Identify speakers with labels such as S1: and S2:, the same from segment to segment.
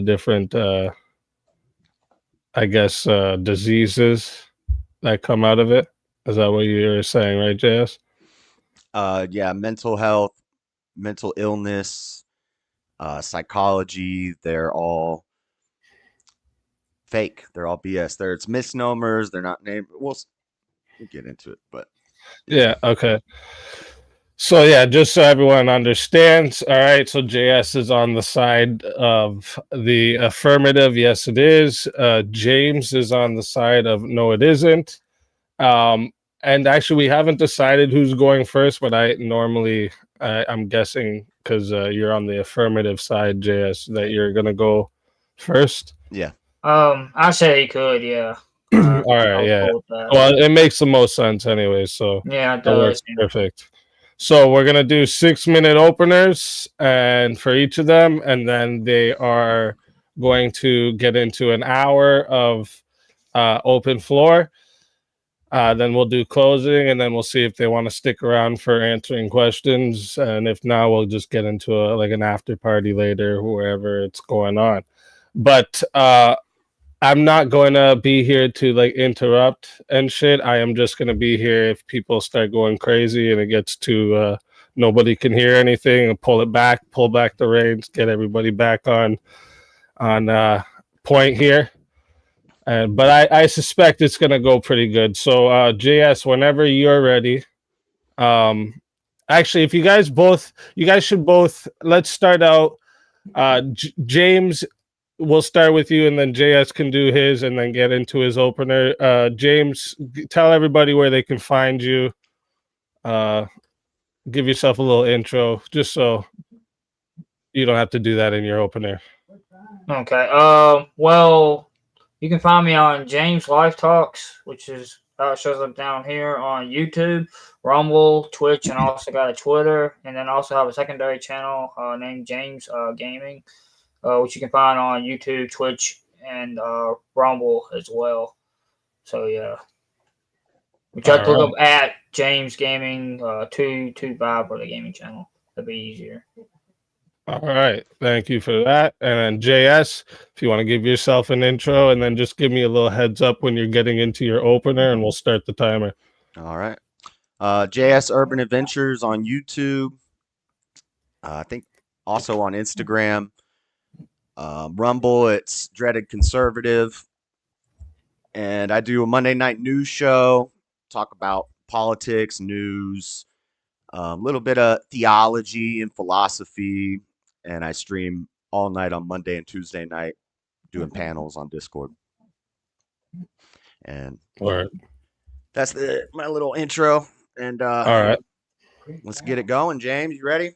S1: different, I guess, diseases that come out of it. Is that what you're saying, right, JS?
S2: Yeah, mental health, mental illness, psychology, they're all fake. They're all BS. It's misnomers. They're not named. We'll get into it, but
S1: yeah. Okay. So yeah, just so everyone understands, all right. So JS is on the side of the affirmative. Yes, it is. James is on the side of no, it isn't. And actually, we haven't decided who's going first, but I'm guessing because you're on the affirmative side, JS, that you're gonna go first.
S2: yeah.
S3: I say he could, yeah.
S1: All right, yeah. Well, it makes the most sense anyway, so
S3: yeah, it
S1: that works
S3: does.
S1: perfect. So we're gonna do 6-minute openers, and for each of them, and then they are going to get into an hour of open floor. Then we'll do closing, and then we'll see if they want to stick around for answering questions, and if not, we'll just get into an after party later, wherever it's going on. But I'm not going to be here to interrupt and shit. I am just going to be here if people start going crazy and it gets to nobody can hear anything, and pull back the reins, get everybody back on point here. But I suspect it's going to go pretty good. So JS, whenever you're ready. Actually, if you guys should both, let's start out. James, we'll start with you, and then JS can do his, and then get into his opener. James, tell everybody where they can find you. Give yourself a little intro, just so you don't have to do that in your opener.
S3: Okay. Well, you can find me on James Life Talks, which is shows up down here on YouTube, Rumble, Twitch, and also got a Twitter, and then also have a secondary channel named James Gaming. Which you can find on YouTube, Twitch, and Rumble as well. So yeah, we try to look up at James Gaming 225 for the gaming channel. That'd be easier.
S1: All right, thank you for that. And then JS, if you want to give yourself an intro, and then just give me a little heads up when you're getting into your opener, and we'll start the timer.
S2: All right. jsurbanadventures on YouTube. I think also on Instagram. Rumble, it's Dreadedconservative. And I do a Monday night news show, talk about politics, news, a little bit of theology and philosophy. And I stream all night on Monday and Tuesday night doing panels on Discord. And that's my little intro. And
S1: all right,
S2: let's get it going. James, you ready?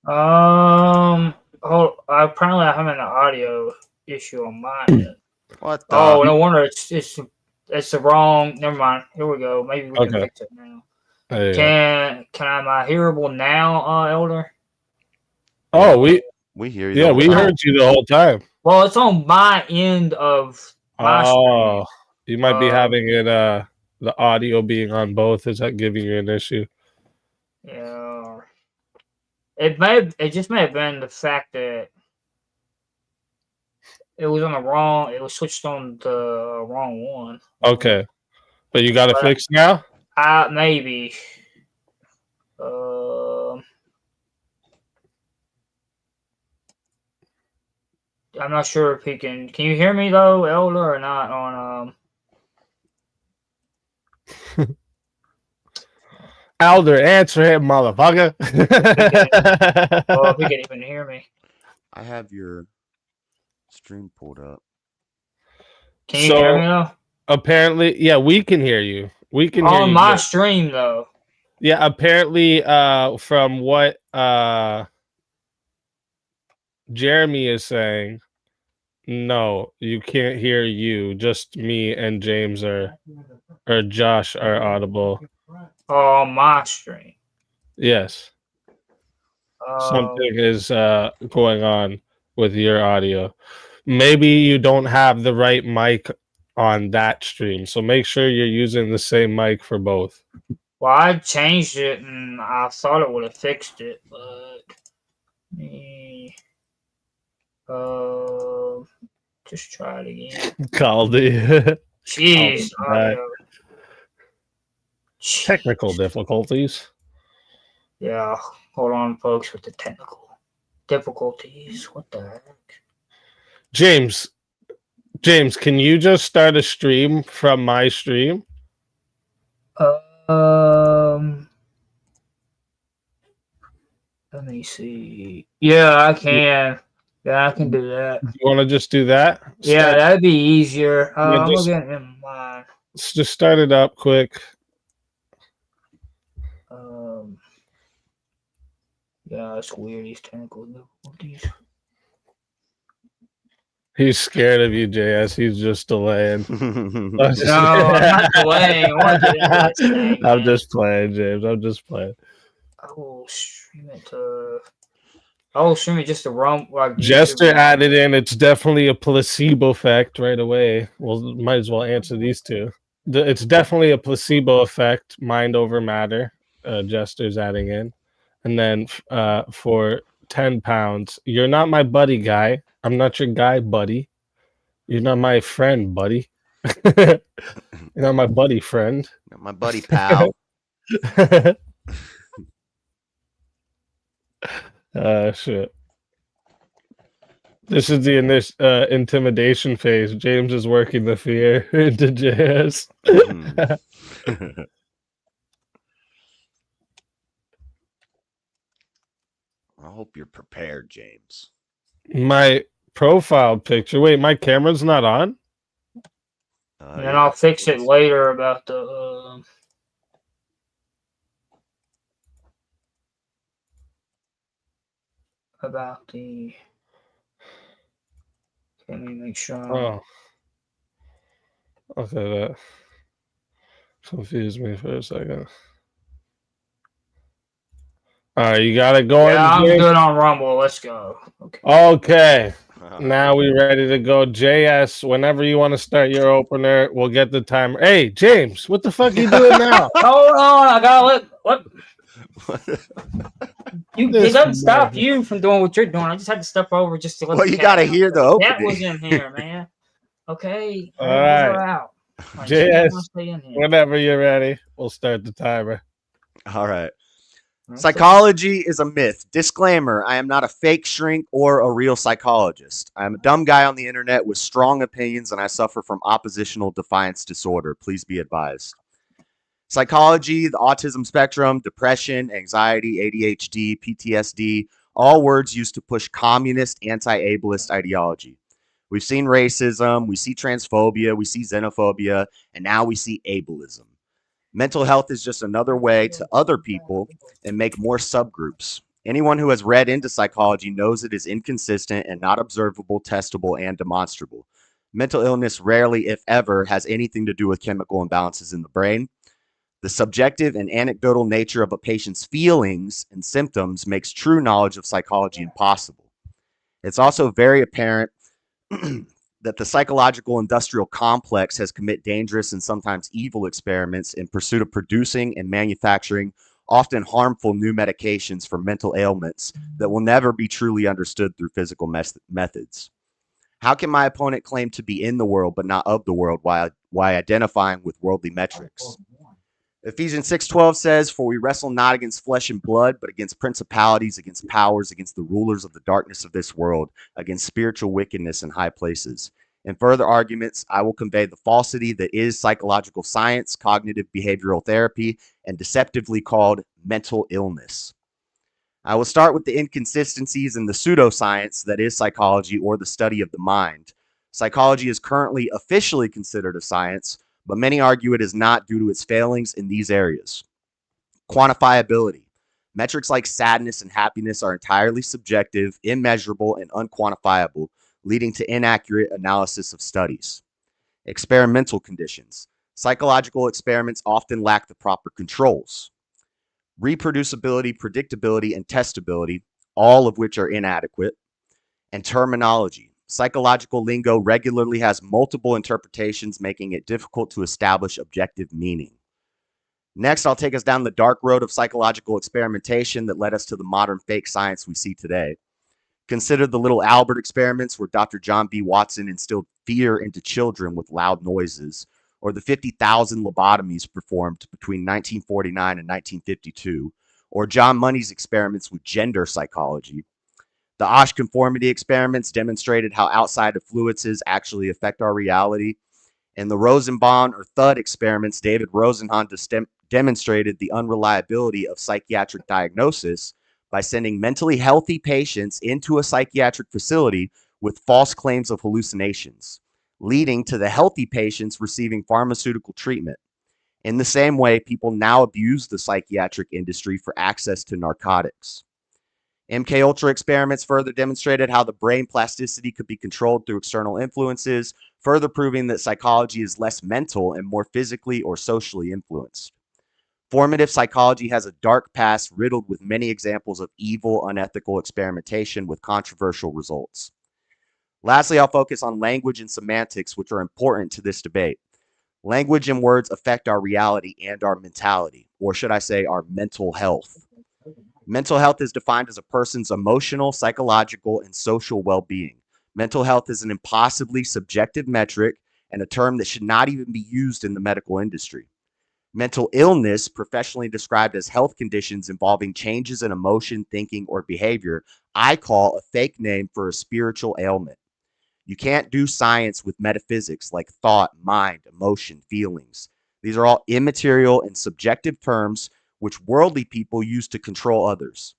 S3: Apparently I'm having an audio issue on my end.
S2: What the?
S3: Oh, no wonder it's the wrong. Never mind. Here we go. Maybe we can fix it now. Am I hearable now, Elder?
S1: Oh, we
S2: hear you.
S1: Yeah, we heard you the whole time.
S3: Well, it's on my end of my screen.
S1: You might be having it the audio being on both. Is that giving you an issue?
S3: Yeah. It just may have been the fact that it was switched on the wrong one.
S1: Okay. But you got it fixed now?
S3: Maybe. I'm not sure if he can. Can you hear me though, Elder, or not? On
S1: Elder, answer him, motherfucker.
S3: If he can even hear me.
S2: I have your stream pulled up.
S3: Can you hear me though?
S1: Apparently, yeah, we can hear you. We can hear you
S3: on my stream though.
S1: Yeah, apparently, from what Jeremy is saying, no, you can't hear you. Just me and James or Josh are audible.
S3: On my stream.
S1: Yes. Something is going on with your audio. Maybe you don't have the right mic on that stream, so make sure you're using the same mic for both.
S3: Well, I changed it and I thought it would have fixed it, but Just try it again.
S1: Caldy.
S3: Jeez,
S1: Right.
S3: audio.
S1: Technical difficulties.
S3: Yeah, hold on, folks, with the technical difficulties. What the heck?
S1: James, can you just start a stream from my stream?
S3: Let me see. Yeah, I can. Yeah, I can do that.
S1: You want to just do that?
S3: Yeah, that'd be easier.
S1: Yeah,
S3: I'm
S1: just-
S3: gonna get in mine.
S1: Let's just start it up quick.
S3: Yeah, it's weird. These technical difficulties.
S1: He's scared of you, JS. He's just delaying.
S3: No, I'm not delaying. I want to get into this thing,
S1: I'm
S3: man.
S1: just playing, James. I'm just playing.
S3: I will stream it to. I will stream it just to run. Like
S1: Jester added in. It's definitely a placebo effect right away. Well, might as well answer these two. It's definitely a placebo effect. Mind over matter. Jester's adding in, and then for £10, you're not my buddy, guy. I'm not your guy, buddy. You're not my friend, buddy. You're not my buddy, friend.
S2: My buddy pal.
S1: Shit. This is the intimidation phase. James is working the fear into JS.
S2: I hope you're prepared, James.
S1: My profile picture. Wait, my camera's not on?
S3: And then I'll fix it later about the. About the. Let me make sure.
S1: Oh. Okay, that confused me for a second. All right, you got it going.
S3: Yeah, I'm
S1: James?
S3: good on Rumble. Let's go. Okay.
S1: Okay. Now we ready to go. JS, whenever you want to start your opener, we'll get the timer. Hey, James, what the fuck are you doing now?
S3: Hold on, I gotta let what? It doesn't stop you from doing what you're doing. I just had to step over just to let.
S2: Well, you gotta hear the opening.
S3: That was in here, man. Okay.
S1: All right.
S3: Out.
S1: JS, whenever you're ready, we'll start the timer.
S2: All right. Psychology is a myth. Disclaimer, I am not a fake shrink or a real psychologist. I am a dumb guy on the internet with strong opinions, and I suffer from oppositional defiance disorder. Please be advised. Psychology, the autism spectrum, depression, anxiety, ADHD, PTSD, all words used to push communist, anti-ableist ideology. We've seen racism, we see transphobia, we see xenophobia, and now we see ableism. Mental health is just another way to other people and make more subgroups. Anyone who has read into psychology knows it is inconsistent and not observable, testable, and demonstrable. Mental illness rarely, if ever, has anything to do with chemical imbalances in the brain. The subjective and anecdotal nature of a patient's feelings and symptoms makes true knowledge of psychology impossible. It's also very apparent that the psychological industrial complex has committed dangerous and sometimes evil experiments in pursuit of producing and manufacturing often harmful new medications for mental ailments that will never be truly understood through physical methods. How can my opponent claim to be in the world but not of the world while identifying with worldly metrics? Ephesians 6:12 says, "For we wrestle not against flesh and blood, but against principalities, against powers, against the rulers of the darkness of this world, against spiritual wickedness in high places." In further arguments, I will convey the falsity that is psychological science, cognitive behavioral therapy, and deceptively called mental illness. I will start with the inconsistencies in the pseudoscience that is psychology or the study of the mind. Psychology is currently officially considered a science, but many argue it is not due to its failings in these areas. Quantifiability. Metrics like sadness and happiness are entirely subjective, immeasurable, and unquantifiable, leading to inaccurate analysis of studies. Experimental conditions. Psychological experiments often lack the proper controls. Reproducibility, predictability, and testability, all of which are inadequate. And terminology. Psychological lingo regularly has multiple interpretations, making it difficult to establish objective meaning. Next, I'll take us down the dark road of psychological experimentation that led us to the modern fake science we see today. Consider the little Albert experiments where Dr. John B. Watson instilled fear into children with loud noises, or the 50,000 lobotomies performed between 1949 and 1952, or John Money's experiments with gender psychology. The Osh conformity experiments demonstrated how outside influences actually affect our reality. In the Rosenbaum or Thud experiments, David Rosenhan demonstrated the unreliability of psychiatric diagnosis by sending mentally healthy patients into a psychiatric facility with false claims of hallucinations, leading to the healthy patients receiving pharmaceutical treatment. In the same way, people now abuse the psychiatric industry for access to narcotics. MKUltra experiments further demonstrated how the brain plasticity could be controlled through external influences, further proving that psychology is less mental and more physically or socially influenced. Formative psychology has a dark past riddled with many examples of evil, unethical experimentation with controversial results. Lastly, I'll focus on language and semantics, which are important to this debate. Language and words affect our reality and our mentality, or should I say our mental health. Mental health is defined as a person's emotional, psychological, and social well-being. Mental health is an impossibly subjective metric and a term that should not even be used in the medical industry. Mental illness, professionally described as health conditions involving changes in emotion, thinking, or behavior, I call a fake name for a spiritual ailment. You can't do science with metaphysics like thought, mind, emotion, feelings. These are all immaterial and subjective terms which worldly people use to control others.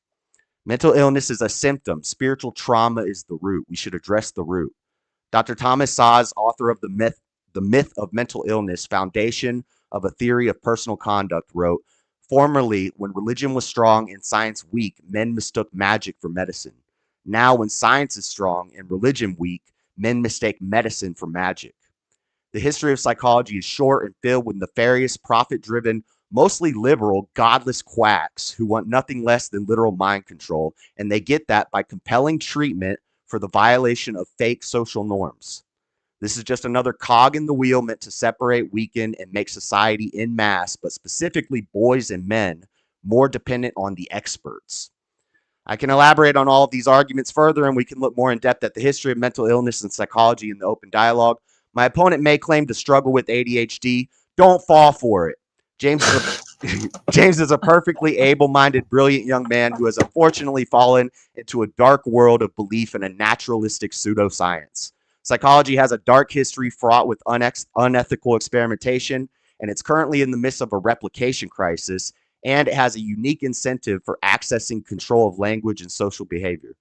S2: Mental illness is a symptom. Spiritual trauma is the root. We should address the root. Dr. Thomas Szasz, author of The Myth of Mental Illness, Foundation of a Theory of Personal Conduct, wrote, "Formerly, when religion was strong and science weak, men mistook magic for medicine. Now, when science is strong and religion weak, men mistake medicine for magic." The history of psychology is short and filled with nefarious, profit-driven, mostly liberal, godless quacks who want nothing less than literal mind control, and they get that by compelling treatment for the violation of fake social norms. This is just another cog in the wheel meant to separate, weaken, and make society en masse, but specifically boys and men, more dependent on the experts. I can elaborate on all of these arguments further, and we can look more in depth at the history of mental illness and psychology in the open dialogue. My opponent may claim to struggle with ADHD. Don't fall for it. James is a perfectly able-minded, brilliant young man who has unfortunately fallen into a dark world of belief in a naturalistic pseudoscience. Psychology has a dark history fraught with unethical experimentation, and it's currently in the midst of a replication crisis, and it has a unique incentive for accessing control of language and social behavior.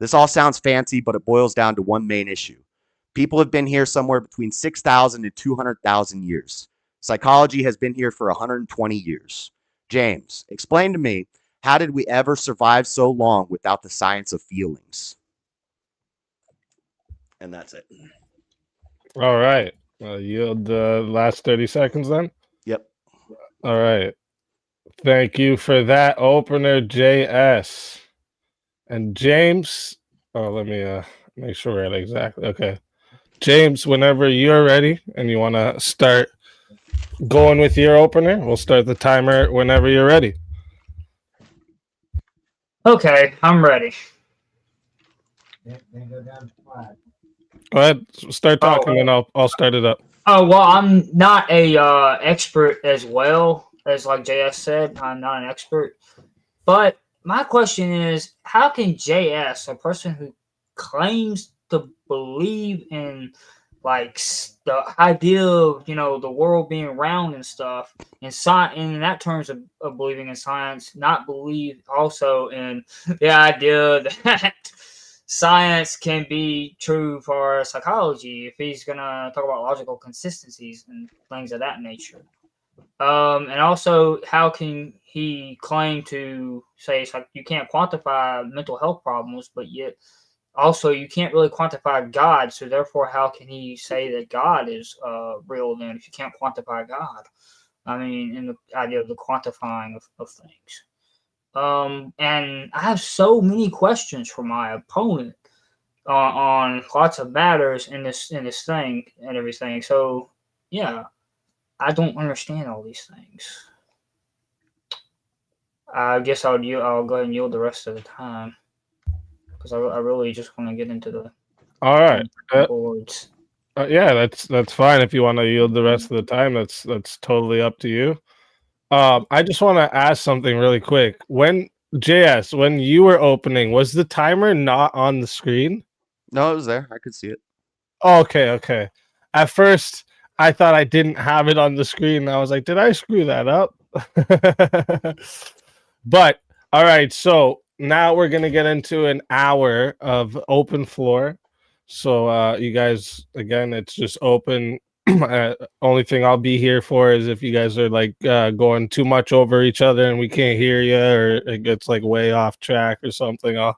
S2: This all sounds fancy, but it boils down to one main issue. People have been here somewhere between 6,000 and 200,000 years. Psychology has been here for 120 years. James, explain to me, how did we ever survive so long without the science of feelings? And that's it.
S1: All right. I'll yield the last 30 seconds then.
S2: Yep.
S1: All right. Thank you for that opener, JS. And James, let me make sure we're at exactly. Okay. James, whenever you're ready and you want to start going with your opener, we'll start the timer whenever you're ready.
S3: Okay, I'm ready.
S1: Go ahead, start talking, and I'll start it up.
S3: Oh, well, I'm not a expert as well as like JS said. I'm not an expert, but my question is, how can JS, a person who claims to believe in like the idea of the world being round and stuff, and in that terms of believing in science, not believe also in the idea that science can be true for psychology if he's gonna talk about logical consistencies and things of that nature. And also, how can he claim to say it's like you can't quantify mental health problems, but yet also you can't really quantify God? So therefore, how can he say that God is real then if you can't quantify God? I mean, in the idea of the quantifying of things. And I have so many questions for my opponent on lots of matters in this thing and everything. So yeah, I don't understand all these things. I guess I'll go ahead and yield the rest of the time. because I really just want to get into the
S1: All right.
S3: boards.
S1: Yeah, that's fine. If you want to yield the rest of the time, that's totally up to you. I just want to ask something really quick. When you were opening, was the timer not on the screen?
S2: No, it was there. I could see it.
S1: Okay. At first, I thought I didn't have it on the screen. I was like, did I screw that up? But all right, so now we're gonna get into an hour of open floor. So you guys, again, it's just open. Only thing I'll be here for is if you guys are like going too much over each other and we can't hear you, or it gets like way off track or something. I'll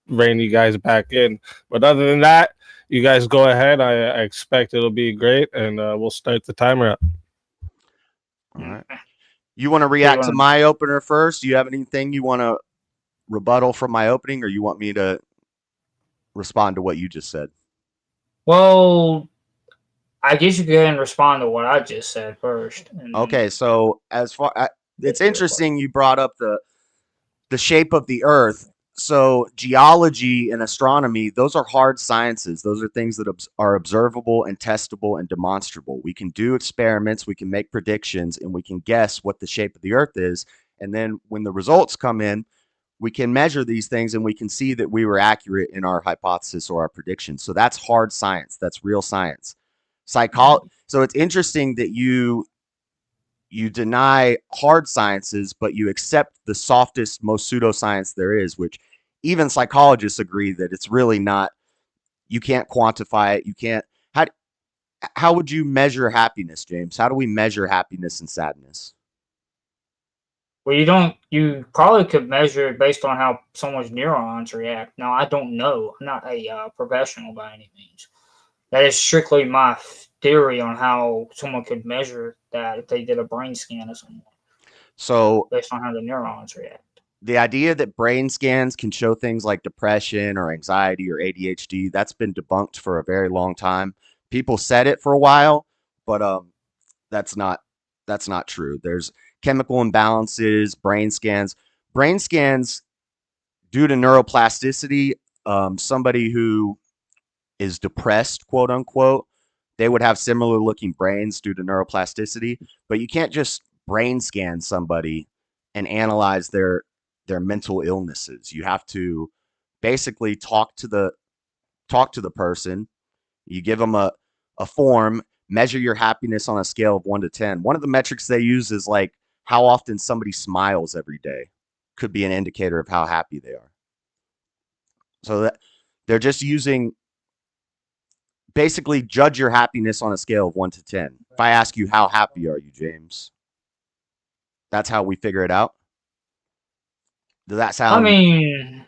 S1: rein you guys back in. But other than that, you guys go ahead. I expect it'll be great, and we'll start the timer up.
S2: All right. You want to react to my opener first? Do you have anything you want to rebuttal from my opening, or you want me to respond to what you just said?
S3: Well, I guess you can respond to what I just said first.
S2: Okay, so as far it's interesting you brought up the shape of the Earth. So geology and astronomy, those are hard sciences. Those are things that are observable and testable and demonstrable. We can do experiments, we can make predictions, and we can guess what the shape of the Earth is. And then when the results come in, we can measure these things and we can see that we were accurate in our hypothesis or our predictions. So that's hard science. That's real science. So it's interesting that you deny hard sciences, but you accept the softest, most pseudoscience there is, which even psychologists agree that it's really not. You can't quantify it. You can't. How would you measure happiness, James? How do we measure happiness and sadness?
S3: Well, you don't. You probably could measure it based on how someone's neurons react. Now, I don't know. I'm not a professional by any means. That is strictly my theory on how someone could measure that if they did a brain scan of someone.
S2: So
S3: based on how the neurons react.
S2: The idea that brain scans can show things like depression or anxiety or ADHD, that's been debunked for a very long time. People said it for a while, but that's not true. There's chemical imbalances, brain scans. Brain scans, due to neuroplasticity, somebody who is depressed, quote unquote, they would have similar looking brains due to neuroplasticity. But you can't just brain scan somebody and analyze their mental illnesses. You have to basically talk to the person. You give them a form, measure your happiness on a scale of 1 to 10. One of the metrics they use is like how often somebody smiles every day. Could be an indicator of how happy they are. So that they're just using, basically judge your happiness on a scale of 1 to 10. If I ask you, how happy are you, James? That's how we figure it out. Does that sound?
S3: I mean,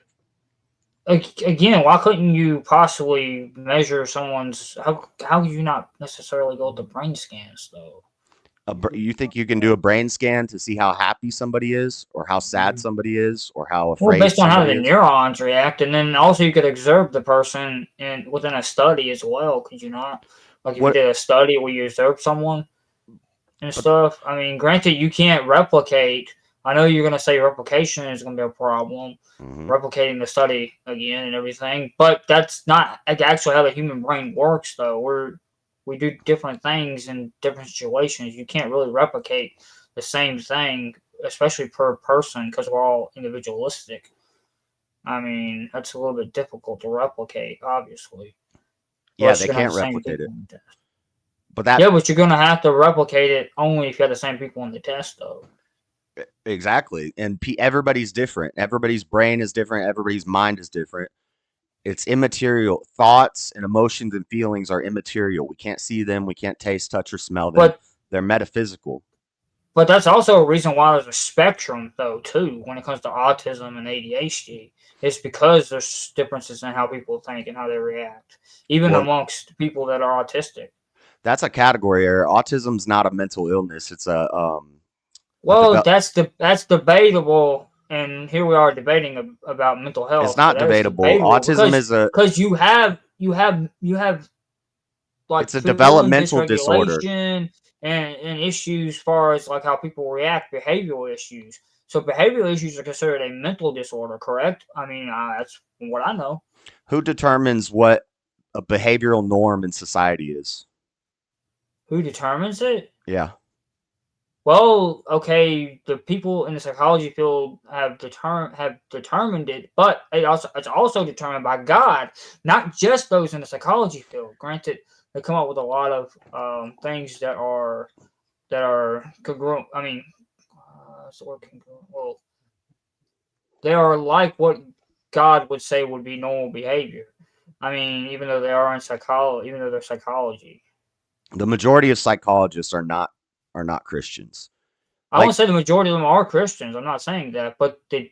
S3: again, why couldn't you possibly measure someone's? How could you not necessarily go to brain scans though?
S2: You think you can do a brain scan to see how happy somebody is, or how sad somebody is, or how afraid?
S3: Well, based on how the
S2: is?
S3: neurons react, and then also you could observe the person within a study as well. Could you not? Like if you did a study where you observed someone and stuff. I mean, granted, you can't replicate. I know you're going to say replication is going to be a problem, replicating the study again and everything, but that's not actually how the human brain works, though. We do different things in different situations. You can't really replicate the same thing, especially per person, because we're all individualistic. I mean, that's a little bit difficult to replicate, obviously.
S2: Yeah, they can't replicate it.
S3: But you're going to have to replicate it only if you have the same people in the test, though.
S2: Exactly. And everybody's different. Everybody's brain is different. Everybody's mind is different. It's immaterial. Thoughts and emotions and feelings are immaterial. We can't see them. We can't taste, touch, or smell them. But they're metaphysical.
S3: But that's also a reason why there's a spectrum, though, too, when it comes to autism and ADHD. It's because there's differences in how people think and how they react, even amongst people that are autistic.
S2: That's a category error. Autism's not a mental illness. It's a
S3: well, that's debatable, and here we are debating about mental health.
S2: It's not debatable. Autism is
S3: because you have like
S2: it's a developmental disorder
S3: and issues as far as like how people react, behavioral issues. So behavioral issues are considered a mental disorder, correct? I mean, that's what I know.
S2: Who determines what a behavioral norm in society is?
S3: Who determines it?
S2: Yeah.
S3: Well, okay, the people in the psychology field have determined it, but it's also determined by God, not just those in the psychology field. Granted, they come up with a lot of things that are congruent. I mean, what's the word congruent? Well, they are like what God would say would be normal behavior. I mean, even though they are in psychology, even though they're psychology.
S2: The majority of psychologists are not Christians.
S3: I won't say the majority of them are Christians. I'm not saying that, but the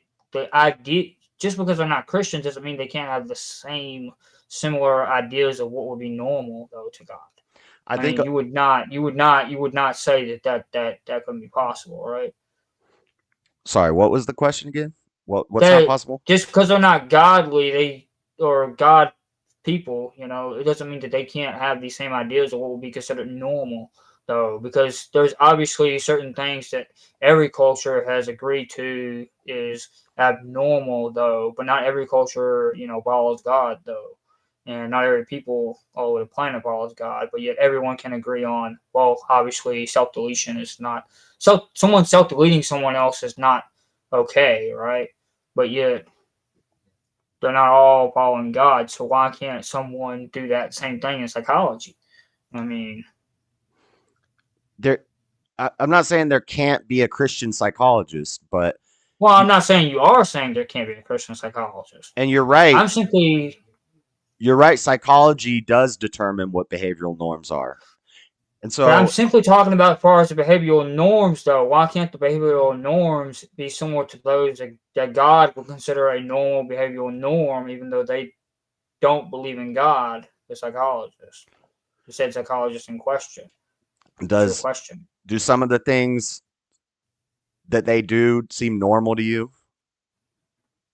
S3: idea, just because they're not Christians doesn't mean they can't have the same similar ideas of what would be normal though to God. I
S2: think
S3: mean, you would not say that couldn't be possible, right?
S2: Sorry, what was the question again? What's
S3: not
S2: possible?
S3: Just because they're not godly, or God people, it doesn't mean that they can't have these same ideas of what would be considered normal. Though, because there's obviously certain things that every culture has agreed to is abnormal, though, but not every culture, follows God, though, and not every people all over the planet follows God, but yet everyone can agree on, well, obviously, self-deletion is not, so someone self-deleting someone else is not okay, right? But yet they're not all following God, so why can't someone do that same thing in psychology? I mean,
S2: I'm not saying there can't be a Christian psychologist, but
S3: well, I'm not saying you are saying there can't be a Christian psychologist.
S2: And you're right.
S3: You're
S2: right. Psychology does determine what behavioral norms are. And so
S3: but I'm simply talking about as far as the behavioral norms, though. Why can't the behavioral norms be similar to those that God would consider a normal behavioral norm, even though they don't believe in God, the psychologist? The said psychologist in question.
S2: Do some of the things that they do seem normal to you?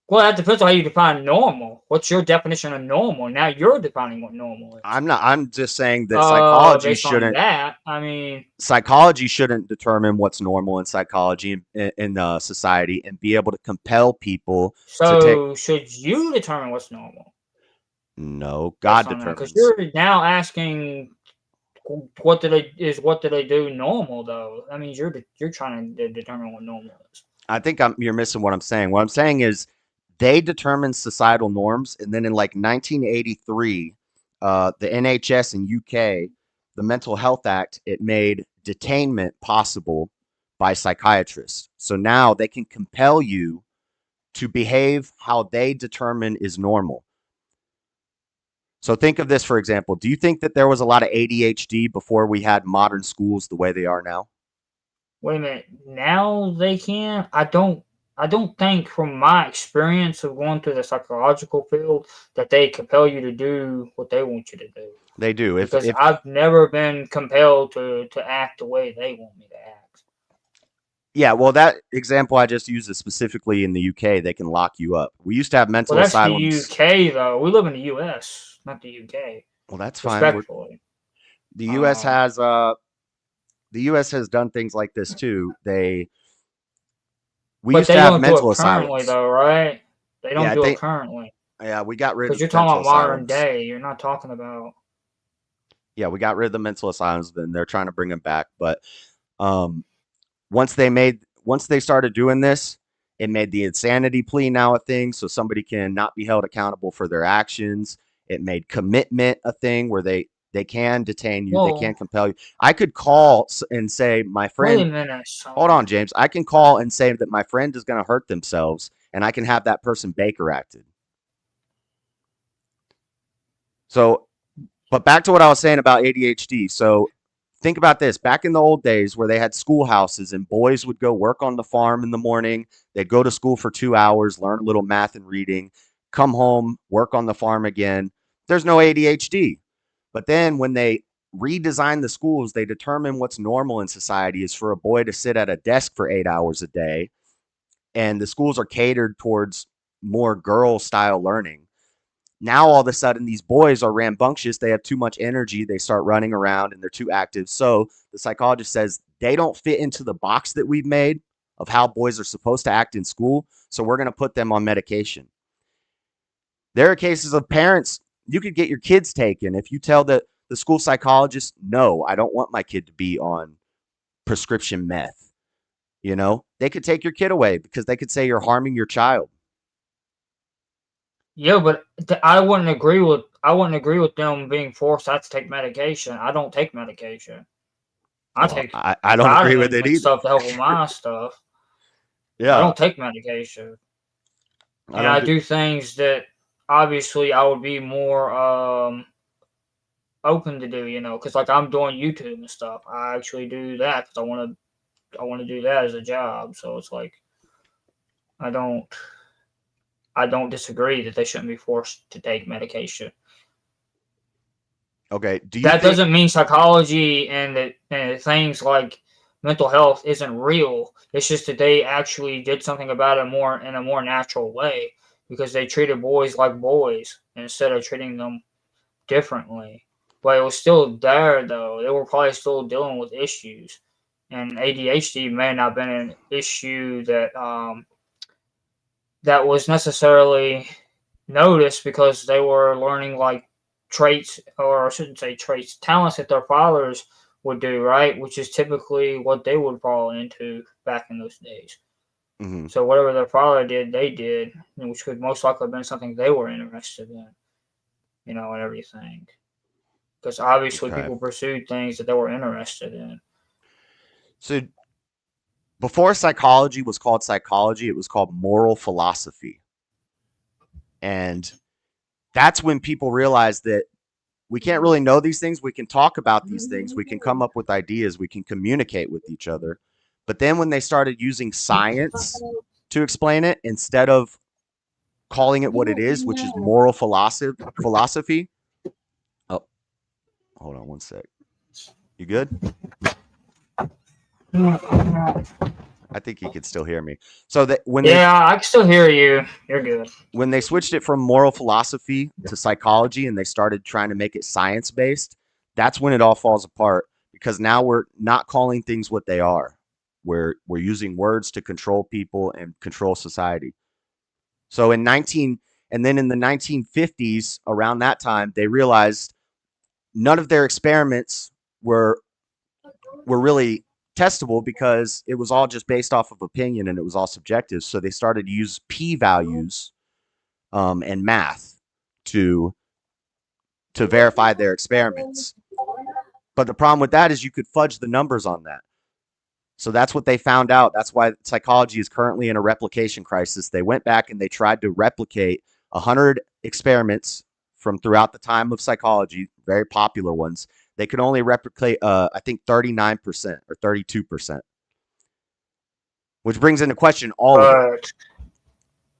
S3: Well, that depends on how you define normal. What's your definition of normal? Now you're defining what normal is.
S2: I'm just saying that psychology shouldn't. Psychology shouldn't determine what's normal in psychology in society and be able to compel people.
S3: So should you determine what's normal?
S2: No, God determines.
S3: Because you're now asking, what do they do normal though? That means you're trying to determine what normal is.
S2: I think you're missing what I'm saying. What I'm saying is, they determine societal norms, and then in like 1983, the NHS in UK, the Mental Health Act, it made detainment possible by psychiatrists. So now they can compel you to behave how they determine is normal. So think of this, for example. Do you think that there was a lot of ADHD before we had modern schools the way they are now?
S3: Wait a minute. Now they can? I don't think, from my experience of going through the psychological field, that they compel you to do what they want you to do.
S2: They do.
S3: Because I've never been compelled to act the way they want me to act.
S2: Yeah, well, that example I just used is specifically in the UK. They can lock you up. We used to have mental asylums.
S3: That's the UK, though. We live in the US, not the UK.
S2: Well, that's fine.
S3: Respectfully.
S2: The US has done things like this too. We used to have mental asylums
S3: currently, though, right? They don't do it currently.
S2: Yeah, we got rid of.
S3: Because you're talking about modern day. You're not talking about.
S2: Yeah, we got rid of the mental asylums, and they're trying to bring them back. But once they started doing this, it made the insanity plea now a thing, so somebody can not be held accountable for their actions. It made commitment a thing where they can detain you. Whoa. They can compel you. I could call and say, my friend.
S3: Wait a minute.
S2: Hold on, James. I can call and say that my friend is going to hurt themselves, and I can have that person Baker acted. So, but back to what I was saying about ADHD. So think about this. Back in the old days where they had schoolhouses and boys would go work on the farm in the morning. They'd go to school for 2 hours, learn a little math and reading, come home, work on the farm again. There's no ADHD. But then when they redesign the schools, they determine what's normal in society is for a boy to sit at a desk for 8 hours a day. And the schools are catered towards more girl style learning. Now, all of a sudden, these boys are rambunctious. They have too much energy. They start running around and they're too active. So the psychologist says they don't fit into the box that we've made of how boys are supposed to act in school, so we're going to put them on medication. There are cases of parents, you could get your kids taken if you tell the school psychologist, no, I don't want my kid to be on prescription meth. You know, they could take your kid away because they could say you're harming your child.
S3: Yeah, but I wouldn't agree with them being forced not to take medication. I don't take medication. I take
S2: I don't agree with it
S3: and
S2: either.
S3: stuff to help with my stuff.
S2: Yeah,
S3: I don't take medication, and I do things that obviously I would be more open to do. You know, because like I'm doing YouTube and stuff. I actually do that because I want to do that as a job. So it's like I don't disagree that they shouldn't be forced to take medication.
S2: Okay.
S3: That doesn't mean psychology and things like mental health isn't real. It's just that they actually did something about it in a more natural way because they treated boys like boys instead of treating them differently. But it was still there, though. They were probably still dealing with issues. And ADHD may not have been an issue that that was necessarily noticed because they were learning like traits, or I shouldn't say traits, talents that their fathers would do, right? Which is typically what they would fall into back in those days.
S2: Mm-hmm.
S3: So whatever their father did, they did, which could most likely have been something they were interested in, you know, and everything. Because obviously people pursued things that they were interested in.
S2: So before psychology was called psychology, it was called moral philosophy. And that's when people realized that we can't really know these things. We can talk about these things. We can come up with ideas. We can communicate with each other. But then when they started using science to explain it, instead of calling it what it is, which is moral philosophy. Oh, hold on one sec. You good? I think he could still hear me. So that
S3: I can still hear you. You're good.
S2: When they switched it from moral philosophy to psychology and they started trying to make it science-based, that's when it all falls apart, because now we're not calling things what they are. We're using words to control people and control society. So in the 1950s, around that time, they realized none of their experiments were really testable because it was all just based off of opinion and it was all subjective. So they started to use p-values and math to verify their experiments. But the problem with that is you could fudge the numbers on that. So that's what they found out. That's why psychology is currently in a replication crisis. They went back and they tried to replicate 100 experiments from throughout the time of psychology, very popular ones. They could only replicate, I think, 39% or 32%, which brings into question all of it.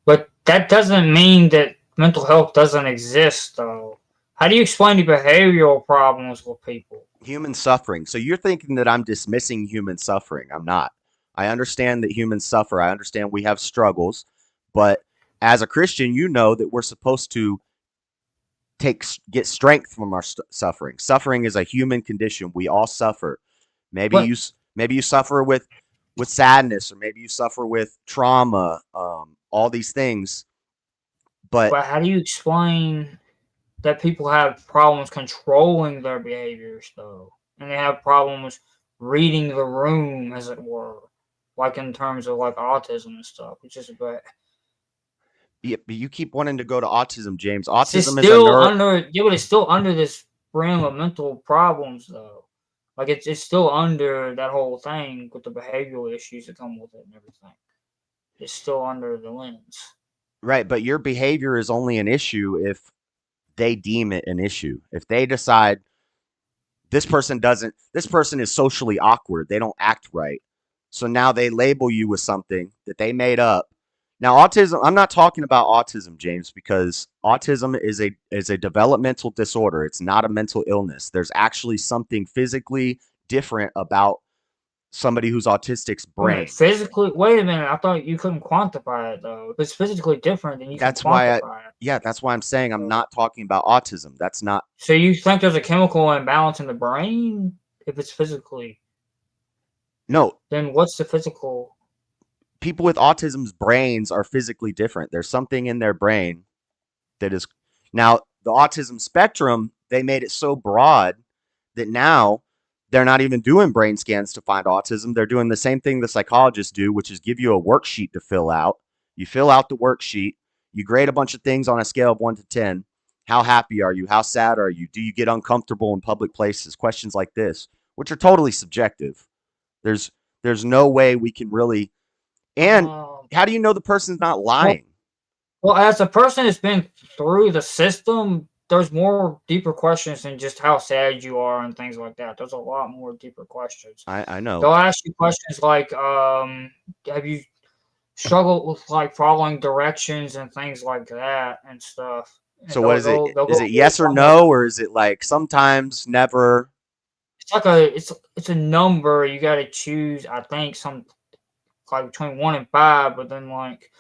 S3: But that doesn't mean that mental health doesn't exist, though. How do you explain the behavioral problems with people?
S2: Human suffering. So you're thinking that I'm dismissing human suffering. I'm not. I understand that humans suffer. I understand we have struggles. But as a Christian, you know that we're supposed to get strength from our suffering. Suffering is a human condition. We all suffer. Maybe you suffer with sadness, or maybe you suffer with trauma, all these things. But
S3: how do you explain that people have problems controlling their behaviors, though, and they have problems reading the room, as it were, like in terms of like autism and stuff, which is bad.
S2: Yeah, but you keep wanting to go to autism, James. Autism
S3: is but it's still under this realm of mental problems, though. Like it's still under that whole thing with the behavioral issues that come with it and everything. It's still under the lens.
S2: Right, but your behavior is only an issue if they deem it an issue. If they decide this person is socially awkward, they don't act right. So now they label you with something that they made up. Now, autism, I'm not talking about autism, James, because autism is a developmental disorder. It's not a mental illness. There's actually something physically different about somebody who's autistic's brain.
S3: Physically? Wait a minute. I thought you couldn't quantify it, though. If it's physically different, then you can quantify it.
S2: Yeah, that's why I'm saying I'm not talking about autism. That's not.
S3: So you think there's a chemical imbalance in the brain if it's physically?
S2: No.
S3: Then what's the physical?
S2: people with autism's brains are physically different. There's something in their brain that is now the autism spectrum. They made it so broad that now they're not even doing brain scans to find autism. They're doing the same thing the psychologists do, which is give you a worksheet to fill out. You fill out the worksheet. You grade a bunch of things on a scale of 1 to 10. How happy are you? How sad are you? Do you get uncomfortable in public places? Questions like this, which are totally subjective. There's no way we can really. And how do you know the person's not lying?
S3: Well, as a person that's been through the system, there's more deeper questions than just how sad you are and things like that. There's a lot more deeper questions.
S2: I know.
S3: They'll ask you questions like, have you struggled with like following directions and things like that and stuff? And
S2: so what is it? Is it yes or no, or is it like sometimes, never?
S3: It's like it's a number you got to choose. I think some like between 1 and 5, but then like.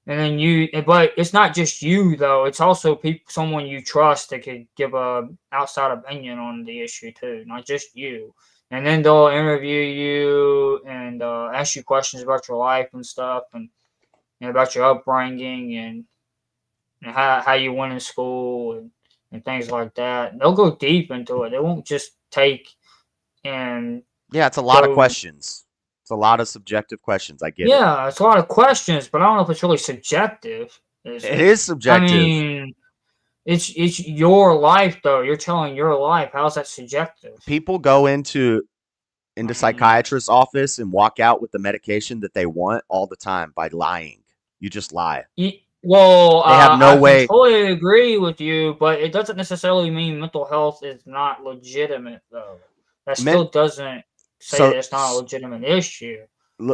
S3: And then but it's not just you though. It's also someone you trust that could give a outside opinion on the issue too, not just you. And then they'll interview you and ask you questions about your life and stuff, and about your upbringing and how you went in school and things like that. And they'll go deep into it. They won't just take and
S2: it's a lot of questions. It's a lot of subjective questions. I get it.
S3: Yeah, it's a lot of questions, but I don't know if it's really subjective.
S2: It is subjective.
S3: I mean, it's your life though. You're telling your life. How's that subjective?
S2: People go into psychiatrist's office and walk out with the medication that they want all the time by lying. You just lie.
S3: Well,
S2: they have no way.
S3: I totally agree with you, but it doesn't necessarily mean mental health is not legitimate though. That still doesn't say that it's not a legitimate issue.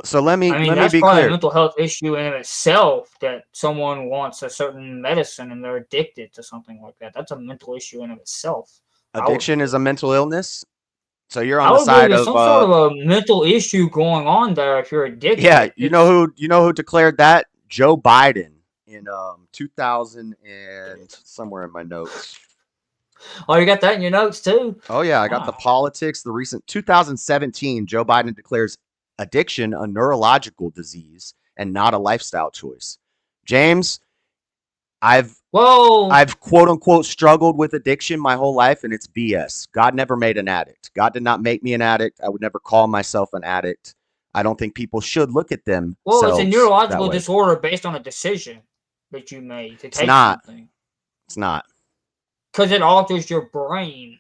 S2: So let me
S3: that's
S2: be
S3: probably
S2: clear.
S3: A mental health issue in itself that someone wants a certain medicine and they're addicted to something like that. That's a mental issue in itself.
S2: Addiction is a mental illness. So you're on the side of
S3: some sort of a mental issue going on there if you're addicted.
S2: Yeah, you know who declared that? Joe Biden in 2000 and somewhere in my notes.
S3: Oh, you got that in your notes too?
S2: Oh, yeah. I got the politics. The recent 2017, Joe Biden declares addiction a neurological disease and not a lifestyle choice. James, I've quote unquote struggled with addiction my whole life, and it's BS. God never made an addict. God did not make me an addict. I would never call myself an addict. I don't think people should look at them.
S3: Well, it's a neurological disorder based on a decision that you made to take something.
S2: It's not.
S3: Because it alters your brain.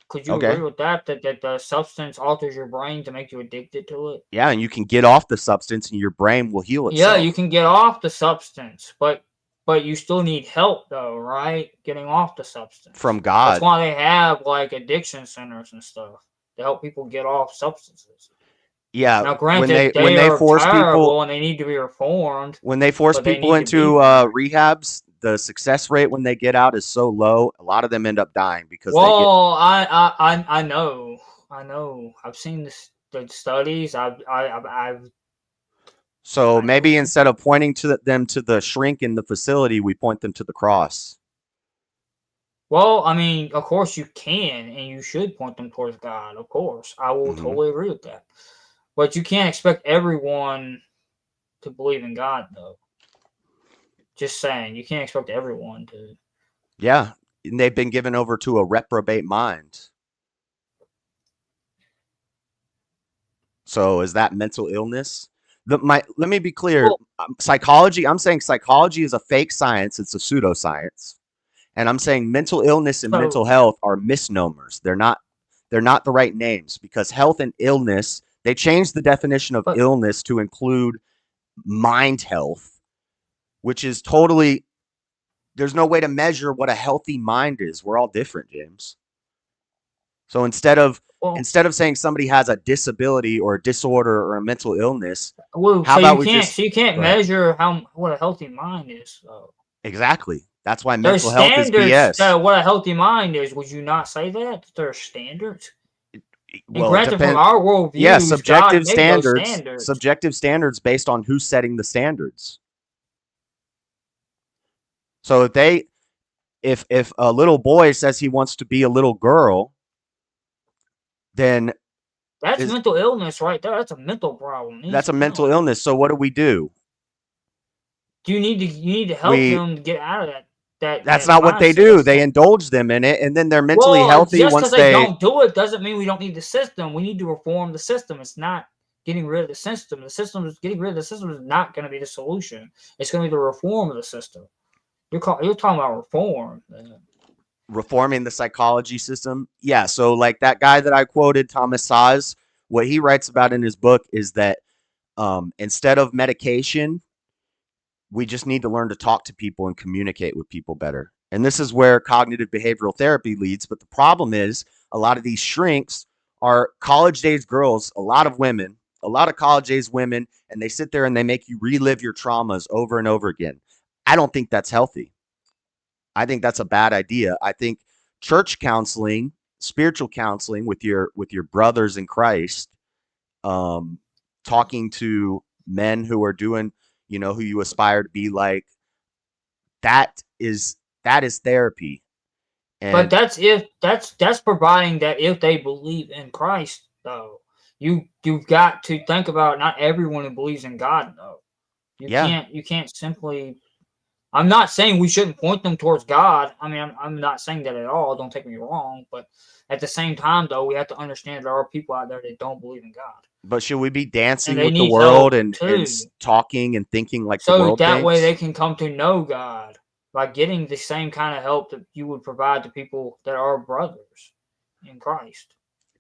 S3: Could you agree with that the substance alters your brain to make you addicted to it?
S2: Yeah, and you can get off the substance and your brain will heal itself.
S3: Yeah, you can get off the substance, but you still need help though, right? Getting off the substance.
S2: From God.
S3: That's why they have like addiction centers and stuff to help people get off substances.
S2: Yeah,
S3: now granted, when they force people and they need to be reformed.
S2: When they force people into rehabs, the success rate when they get out is so low. A lot of them end up dying because.
S3: Well, I know. I've seen the studies. I've.
S2: So maybe instead of pointing to them to the shrink in the facility, we point them to the cross.
S3: Well, I mean, of course you can and you should point them towards God. Of course, I will totally agree with that. But you can't expect everyone to believe in God, though. Just saying, you can't expect everyone to.
S2: Yeah, and they've been given over to a reprobate mind. So is that mental illness? Let me be clear. Psychology, I'm saying psychology is a fake science. It's a pseudoscience. And I'm saying mental illness and mental health are misnomers. They're not the right names because health and illness, they changed the definition of illness to include mind health, which is totally, there's no way to measure what a healthy mind is. We're all different, James. So instead of saying somebody has a disability or a disorder or a mental illness,
S3: you can't measure what a healthy mind is. So.
S2: Exactly. That's why mental health is BS.
S3: What a healthy mind is. Would you not say that? There are standards.
S2: Well,
S3: granted, from our worldview,
S2: yeah, subjective standards based on who's setting the standards. So if a little boy says he wants to be a little girl, then
S3: That's mental illness right there. That's a mental problem.
S2: That's a mental illness. So what do?
S3: You need to help them to get out of
S2: That's
S3: that
S2: not what they
S3: mindset.
S2: do. They indulge them in it, and then they're mentally
S3: Well,
S2: healthy
S3: just
S2: once
S3: because they don't do it doesn't mean we don't need the system. We need to reform the system. It's not getting rid of the system. Getting rid of the system is not going to be the solution. It's going to be the reform of the system. You're talking about reform. Man.
S2: Reforming the psychology system. Yeah. So like that guy that I quoted, Thomas Saz, what he writes about in his book is that instead of medication, we just need to learn to talk to people and communicate with people better. And this is where cognitive behavioral therapy leads. But the problem is a lot of these shrinks are college days girls, a lot of college days women, and they sit there and they make you relive your traumas over and over again. I don't think that's healthy. I think that's a bad idea. I think church counseling, spiritual counseling with your brothers in Christ, talking to men who are doing, who you aspire to be like, that is therapy.
S3: But that's providing that if they believe in Christ, though. You've got to think about not everyone who believes in God, though. You can't simply. I'm not saying we shouldn't point them towards God. I mean, I'm not saying that at all. Don't take me wrong. But at the same time, though, we have to understand there are people out there that don't believe in God.
S2: But should we be dancing with the world and talking and thinking like the world thinks?
S3: So that way they can come to know God by getting the same kind of help that you would provide to people that are brothers in Christ.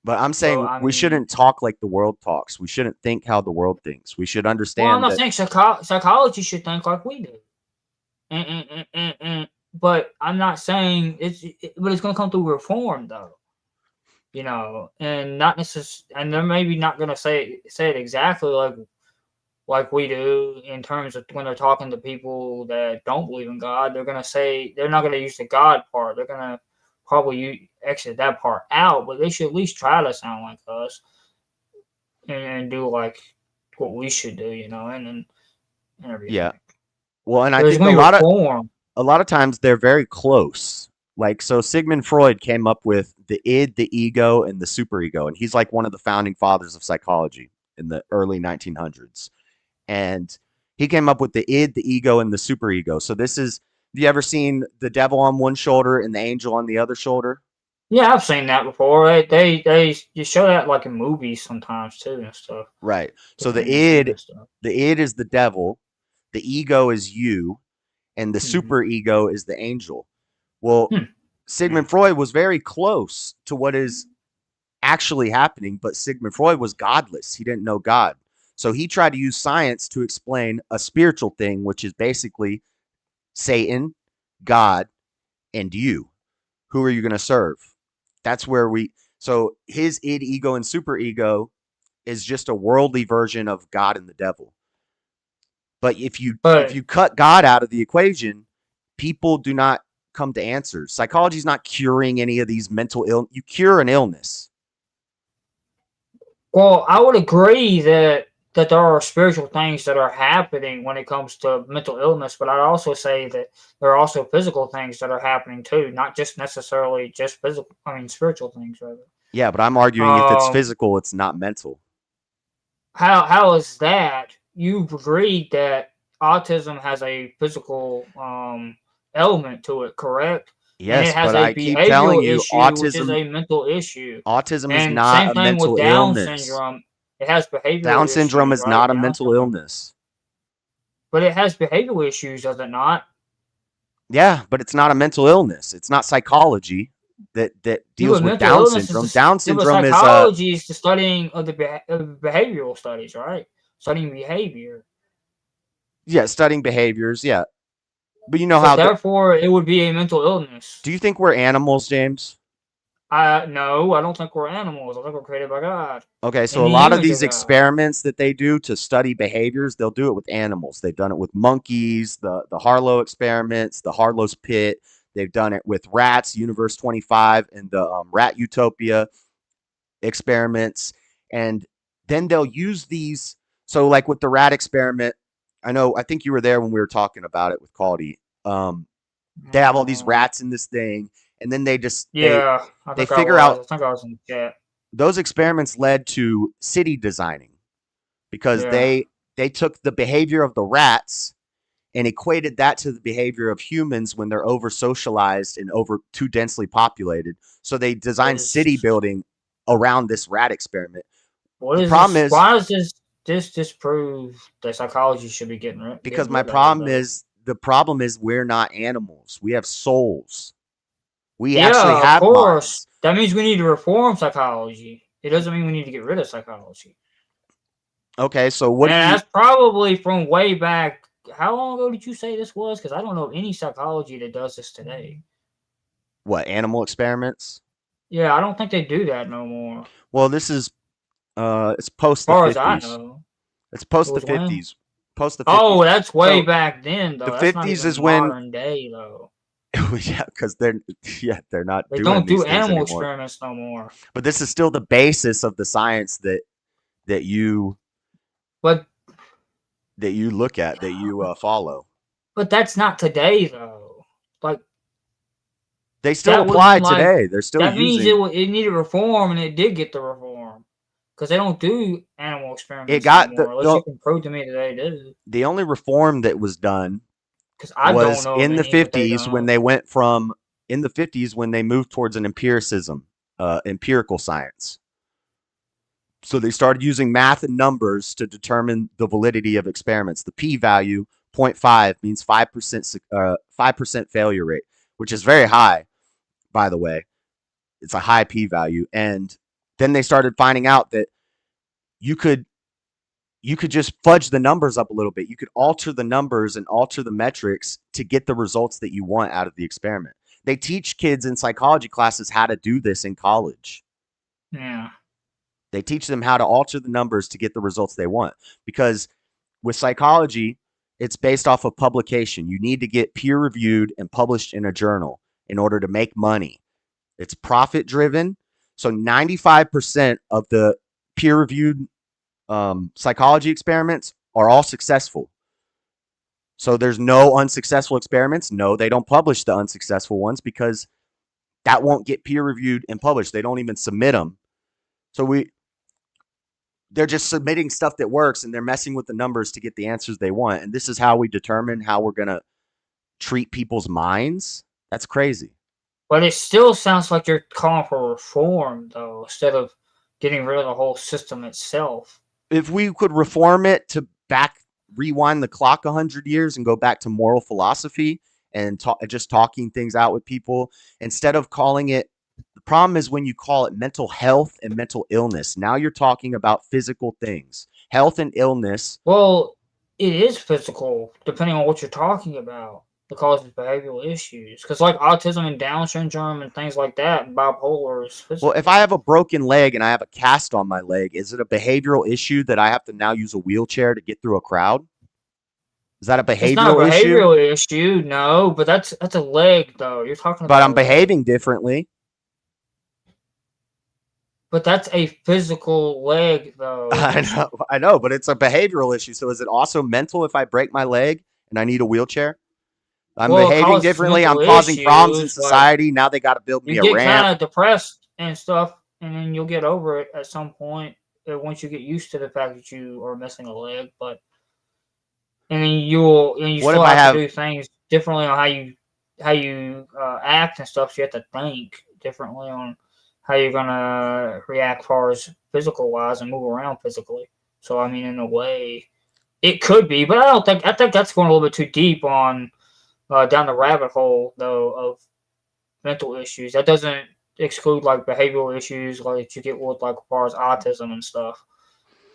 S2: But I'm saying we shouldn't talk like the world talks. We shouldn't think how the world thinks. We should understand.
S3: Well, I'm not saying psychology should think like we do. But I'm not saying but it's going to come through reform, though. And not necessarily, and they're maybe not going to say it exactly like we do in terms of when they're talking to people that don't believe in God. They're going to say they're not going to use the God part. They're going to probably exit that part out, but they should at least try to sound like us and do like what we should do, and everything.
S2: Yeah. Well, and I think a lot of times they're very close. Like, so Sigmund Freud came up with the id, the ego, and the superego. And he's like one of the founding fathers of psychology in the early 1900s. And he came up with the id, the ego, and the superego. So this is, have you ever seen the devil on one shoulder and the angel on the other shoulder?
S3: Yeah, I've seen that before. They show that like in movies sometimes too and stuff.
S2: Right. So the id is the devil, the ego is you, and the superego is the angel. Well, Sigmund Freud was very close to what is actually happening, but Sigmund Freud was godless. He didn't know God. So he tried to use science to explain a spiritual thing, which is basically Satan, God, and you. Who are you going to serve? That's where so his id, ego, and superego is just a worldly version of God and the devil. But if you cut God out of the equation, people do not come to answers. Psychology is not curing any of these mental illness. You cure an illness.
S3: Well, I would agree that there are spiritual things that are happening when it comes to mental illness, but I'd also say that there are also physical things that are happening too, not just necessarily just physical. I mean, spiritual things, rather.
S2: Yeah, but I'm arguing if it's physical, it's not mental.
S3: How is that? You've agreed that autism has a physical element to it, correct?
S2: Yes, but I keep telling you, autism
S3: which is a mental issue.
S2: Autism is not a mental illness.
S3: Down syndrome, it has behavioral
S2: Down syndrome is not a mental illness.
S3: But it has behavioral issues, does it not?
S2: Yeah, but it's not a mental illness. It's not psychology that deals with Down syndrome. Down syndrome is
S3: psychology is the studying of the behavioral studies, right? Studying behavior.
S2: Yeah, studying behaviors. Yeah. But
S3: therefore, it would be a mental illness.
S2: Do you think we're animals, James?
S3: No, I don't think we're animals. I think we're created by God.
S2: Okay, so a lot of these experiments that they do to study behaviors, they'll do it with animals. They've done it with monkeys, the Harlow experiments, the Harlow's Pit. They've done it with rats, Universe 25, and the Rat Utopia experiments. And then they'll use these. So like with the rat experiment, I think you were there when we were talking about it with Caldy. They have all these rats in this thing, and then they just
S3: they figure out. I think I was in the chat.
S2: those experiments led to city designing because
S3: Yeah.
S2: they took the behavior of the rats and equated that to the behavior of humans when they're over socialized and over too densely populated. So they designed city
S3: Is
S2: building around this rat experiment.
S3: what
S2: The
S3: is
S2: problem
S3: this?
S2: is,
S3: Why does this disprove that psychology should be
S2: because
S3: getting rid of though?
S2: the problem is we're not animals. We have souls. We actually
S3: Yeah, of
S2: have
S3: course.
S2: minds.
S3: That means we need to reform psychology. It doesn't mean we need to get rid of psychology.
S2: Okay, so
S3: And that's probably from way back. How long ago did you say this was? Because I don't know any psychology that does this today.
S2: what, animal experiments?
S3: Yeah, I don't think they do that no more.
S2: Well, this is it's
S3: As
S2: post the
S3: far as I
S2: 50s.
S3: know.
S2: It's
S3: It
S2: post the
S3: was when?
S2: 50s. Post the 50s.
S3: Oh, that's way
S2: So
S3: back then,
S2: the
S3: though. That's not
S2: 50s
S3: even
S2: is when
S3: modern day, though.
S2: yeah, because they're not
S3: They
S2: doing
S3: don't do
S2: these things
S3: animal
S2: anymore.
S3: experiments no more.
S2: But this is still the basis of the science that you
S3: But
S2: look at, that you follow.
S3: but that's not today, though. Like
S2: They still
S3: that would
S2: apply
S3: mean like
S2: today. They're still
S3: that means
S2: using
S3: it needed reform, and it did get the reform because they don't do animal
S2: it.
S3: experiments
S2: Got
S3: anymore unless you can prove to me that they do.
S2: the only reform that was done
S3: Because I don't
S2: was
S3: know of
S2: in the
S3: any, but they
S2: 50s when
S3: don't.
S2: they went from in the 50s when they moved towards an empirical science. So they started using math and numbers to determine the validity of experiments. The p-value 0.5 means 5% failure rate, which is very high, by the way. It's a high p-value. And then they started finding out that you could just fudge the numbers up a little bit. You could alter the numbers and alter the metrics to get the results that you want out of the experiment. They teach kids in psychology classes how to do this in college.
S3: Yeah.
S2: They teach them how to alter the numbers to get the results they want. Because with psychology, it's based off of publication. You need to get peer reviewed and published in a journal in order to make money. It's profit driven. So 95% of the peer reviewed psychology experiments are all successful. So there's no unsuccessful experiments. No, they don't publish the unsuccessful ones because that won't get peer reviewed and published. They don't even submit them. So they're just submitting stuff that works, and they're messing with the numbers to get the answers they want. And this is how we determine how we're going to treat people's minds. That's crazy.
S3: But it still sounds like you're calling for reform, though, instead of getting rid of the whole system itself.
S2: If we could reform it to rewind the clock 100 years and go back to moral philosophy and just talking things out with people instead of calling it. The problem is when you call it mental health and mental illness. Now you're talking about physical things, health and illness.
S3: Well, it is physical, depending on what you're talking about. It causes behavioral issues. Because like autism and Down syndrome and things like that, bipolar is physical.
S2: Well, if I have a broken leg and I have a cast on my leg, is it a behavioral issue that I have to now use a wheelchair to get through a crowd? Is that a behavioral issue?
S3: It's not a behavioral issue, no, but that's a leg, though. You're talking about.
S2: But I'm behaving differently.
S3: But that's a physical leg, though.
S2: I know, but it's a behavioral issue. So is it also mental if I break my leg and I need a wheelchair? I'm behaving differently. I'm causing problems in society. Now they got to build me a ramp.
S3: You get kind of depressed and stuff, and then you'll get over it at some point once you get used to the fact that you are missing a leg. But and then you still have to do things differently on how you act and stuff. So you have to think differently on how you're gonna react as far as physical wise and move around physically. So I mean, in a way, it could be, but I think that's going a little bit too deep on down the rabbit hole though of mental issues. That doesn't exclude like behavioral issues like you get with like as far as autism and stuff.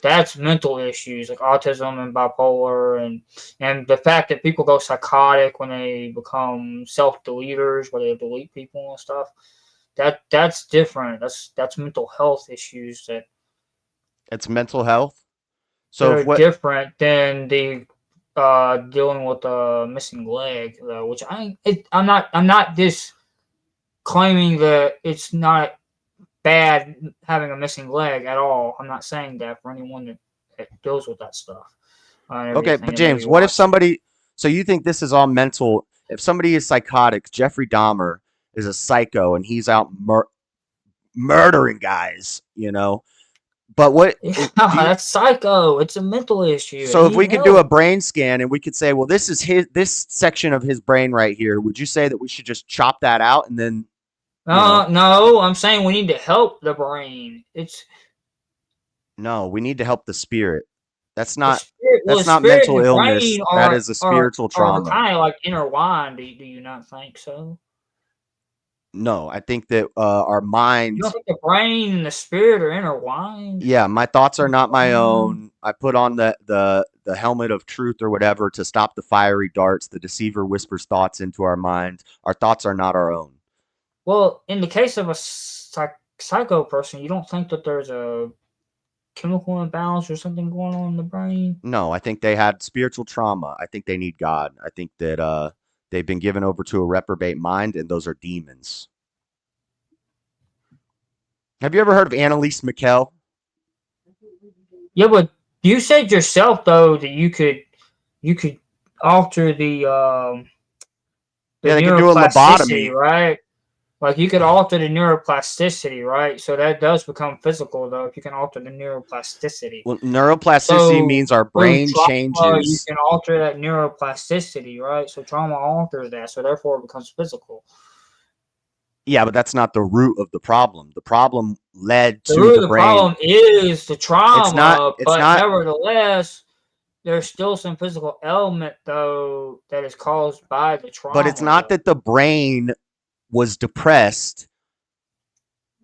S3: That's mental issues like autism and bipolar and the fact that people go psychotic when they become self-deleters, where they delete people and stuff. That's different. That's mental health issues that.
S2: It's mental health. So
S3: they're different than the dealing with a missing leg, though. Which I'm not just claiming that it's not bad having a missing leg at all. I'm not saying that for anyone that deals with that stuff.
S2: Okay, but James, what if somebody? So you think this is all mental? If somebody is psychotic, Jeffrey Dahmer is a psycho, and he's out murdering guys, you know. But what
S3: Yeah, that's psycho. It's a mental issue.
S2: so if
S3: He
S2: we
S3: need
S2: could do a
S3: help.
S2: brain scan and we could say, well, this is this section of his brain right here, would you say that we should just chop that out and then, you know?
S3: No, I'm saying we need to help the brain. It's
S2: No, we need to help the spirit. That's
S3: the
S2: not
S3: spirit. Well, the
S2: that's not
S3: spirit and
S2: mental
S3: the
S2: illness.
S3: brain
S2: That is a spiritual
S3: are
S2: trauma.
S3: kind of like intertwined. Do you not think so?
S2: No, I think that our
S3: You
S2: minds.
S3: don't think the brain and the spirit are intertwined?
S2: Yeah, my thoughts are not my own. I put on the helmet of truth or whatever to stop the fiery darts. The deceiver whispers thoughts into our minds. Our thoughts are not our own.
S3: Well, in the case of a psycho person, you don't think that there's a chemical imbalance or something going on in the brain?
S2: No, I think they had spiritual trauma. I think they need God. I think that they've been given over to a reprobate mind, and those are demons. Have you ever heard of Annalise Mikel?
S3: Yeah, but you said yourself though that you could alter the
S2: Yeah, they could do a
S3: neuroplasticity,
S2: lobotomy.
S3: right? Like you could alter the neuroplasticity, right? So that does become physical though if you can alter the neuroplasticity.
S2: Well, neuroplasticity
S3: So
S2: means our
S3: through
S2: brain
S3: trauma, you
S2: changes.
S3: can alter that neuroplasticity, right? So trauma alters that, so therefore it becomes physical.
S2: Yeah, but that's not the root of the problem. The problem led
S3: The
S2: to
S3: root
S2: the
S3: of the
S2: brain.
S3: problem is the
S2: It's not.
S3: trauma,
S2: It's
S3: but
S2: not.
S3: nevertheless, there's still some physical element though that is caused by the
S2: But it's
S3: trauma
S2: not
S3: though.
S2: that the brain was depressed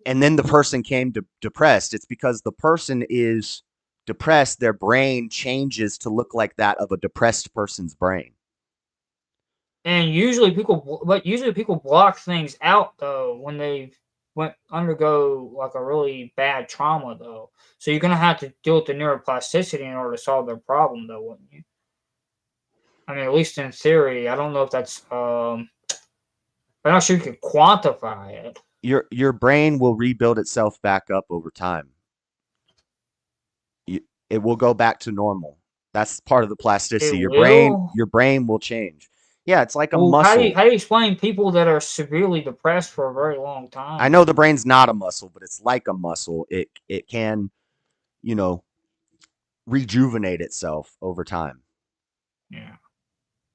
S2: and then the person came depressed. It's because the person is depressed. Their brain changes to look like that of a depressed person's brain.
S3: And usually people block things out though when they undergo like a really bad trauma though. So you're gonna have to deal with the neuroplasticity in order to solve their problem though, wouldn't you? I mean, at least in theory. I don't know if that's I'm not sure you can quantify it.
S2: Your brain will rebuild itself back up over time. It will go back to normal. That's part of the plasticity.
S3: It will.
S2: Your brain will change. Yeah, it's like a
S3: Well, how do
S2: muscle.
S3: you explain people that are severely depressed for a very long time?
S2: I know the brain's not a muscle, but it's like a muscle. It can, you know, rejuvenate itself over time.
S3: Yeah.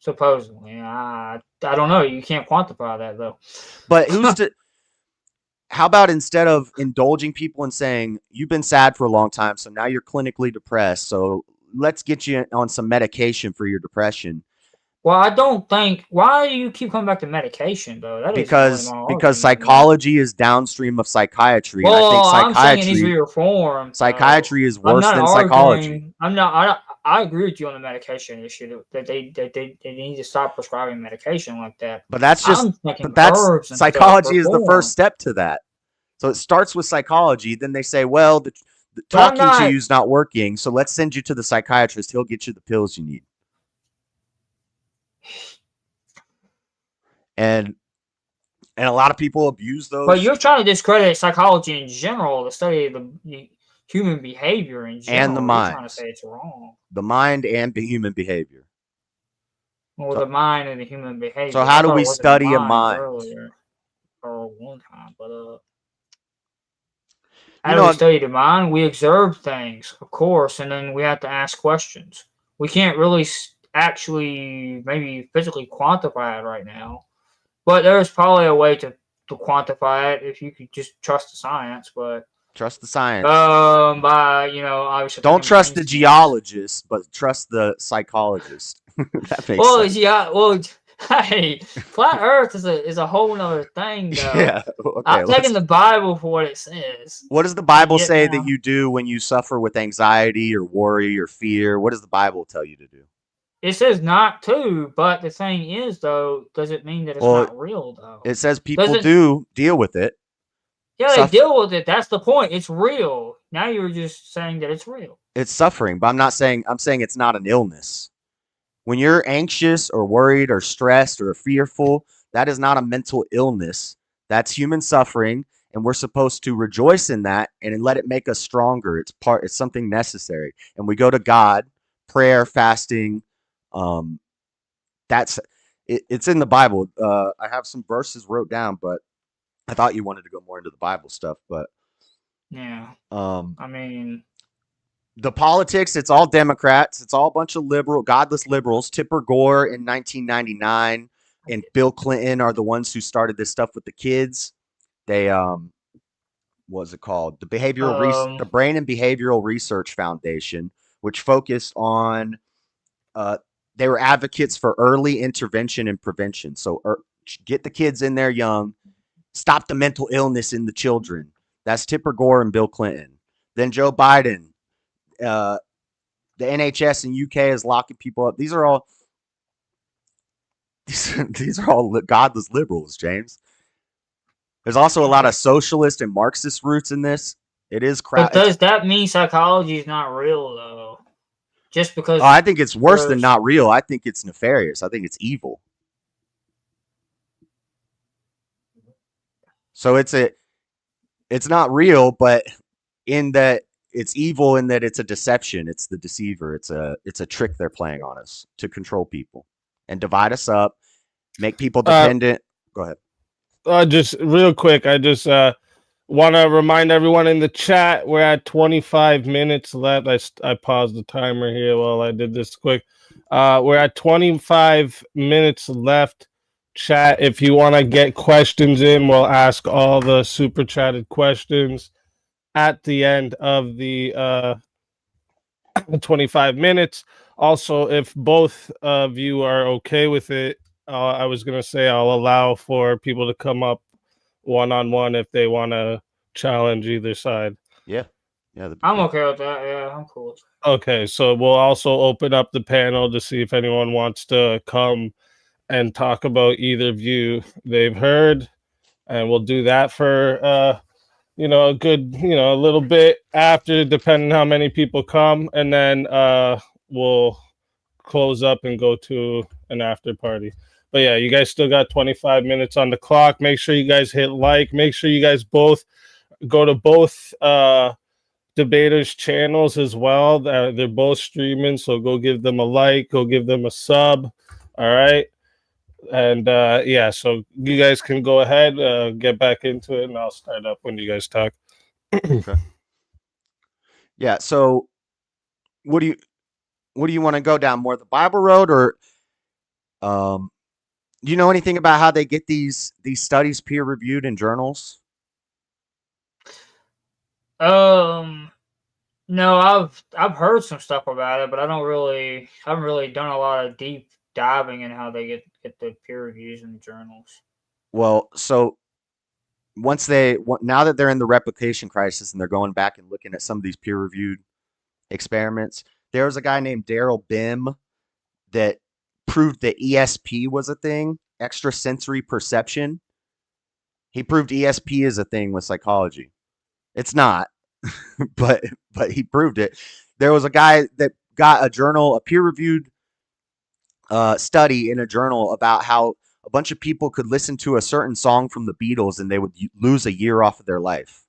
S3: Supposedly. I don't know. You can't quantify that though.
S2: But who's to how about instead of indulging people and saying, you've been sad for a long time, so now you're clinically depressed, so let's get you on some medication for your depression.
S3: Well, I don't think. Why do you keep coming back to medication though? That isn't really my
S2: Because
S3: argument.
S2: psychology is downstream of psychiatry. And I think
S3: Well, I'm saying it needs to be reformed.
S2: psychiatry is
S3: I'm
S2: worse
S3: not
S2: than
S3: arguing.
S2: psychology.
S3: I'm not. I agree with you on the medication issue that they need to stop prescribing medication like that.
S2: But that's just.
S3: I'm thinking
S2: But that's
S3: herbs and
S2: psychology
S3: stuff
S2: is the
S3: reform.
S2: first step to that. So it starts with psychology. Then they say, well, the
S3: But I'm
S2: talking to
S3: not-
S2: you is not working, so let's send you to the psychiatrist. He'll get you the pills you need. And a lot of people abuse those.
S3: But you're trying to discredit psychology in general, the study of the human behavior in general.
S2: And the
S3: You're
S2: mind.
S3: trying to say it's wrong.
S2: The mind and the human behavior.
S3: Well, the mind and the human behavior.
S2: So how do we study a mind?
S3: Earlier, or one time, but how do we study the mind? We observe things, of course, and then we have to ask questions. We can't really actually maybe physically quantify it right now, but there's probably a way to quantify it if you could just trust the science. But
S2: trust the science.
S3: By obviously
S2: don't trust the geologist, but trust the psychologist. That makes sense.
S3: Yeah. Well, hey, flat Earth is a whole nother thing, though.
S2: Yeah. Okay,
S3: I'm taking the Bible for what it says.
S2: What does the Bible say that you do when you suffer with anxiety or worry or fear? What does the Bible tell you to do?
S3: It says not to, but the thing is, though, does it mean that it's not real, though?
S2: It says people do deal with it.
S3: Yeah, they deal with it. That's the point. It's real. Now you're just saying that it's real.
S2: It's suffering, but I'm saying it's not an illness. When you're anxious or worried or stressed or fearful, that is not a mental illness. That's human suffering, and we're supposed to rejoice in that and let it make us stronger. It's something necessary. And we go to God, prayer, fasting. It's in the Bible. I have some verses wrote down, but I thought you wanted to go more into the Bible stuff, but
S3: Yeah.
S2: um,
S3: I mean,
S2: the politics, it's all Democrats. It's all a bunch of godless liberals. Tipper Gore in 1999 and Bill Clinton are the ones who started this stuff with the kids. They what was it called? The Brain and Behavioral Research Foundation, which focused on they were advocates for early intervention and prevention. So get the kids in there young, stop the mental illness in the children. That's Tipper Gore and Bill Clinton. Then Joe Biden, the NHS in UK is locking people up. These are all godless liberals, James. There's also a lot of socialist and Marxist roots in this. It is crap.
S3: But does that mean psychology is not real though? Just because?
S2: Oh, I think it's worse than not real. I think it's nefarious. I think it's evil. So it's not real, but in that it's evil, in that it's a deception. It's the deceiver. It's a trick they're playing on us to control people and divide us up, make people dependent. Go ahead.
S1: Just real quick, I just want to remind everyone in the chat we're at 25 minutes left. I paused the timer here while I did this quick. We're at 25 minutes left. Chat, if you want to get questions in, we'll ask all the super chatted questions at the end of the 25 minutes. Also, if both of you are okay with it, I was going to say I'll allow for people to come up one-on-one if they want to challenge either side.
S2: Yeah.
S3: I'm okay with that. Yeah, I'm cool with
S1: that. Okay, so we'll also open up the panel to see if anyone wants to come and talk about either view they've heard, and we'll do that for a good a little bit after, depending how many people come, and then we'll close up and go to an after party. But yeah, you guys still got 25 minutes on the clock. Make sure you guys hit like. Make sure you guys both go to both debaters' channels as well. They're both streaming, so go give them a like. Go give them a sub. All right. And yeah, so you guys can go ahead, get back into it, and I'll start up when you guys talk.
S2: Okay. Yeah. So, what do you want to go down, more the Bible road, or do you know anything about how they get these studies peer reviewed in journals?
S3: No, I've heard some stuff about it, but I haven't really done a lot of deep diving in how they get the peer reviews in the journals.
S2: Well, so now that they're in the replication crisis and they're going back and looking at some of these peer reviewed experiments, there was a guy named Daryl Bim that proved that ESP was a thing, extrasensory perception. He proved ESP is a thing with psychology. It's not, but he proved it. There was a guy that got a peer-reviewed study in a journal about how a bunch of people could listen to a certain song from the Beatles and they would lose a year off of their life.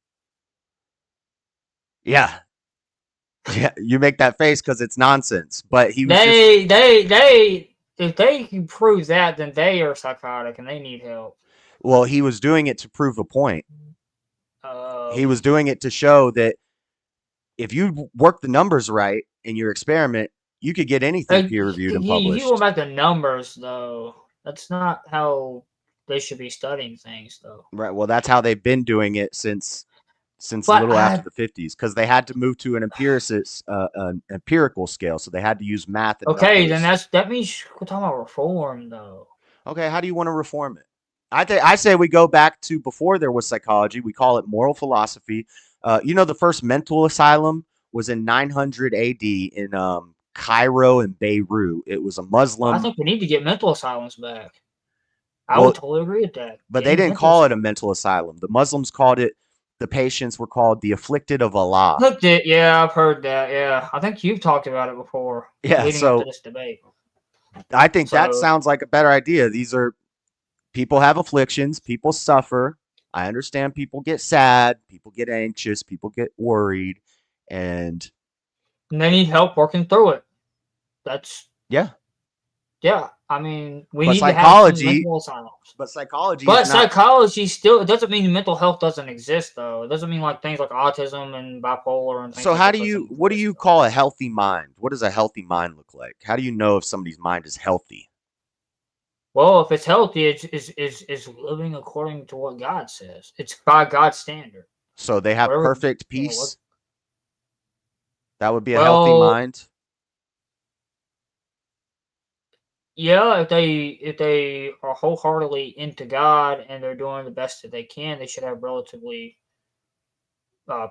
S2: Yeah. Yeah, you make that face because it's nonsense. But he was
S3: if they can prove that, then they are psychotic and they need help.
S2: Well, he was doing it to prove a point. He was doing it to show that if you work the numbers right in your experiment, you could get anything peer reviewed and published.
S3: You go back to numbers, though. That's not how they should be studying things, though.
S2: Right. Well, that's how they've been doing it since a little after the 50s, because they had to move to an empirical scale, so they had to use math. And
S3: okay,
S2: numbers.
S3: then that means we're talking about reform, though.
S2: Okay, how do you want to reform it? I say we go back to before there was psychology. We call it moral philosophy. The first mental asylum was in 900 AD in Cairo and Beirut. It was a Muslim.
S3: Well, I think we need to get mental asylums back. I would totally agree with that.
S2: But they didn't call it a mental asylum. The Muslims called it, the patients were called the afflicted of Allah.
S3: Yeah, I've heard that. Yeah, I think you've talked about it before.
S2: Yeah,
S3: leading up to this debate.
S2: I think that sounds like a better idea. These are people have afflictions. People suffer. I understand people get sad. People get anxious. People get worried. And
S3: they need help working through it. Yeah. I mean, we
S2: But
S3: need to have some
S2: psychology,
S3: mental asylums.
S2: but psychology
S3: But
S2: is not.
S3: psychology still, it doesn't mean mental health doesn't exist, though. It doesn't mean like things like autism and bipolar and things
S2: So
S3: like
S2: how
S3: that
S2: do you?
S3: doesn't
S2: What do
S3: exist,
S2: you
S3: though.
S2: call a healthy mind? What does a healthy mind look like? How do you know if somebody's mind is healthy?
S3: Well, if it's healthy, it's living according to what God says. It's by God's standard.
S2: So they have
S3: Whatever,
S2: perfect
S3: you know, what,
S2: peace. That would be a healthy
S3: well,
S2: mind.
S3: yeah, if they are wholeheartedly into God and they're doing the best that they can, they should have relatively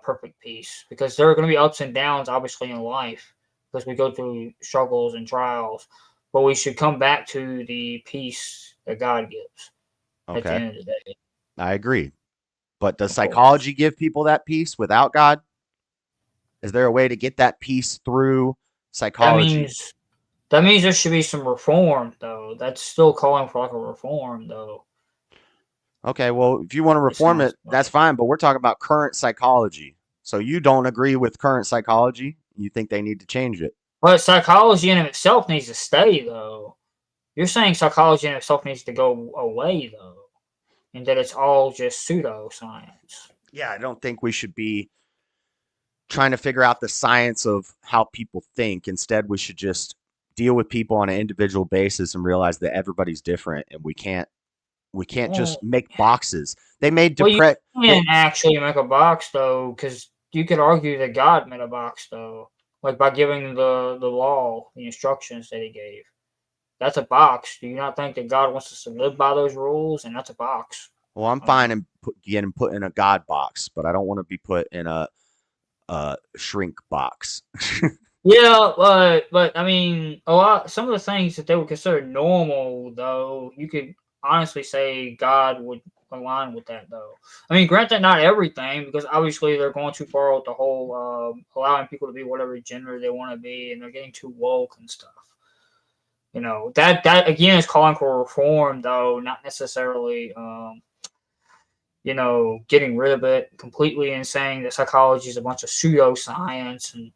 S3: perfect peace, because there are going to be ups and downs, obviously, in life, because we go through struggles and trials. But we should come back to the peace that God gives at the
S2: Okay,
S3: end of the day.
S2: I agree. But does
S3: Of course,
S2: psychology give people that peace without God? Is there a way to get that peace through
S3: that
S2: psychology?
S3: means that means there should be some reform, though. That's still calling for like a reform, though.
S2: Okay, well, if you want to
S3: It
S2: reform
S3: sounds
S2: it, that's
S3: like.
S2: fine. But we're talking about current psychology. So you don't agree with current psychology? You think they need to change it?
S3: But psychology in itself needs to stay, though. You're saying psychology in itself needs to go away, though, and that it's all just pseudoscience.
S2: Yeah, I don't think we should be trying to figure out the science of how people think. Instead, we should just deal with people on an individual basis and realize that everybody's different, and we can't just
S3: Well,
S2: make boxes. They made
S3: well, you
S2: depress.
S3: can actually make a box, though, because you could argue that God made a box, though, like by giving the law, the instructions that He gave. That's a box. Do you not think that God wants us to live by those rules? And that's a box.
S2: Well, I'm
S3: I mean,
S2: fine in getting put in a God box, but I don't want to be put in a shrink box.
S3: yeah, but I mean, some of the things that they would consider normal, though, you could honestly say God would align with that, though. I mean, granted, not everything, because obviously they're going too far with the whole allowing people to be whatever gender they want to be, and they're getting too woke and stuff. You know, that again is calling for reform, though, not necessarily getting rid of it completely and saying that psychology is a bunch of pseudoscience and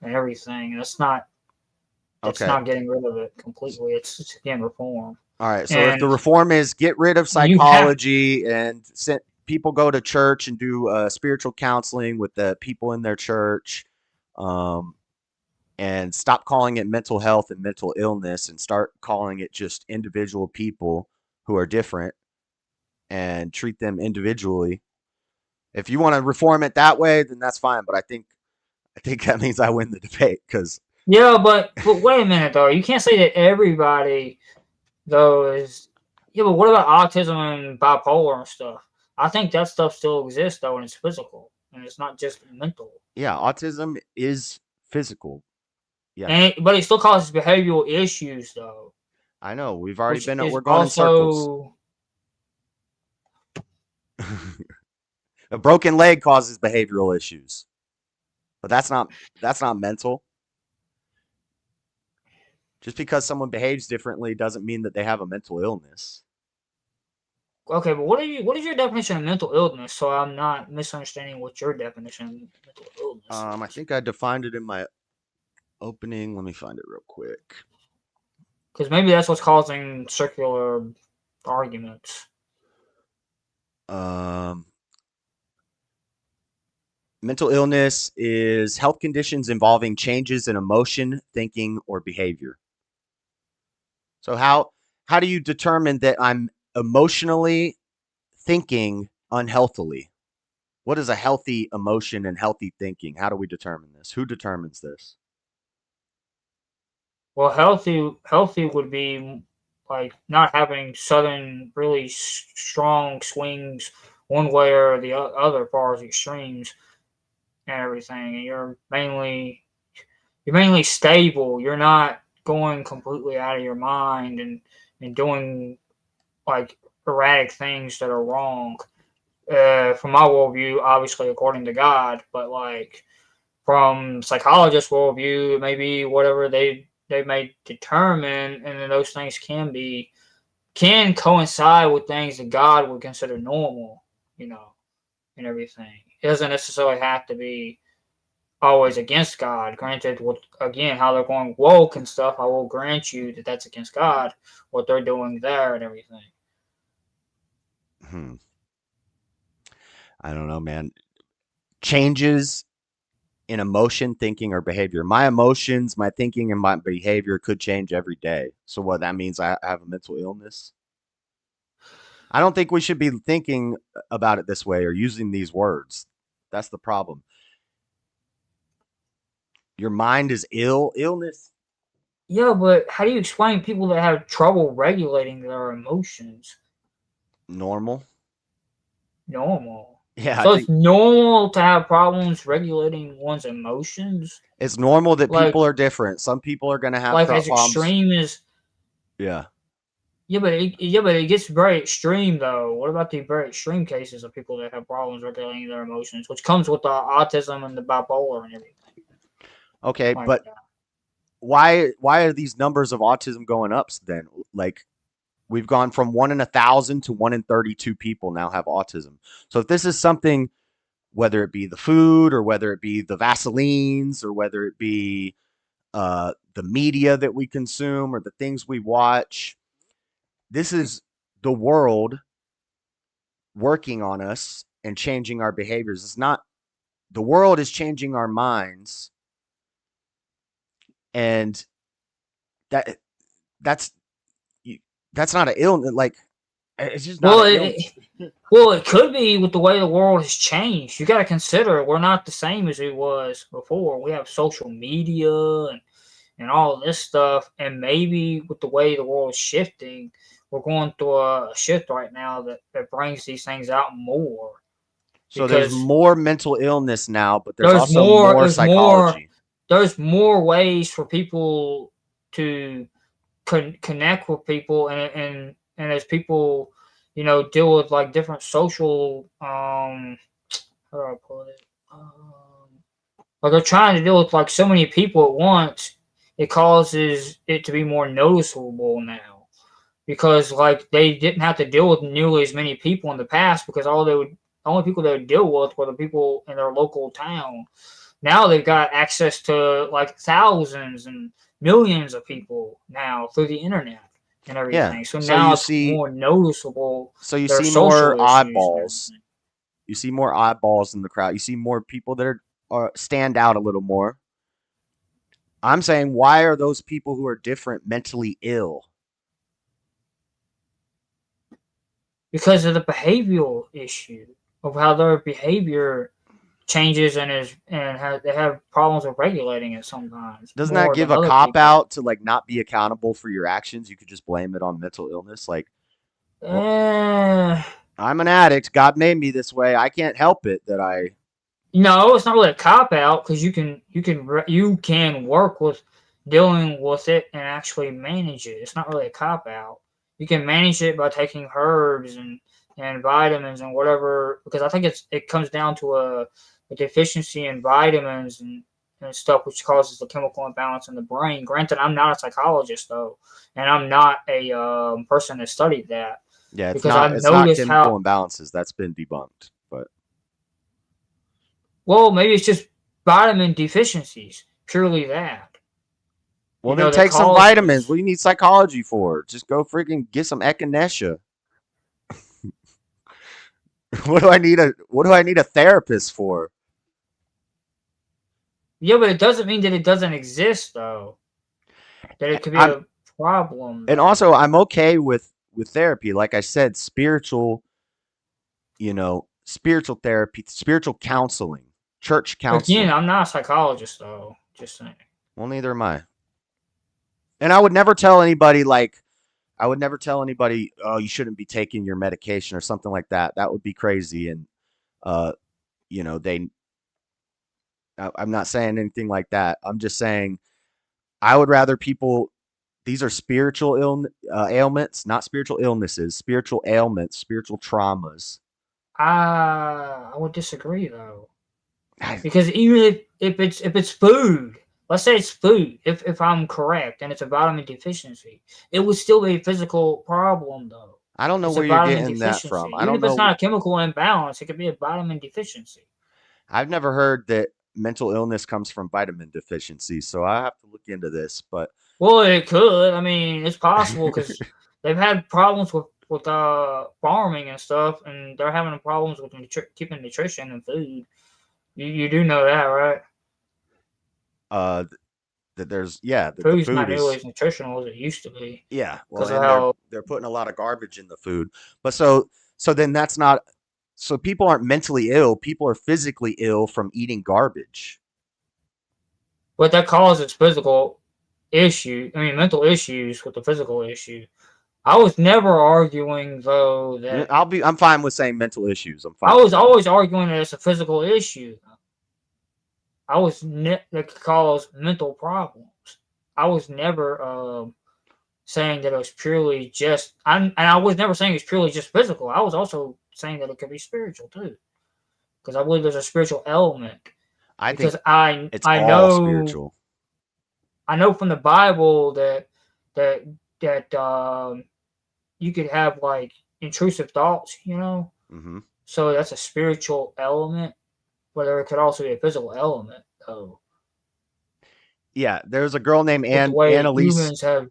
S3: everything. And it's
S2: Okay.
S3: not getting rid of it completely. It's again reform.
S2: All right. So if the
S3: And
S2: reform is get rid of
S3: you have
S2: psychology and people go to church and do spiritual counseling with the people in their church, um, and stop calling it mental health and mental illness and start calling it just individual people who are different and treat them individually. If you want to reform it that way, then that's fine. But I think that means I win the debate because
S3: yeah, but wait a minute though. You can't say that everybody though is yeah, but what about autism and bipolar and stuff? I think that stuff still exists though, and it's physical and it's not just mental.
S2: yeah, autism is physical. Yeah,
S3: But it still causes behavioral issues though,
S2: I know.
S3: which is
S2: We're going in circles.
S3: also
S2: A broken leg causes behavioral issues, but that's not mental. Just because someone behaves differently doesn't mean that they have a mental illness.
S3: okay. But what is your definition of mental illness? So I'm not misunderstanding what your definition of mental illness
S2: I
S3: is.
S2: think I defined it in my opening. Let me find it real quick.
S3: Because maybe that's what's causing circular arguments.
S2: Um, Mental illness is health conditions involving changes in emotion, thinking, or behavior. So how do you determine that I'm emotionally thinking unhealthily? What is a healthy emotion and healthy thinking? How do we determine this? Who determines this?
S3: Well, healthy would be like not having sudden, really strong swings one way or the other, as far as extremes and everything. And you're mainly stable. You're not going completely out of your mind and doing like erratic things that are wrong. From my worldview, obviously according to God, but like from psychologists' worldview, maybe whatever they may determine, and then those things can coincide with things that God would consider normal, and everything. It doesn't necessarily have to be always against God. Granted, with again how they're going woke and stuff, I will grant you that that's against God, what they're doing there and everything.
S2: I don't know, man. Changes in emotion, thinking, or behavior. My emotions, my thinking, and my behavior could change every day. So what that means, I have a mental illness. I don't think we should be thinking about it this way or using these words. That's the problem. Your mind is ill. Illness.
S3: Yeah, but how do you explain people that have trouble regulating their emotions?
S2: Normal.
S3: Normal.
S2: Yeah, I
S3: So it's
S2: think
S3: normal to have problems regulating one's emotions?
S2: it's normal that
S3: Like,
S2: people are different. Some people are going to have
S3: like as
S2: problems.
S3: extreme as
S2: Yeah.
S3: yeah, but it gets very extreme though. What about the very extreme cases of people that have problems regulating their emotions, which comes with the autism and the bipolar and everything
S2: Okay,
S3: like
S2: but
S3: that?
S2: why are these numbers of autism going up then? Like we've gone from 1 in 1,000 to 1 in 32 people now have autism. So if this is something, whether it be the food or whether it be the Vaselines or whether it be the media that we consume or the things we watch, this is the world working on us and changing our behaviors. It's not the world is changing our minds, and that that's that's not an illness. Like it's just not
S3: Well,
S2: an illness.
S3: it could be with the way the world has changed. You got to consider we're not the same as we was before. We have social media and all this stuff, and maybe with the way the world is shifting, we're going through a shift right now that brings these things out more.
S2: So there's
S3: Because
S2: more mental illness now, but there's also more
S3: there's more
S2: psychology.
S3: there's more ways for people to connect with people and as people deal with like different social how do I put it like they're trying to deal with like so many people at once, it causes it to be more noticeable now because like they didn't have to deal with nearly as many people in the past because only people they would deal with were the people in their local town. Now they've got access to like thousands and millions of people now through the internet and
S2: Yeah.
S3: everything. So
S2: So
S3: now
S2: you
S3: it's
S2: see
S3: more noticeable their
S2: see more
S3: social issues and
S2: eyeballs.
S3: everything.
S2: You see more eyeballs in the crowd. You see more people that are stand out a little more. I'm saying, why are those people who are different mentally ill?
S3: Because of the behavioral issue of how their behavior changes they have problems with regulating it sometimes
S2: Doesn't that
S3: more
S2: give
S3: than
S2: a
S3: other
S2: cop
S3: people.
S2: out to like not be accountable for your actions? You could just blame it on mental illness. Like, well, I'm an addict. God made me this way. I can't help it that I.
S3: No, it's not really a cop out because you can work with dealing with it and actually manage it. It's not really a cop out. You can manage it by taking herbs and vitamins and whatever because I think it comes down to a deficiency in vitamins and stuff which causes the chemical imbalance in the brain. Granted, I'm not a psychologist though, and I'm not a person that studied that
S2: Yeah,
S3: because I've
S2: it's not
S3: noticed how
S2: chemical imbalances. That's been debunked. But
S3: well maybe it's just vitamin deficiencies, purely that.
S2: well, then
S3: That
S2: take some vitamins.
S3: causes.
S2: What do you need psychology for? Just go freaking get some echinacea. What do I need a therapist for?
S3: Yeah, but it doesn't mean that it doesn't exist, though. That it could be
S2: I'm
S3: a problem,
S2: and
S3: though.
S2: also I'm okay with therapy. Like I said, spiritual, spiritual therapy, spiritual counseling, church
S3: Again,
S2: counseling.
S3: I'm not a psychologist, though. Just saying.
S2: Well, neither am I. And I would never tell anybody oh, you shouldn't be taking your medication or something like that. That would be crazy. And uh, you know, they I'm not saying anything like that. I'm just saying I would rather people. These are spiritual ailments, not spiritual illnesses. Spiritual ailments, spiritual traumas.
S3: I would disagree, though. Because even if it's food, let's say it's food, if I'm correct, and it's a vitamin deficiency, it would still be a physical problem, though.
S2: I don't know
S3: It's a
S2: where you're
S3: vitamin
S2: getting that from.
S3: deficiency.
S2: I
S3: Even
S2: don't
S3: if it's
S2: know.
S3: not a chemical imbalance, it could be a vitamin deficiency.
S2: I've never heard that mental illness comes from vitamin deficiency, so I have to look into this. But
S3: Well, it could. I mean, it's possible because they've had problems with farming and stuff, and they're having problems with keeping nutrition and food. You do know that, right?
S2: that there's the
S3: Food's
S2: food
S3: not nearly
S2: is
S3: as nutritional as it used to be.
S2: well,
S3: Because of
S2: and
S3: how
S2: they're putting a lot of garbage in the food. But so then that's not so people aren't mentally ill. People are physically ill from eating garbage.
S3: but that causes physical issue. I mean, mental issues with the physical issue. I was never arguing though that
S2: I'm fine with saying mental issues. I'm fine.
S3: I was always arguing that it's a physical issue. I was that could cause mental problems. I was never saying that it was purely just. And I was never saying it's purely just physical. I was also saying that it could be spiritual too, because I believe there's a spiritual element.
S2: I
S3: because
S2: think
S3: I
S2: it's
S3: I
S2: all
S3: know
S2: spiritual.
S3: I know from the Bible that you could have like intrusive thoughts,
S2: Mm-hmm.
S3: So that's a spiritual element, but there could also be a physical element, though.
S2: Yeah, there's a girl named
S3: The way
S2: Annalise.
S3: humans have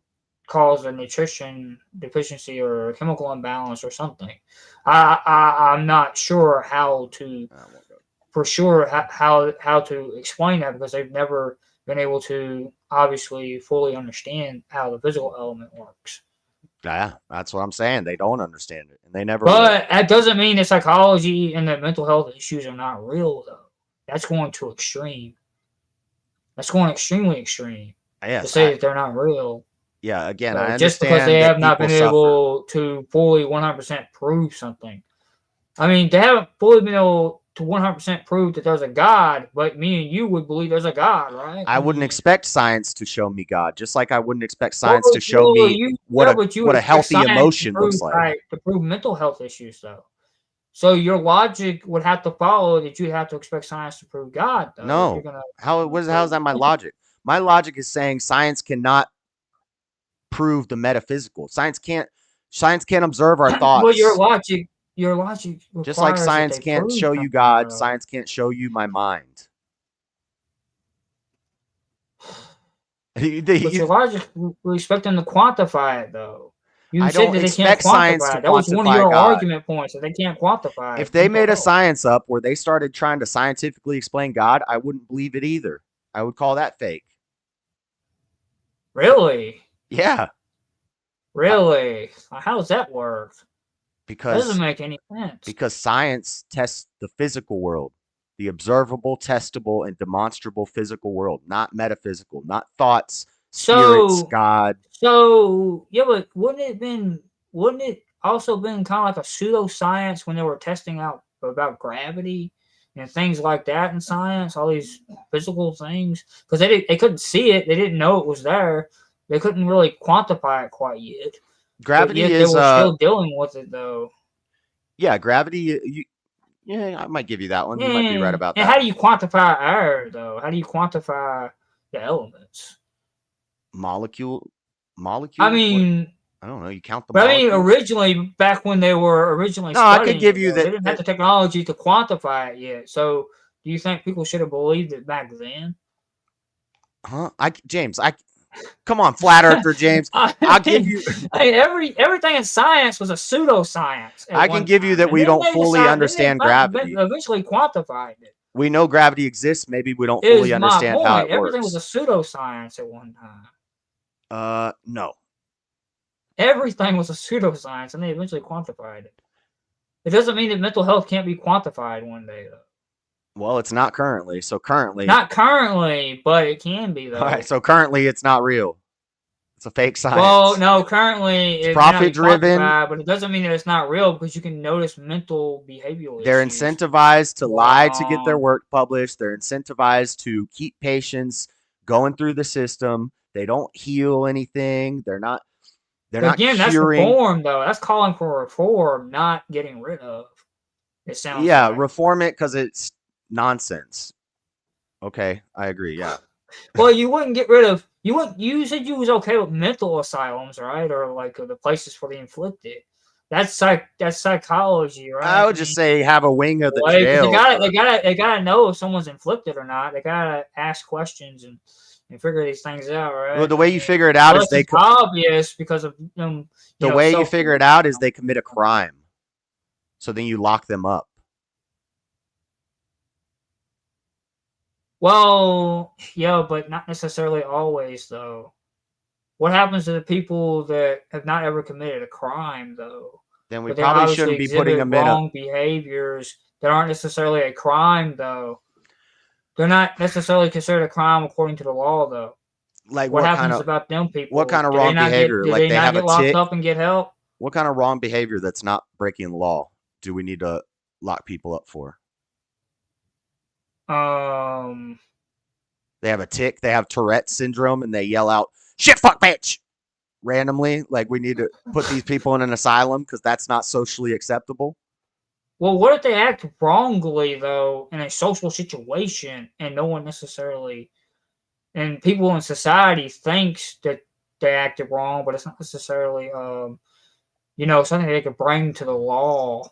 S3: caused a nutrition deficiency or a chemical imbalance or something. I'm not sure how to, for sure, how to explain that because they've never been able to obviously fully understand how the physical element works.
S2: Yeah, that's what I'm saying. They don't understand it, and they never.
S3: But that doesn't mean that psychology and that mental health issues are not real, though. That's going to extreme. That's going extremely extreme
S2: Yes,
S3: to say that they're not real.
S2: Yeah, again,
S3: So
S2: I understand
S3: just because they have not been
S2: suffer.
S3: able to fully 100% prove something. I mean, they haven't fully been able to 100% prove that there's a God, but me and you would believe there's a God, right?
S2: I wouldn't expect science to show me God, just like I wouldn't expect science to show me what a healthy emotion looks like.
S3: Right, to prove mental health issues, though. So your logic would have to follow that you'd have to expect science to prove God, though.
S2: No. How is that my logic? My logic is saying science cannot prove the metaphysical. Science can't observe our thoughts.
S3: Well, your logic
S2: just like science can't show you God,
S3: though.
S2: Science can't show you my mind.
S3: But your logic, we expect them to quantify it, though.
S2: I don't expect science to quantify.
S3: That was one of your argument points, that they can't quantify.
S2: If they made a science up where they started trying to scientifically explain God, I wouldn't believe it either. I would call that fake.
S3: Really?
S2: Yeah.
S3: Really? How does that work?
S2: Because
S3: that doesn't make any sense.
S2: Because science tests the physical world, the observable, testable, and demonstrable physical world, not metaphysical, not thoughts, spirits, God.
S3: So yeah, but wouldn't it also been kind of like a pseudoscience when they were testing out about gravity and things like that in science, all these physical things? Because they couldn't see it, they didn't know it was there, they couldn't really quantify it quite yet.
S2: Gravity
S3: yet
S2: is
S3: they were still dealing with it though.
S2: Yeah, gravity. I might give you that one. You might be right about that.
S3: And how do you quantify air though? How do you quantify the elements?
S2: Molecule.
S3: I mean,
S2: I don't know. You count the.
S3: But molecules? I mean, originally, back when they were originally,
S2: I could give you that.
S3: They didn't have the technology to quantify it yet. So, do you think people should have believed it back then?
S2: Huh? James, come on, flat earther James. I'll give you.
S3: I mean, everything in science was a pseudoscience.
S2: I can give you that we don't fully understand gravity.
S3: Eventually quantified it.
S2: We know gravity exists. Maybe we don't fully understand how it works.
S3: Everything was a pseudoscience at one time.
S2: No.
S3: Everything was a pseudoscience, and they eventually quantified it. It doesn't mean that mental health can't be quantified one day, though.
S2: Well, it's not currently. So currently...
S3: Not currently, but it can be, though.
S2: All right, so currently it's not real. It's a fake science.
S3: Well, no, currently
S2: it's profit-driven.
S3: But it doesn't mean that it's not real because you can notice mental behavioral
S2: They're
S3: issues.
S2: Incentivized to lie to get their work published. They're incentivized to keep patients going through the system. They don't heal anything. They're not curing.
S3: That's reform, though. That's calling for reform, not getting rid of. It sounds like.
S2: Reform it because it's nonsense. Okay, I agree. Yeah.
S3: Well, you wouldn't get rid of. You said you was okay with mental asylums, right? Or like the places for the inflicted. That's psychology, right?
S2: I would just say have a wing of the
S3: Because
S2: jail.
S3: they gotta know if someone's inflicted or not. They gotta ask questions and figure these things out, right?
S2: Well, the way you figure it out is
S3: it's obvious because of them.
S2: The way you figure it out is they commit a crime. So then you lock them up.
S3: Well, yeah, but not necessarily always, though. What happens to the people that have not ever committed a crime, though?
S2: Then we probably shouldn't be putting them in
S3: wrong behaviors that aren't necessarily a crime, though. They're not necessarily considered a crime according to the law, though.
S2: Like
S3: what happens about them people?
S2: What kind of wrong behavior?
S3: Like they not get locked up and get help?
S2: What kind of wrong behavior that's not breaking the law do we need to lock people up for? They have a tic, they have Tourette syndrome, and they yell out, "Shit, fuck, bitch!" randomly. Like, we need to put these people in an asylum because that's not socially acceptable.
S3: Well, what if they act wrongly, though, in a social situation, and no one necessarily, and people in society thinks that they acted wrong, but it's not necessarily, something they could bring to the law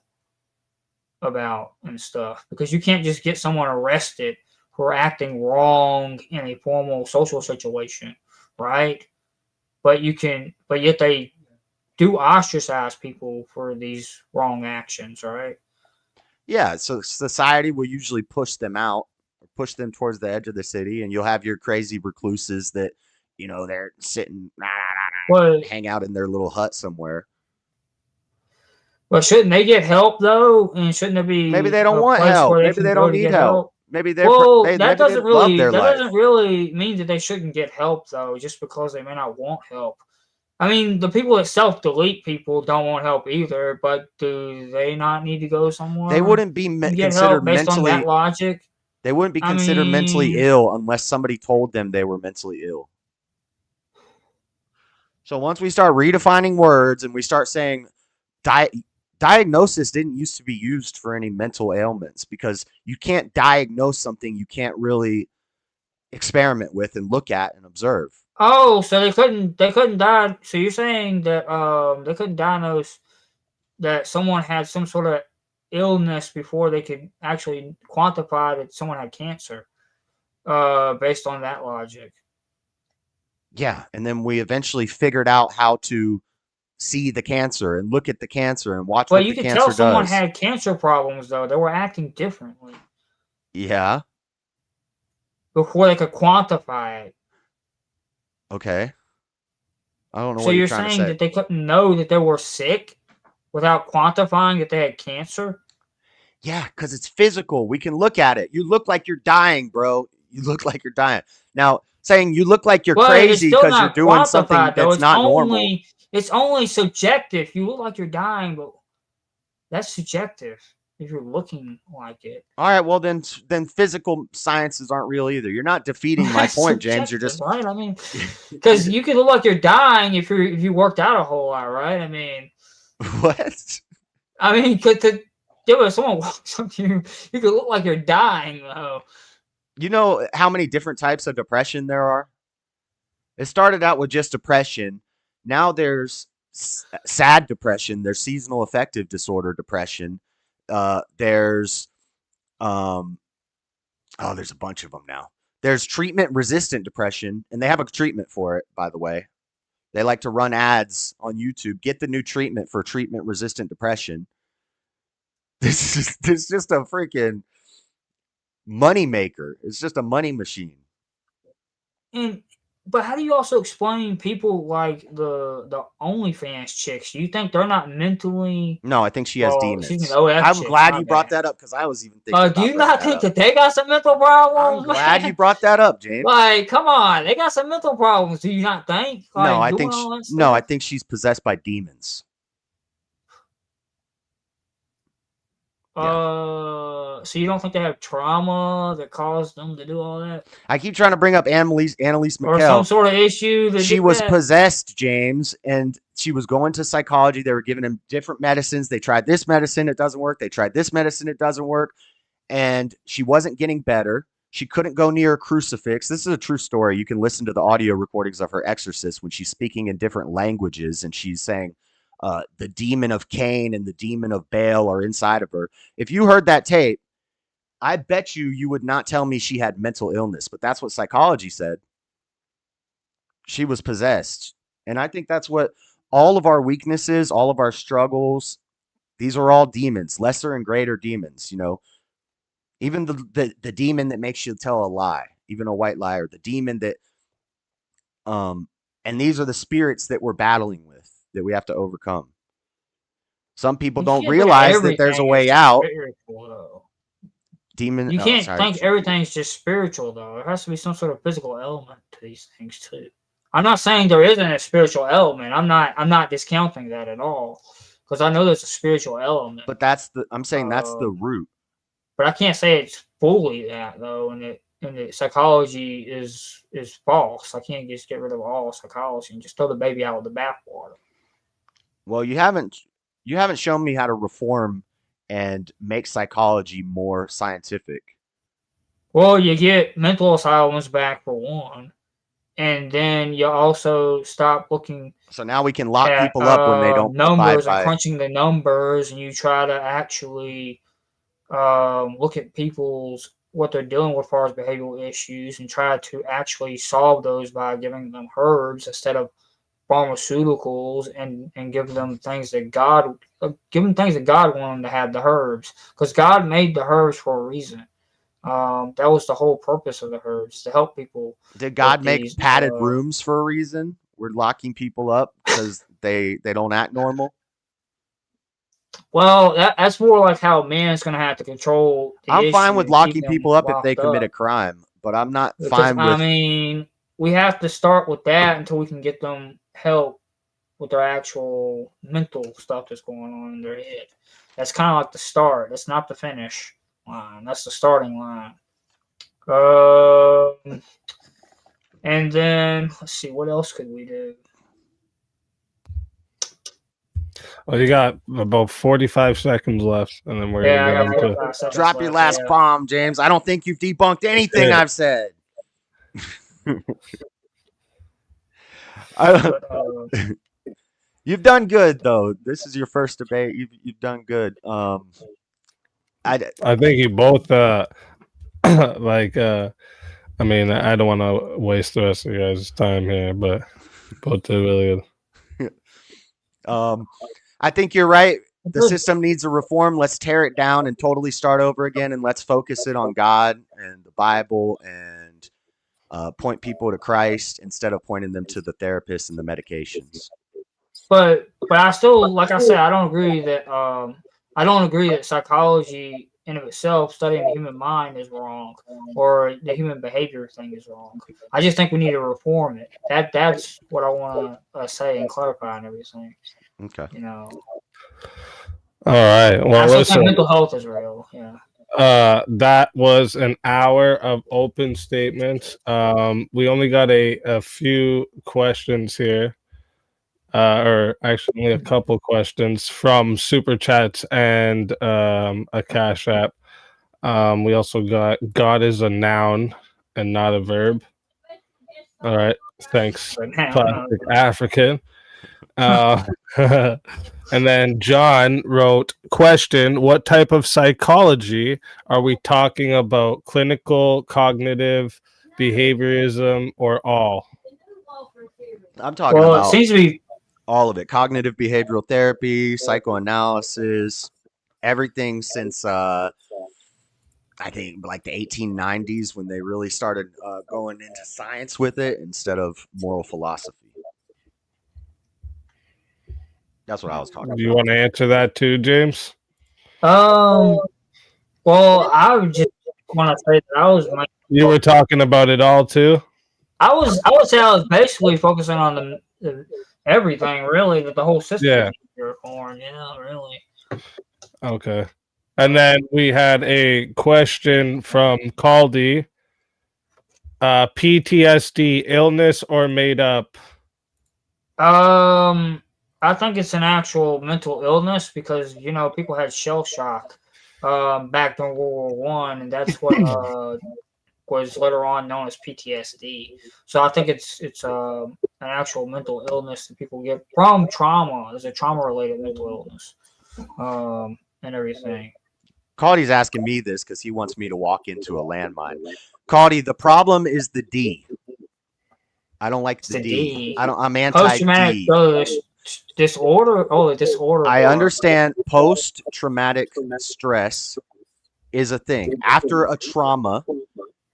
S3: about and stuff, because you can't just get someone arrested for acting wrong in a formal social situation, right? But yet they do ostracize people for these wrong actions, right?
S2: Yeah, so society will usually push them out, or push them towards the edge of the city, and you'll have your crazy recluses that, they're sitting, hang out in their little hut somewhere.
S3: But shouldn't they get help, though? And shouldn't there be
S2: maybe they don't want help? Maybe they don't need help. Maybe that doesn't
S3: really mean that they shouldn't get help, though, just because they may not want help. I mean, the people that self-delete people don't want help either, but do they not need to go somewhere?
S2: They wouldn't be considered
S3: based
S2: mentally.
S3: On that logic.
S2: They wouldn't be considered mentally ill unless somebody told them they were mentally ill. So once we start redefining words and we start saying diagnosis didn't used to be used for any mental ailments, because you can't diagnose something you can't really experiment with and look at and observe.
S3: Oh, so they couldn't die. So you're saying that they couldn't diagnose that someone had some sort of illness before they could actually quantify that someone had cancer, based on that logic.
S2: Yeah, and then we eventually figured out how to see the cancer and look at the cancer and watch what the cancer does. Well, you could tell
S3: someone had cancer problems, though. They were acting differently.
S2: Yeah.
S3: Before they could quantify it.
S2: Okay. I don't know
S3: what you're trying to say. So you're saying that they couldn't know that they were sick without quantifying that they had cancer?
S2: Yeah, because it's physical. We can look at it. You look like you're dying, bro. You look like you're dying. Now, saying you look like you're crazy because you're doing something that's not normal.
S3: It's only subjective. You look like you're dying, but that's subjective if you're looking like it.
S2: All right, well then physical sciences aren't real either. You're not defeating my point, James. You're just
S3: right. I mean, because you could look like you're dying if you worked out a whole lot, right? I mean,
S2: what?
S3: I mean, if someone walks up to you, you could look like you're dying, though.
S2: You know how many different types of depression there are? It started out with just depression. Now there's sad depression. There's seasonal affective disorder depression. There's a bunch of them now. There's treatment resistant depression, and they have a treatment for it, by the way. They like to run ads on YouTube. Get the new treatment for treatment resistant depression. This is just a freaking money maker. It's just a money machine.
S3: But how do you also explain people like the OnlyFans chicks? You think they're not mentally?
S2: No, I think she has demons.
S3: I'm
S2: glad you brought that up because I was even thinking.
S3: Do you not think that they got some mental problems?
S2: I'm glad you brought that up, James.
S3: Like, come on, they got some mental problems. Do you not think? Like,
S2: I think she's possessed by demons.
S3: Yeah. So you don't think they have trauma that caused them to do all that?
S2: I keep trying to bring up Annalise McKell.
S3: Or some sort of issue.
S2: She was possessed, James, and she was going to psychology. They were giving him different medicines. They tried this medicine, it doesn't work. They tried this medicine, it doesn't work. And she wasn't getting better. She couldn't go near a crucifix. This is a true story. You can listen to the audio recordings of her exorcist when she's speaking in different languages and she's saying, the demon of Cain and the demon of Baal are inside of her. If you heard that tape, I bet you would not tell me she had mental illness, but that's what psychology said. She was possessed. And I think that's what all of our weaknesses, all of our struggles, these are all demons, lesser and greater demons, you know. Even the demon that makes you tell a lie, even a white liar, the demon that and these are the spirits that we're battling with that we have to overcome. Some people don't realize that there's a way out. Demon.
S3: You can't think everything's just spiritual, though. There has to be some sort of physical element to these things too. I'm not saying there isn't a spiritual element. I'm not discounting that at all, because I know there's a spiritual element.
S2: But I'm saying that's the root.
S3: But I can't say it's fully that, though, and the psychology is false. I can't just get rid of all psychology and just throw the baby out with the bathwater.
S2: Well, you haven't shown me how to reform and make psychology more scientific.
S3: Well, you get mental asylums back for one, and then you also stop looking.
S2: So now we can lock people up when they don't
S3: numbers and crunching the numbers, and you try to actually look at what they're dealing with as far as behavioral issues and try to actually solve those by giving them herbs instead of pharmaceuticals, and give them things that God wanted them to have, the herbs, because God made the herbs for a reason. That was the whole purpose of the herbs, to help people.
S2: Did God make padded rooms for a reason? We're locking people up because they don't act normal.
S3: Well, that's more like how man's going to have to control the
S2: I'm fine with locking people up if they commit a crime, but I'm not fine with...
S3: I mean, we have to start with that until we can get them help with their actual mental stuff that's going on in their head. That's kind of like the start. That's not the finish line. That's the starting line. And then, let's see, what else could we do?
S1: Well, you got about 45 seconds left, and then we're going
S2: to drop your last bomb, James. I don't think you've debunked anything I've said. You've done good, though. This is your first debate. You've done good.
S1: I think you both I mean, I don't want to waste the rest of you guys' time here, but both did really good.
S2: I think you're right. The system needs a reform. Let's tear it down and totally start over again, and let's focus it on God and the Bible and point people to Christ instead of pointing them to the therapists and the medications.
S3: But I still, like I said, I don't agree that psychology in of itself, studying the human mind, is wrong, or the human behavior thing is wrong. I just think we need to reform it. That's what I want to say and clarify and everything.
S2: Okay.
S3: You know.
S1: All right. Well, listen.
S3: Mental health is real. Yeah.
S1: That was an hour of open statements. We only got a few questions here. Or actually only a couple questions from Super Chats and a Cash App. We also got God is a noun and not a verb. All right. Thanks, Plastic African. And then John wrote, question, what type of psychology are we talking about? Clinical, cognitive, behaviorism, or all?
S2: I'm talking about...
S3: It seems to be
S2: all of it. Cognitive behavioral therapy, psychoanalysis, everything since I think like the 1890s, when they really started going into science with it instead of moral philosophy. That's what I was talking about.
S1: Do you want to answer that too, James?
S3: Well, I would just want to say that
S1: you were talking about it all too?
S3: I would say I was basically focusing on the everything, really, that the whole system is reformed. Yeah, really.
S1: Okay. And then we had a question from Caldy. PTSD, illness or made up?
S3: I think it's an actual mental illness because, people had shell shock back during World War I, and that's what was later on known as PTSD. So I think it's an actual mental illness that people get from trauma. It's a trauma-related mental illness, and everything.
S2: Caldy's asking me this because he wants me to walk into a landmine. Caldy, the problem is the D. I don't like the D. I'm anti-D.
S3: Disorder. Oh, the disorder.
S2: I understand post-traumatic stress is a thing. After a trauma,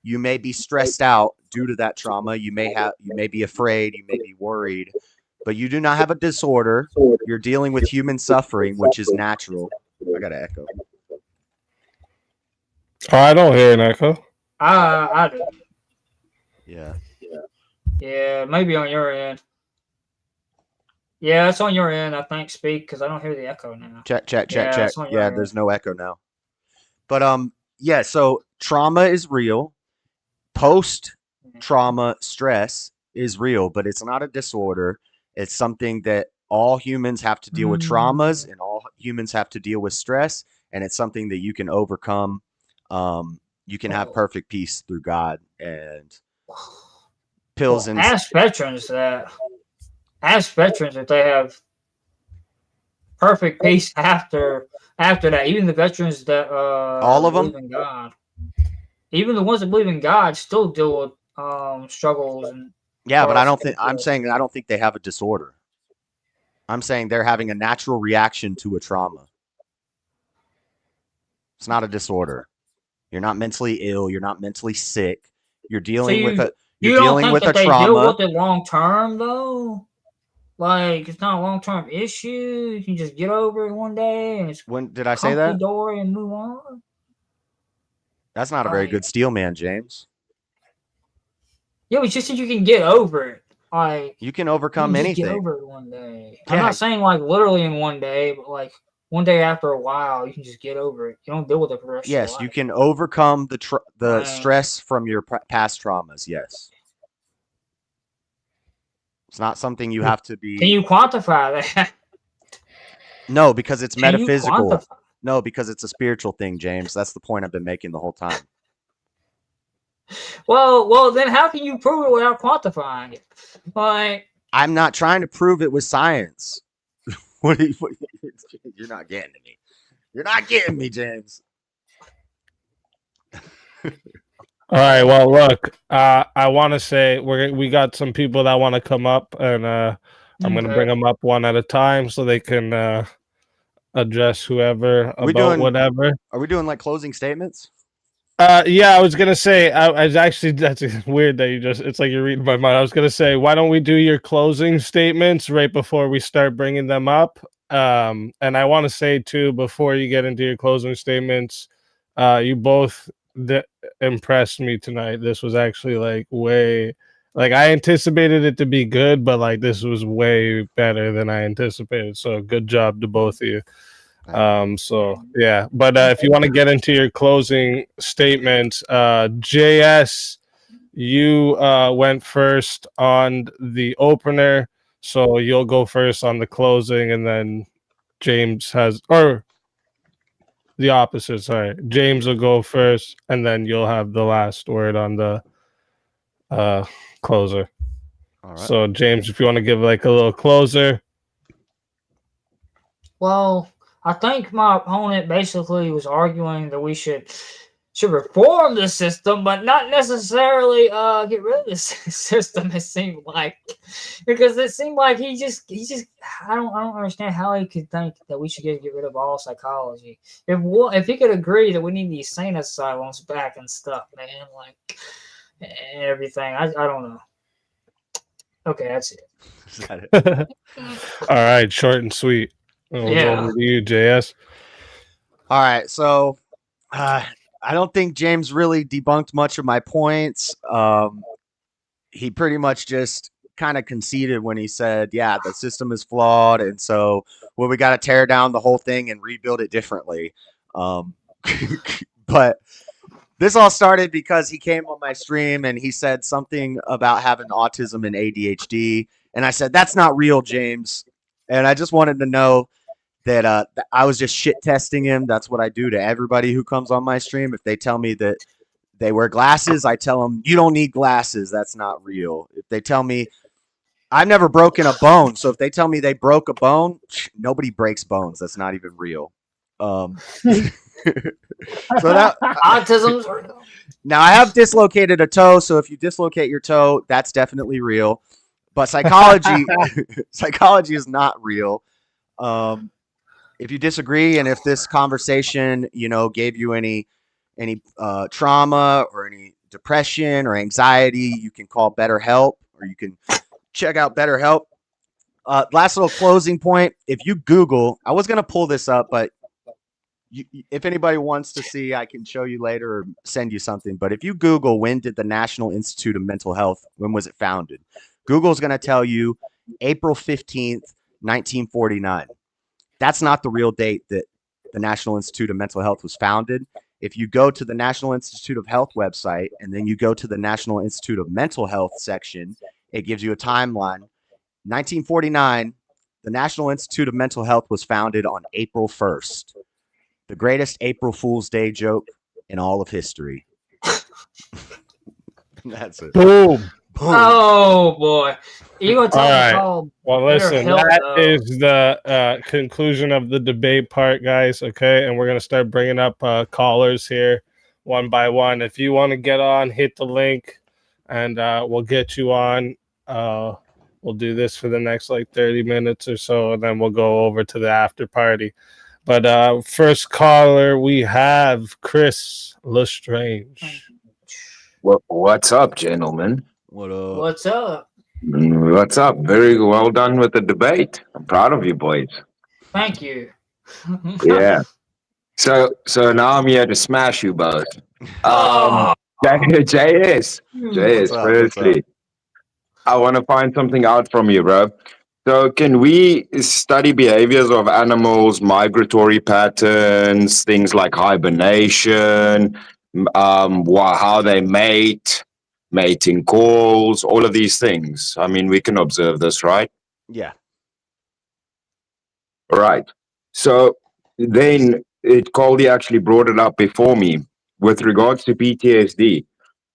S2: you may be stressed out due to that trauma. You may be afraid, you may be worried, but you do not have a disorder. You're dealing with human suffering, which is natural. I got to echo.
S1: Oh, I don't hear an echo.
S3: I do.
S2: Yeah.
S3: Yeah, maybe on your end. Yeah, it's on your end, I think, speak, because I don't hear the echo now.
S2: Check. Yeah, there's no echo now. But yeah, so trauma is real. Post-trauma stress is real, but it's not a disorder. It's something that all humans have to deal with traumas, and all humans have to deal with stress, and it's something that you can overcome. You can have perfect peace through God and pills and
S3: ask veterans that they have perfect peace after that. Even the veterans that
S2: all of them
S3: believe in God, even the ones that believe in God, still deal with struggles. And
S2: but I don't think they have a disorder. I'm saying they're having a natural reaction to a trauma. It's not a disorder. You're not mentally ill. You're not mentally sick. You're dealing with a trauma.
S3: They deal with it long term though. Like, it's not a long-term issue. You can just get over it one day, and it's
S2: when did I say that?
S3: Door and move on.
S2: That's not a very good steel man, James.
S3: Yeah, but just that you can get over it. Like,
S2: you can overcome anything.
S3: Get over it one day. Yeah. I'm not saying like literally in one day, but like one day after a while, you can just get over it. You don't deal with it for the rest of your life.
S2: Yes, you can overcome the stress from your past traumas. Yes. It's not something you have to be.
S3: Can you quantify that?
S2: No, because it's metaphysical. No, because it's a spiritual thing, James. That's the point I've been making the whole time.
S3: Well, then how can you prove it without quantifying it? Like,
S2: I'm not trying to prove it with science. You're not getting me. You're not getting me, James.
S1: All right. Well, look, I want to say we got some people that want to come up, and I'm going to bring them up one at a time so they can address whoever about whatever.
S2: Are we doing like closing statements?
S1: Yeah, I was going to say, that's weird that it's like you're reading my mind. I was going to say, why don't we do your closing statements right before we start bringing them up? And I want to say too, before you get into your closing statements, you both impressed me tonight. This was actually like I anticipated it to be good, but like this was way better than I anticipated. So good job to both of you. So yeah, but if you want to get into your closing statements, JS, you went first on the opener, so you'll go first on the closing, and then James or the opposite. Sorry, James will go first, and then you'll have the last word on the closer. All right. So James, if you want to give like a little closer.
S3: Well, I think my opponent basically was arguing that we should reform the system, but not necessarily get rid of the system. It seemed like, because it seemed like he just I don't understand how he could think that we should get rid of all psychology. If he could agree that we need these insane asylums back and stuff, man, like and everything, I don't know. Okay, that's it.
S1: All right, short and sweet. We'll go over to you, JS.
S2: All right, so I don't think James really debunked much of my points. He pretty much just kind of conceded when he said, yeah, the system is flawed, and so we got to tear down the whole thing and rebuild it differently. But this all started because he came on my stream and he said something about having autism and ADHD, and I said, that's not real, James. And I just wanted to know that I was just shit testing him. That's what I do to everybody who comes on my stream. If they tell me that they wear glasses, I tell them, you don't need glasses. That's not real. If they tell me, I've never broken a bone. So if they tell me they broke a bone, nobody breaks bones. That's not even real. So that
S3: Autism's real.
S2: now I have dislocated a toe. So if you dislocate your toe, that's definitely real. But psychology is not real. If you disagree, and if this conversation, gave you any trauma or any depression or anxiety, you can call BetterHelp, or you can check out BetterHelp. Last little closing point. If you Google, I was going to pull this up, but if anybody wants to see, I can show you later or send you something. But if you Google, when did the National Institute of Mental Health, when was it founded? Google's going to tell you April 15th, 1949. That's not the real date that the National Institute of Mental Health was founded. If you go to the National Institute of Health website and then you go to the National Institute of Mental Health section, it gives you a timeline. 1949, the National Institute of Mental Health was founded on April 1st. The greatest April Fool's Day joke in all of history. That's it.
S1: Boom.
S3: Oh boy, you gonna tell me call?
S1: Well, listen, that is the conclusion of the debate part, guys. Okay, and we're gonna start bringing up callers here one by one. If you want to get on, hit the link, and we'll get you on. We'll do this for the next 30 minutes or so, and then we'll go over to the after party. But first caller, we have Chris Lestrange.
S4: What's up, gentlemen?
S3: What's up?
S4: What's up? Very well done with the debate. I'm proud of you, boys.
S3: Thank you.
S4: Yeah. So now I'm here to smash you both. JS, firstly, I want to find something out from you, bro. So can we study behaviors of animals, migratory patterns, things like hibernation, how they mate, mating calls, all of these things? I mean, we can observe this, right?
S2: Yeah.
S4: Right. So then Coldy actually brought it up before me with regards to PTSD.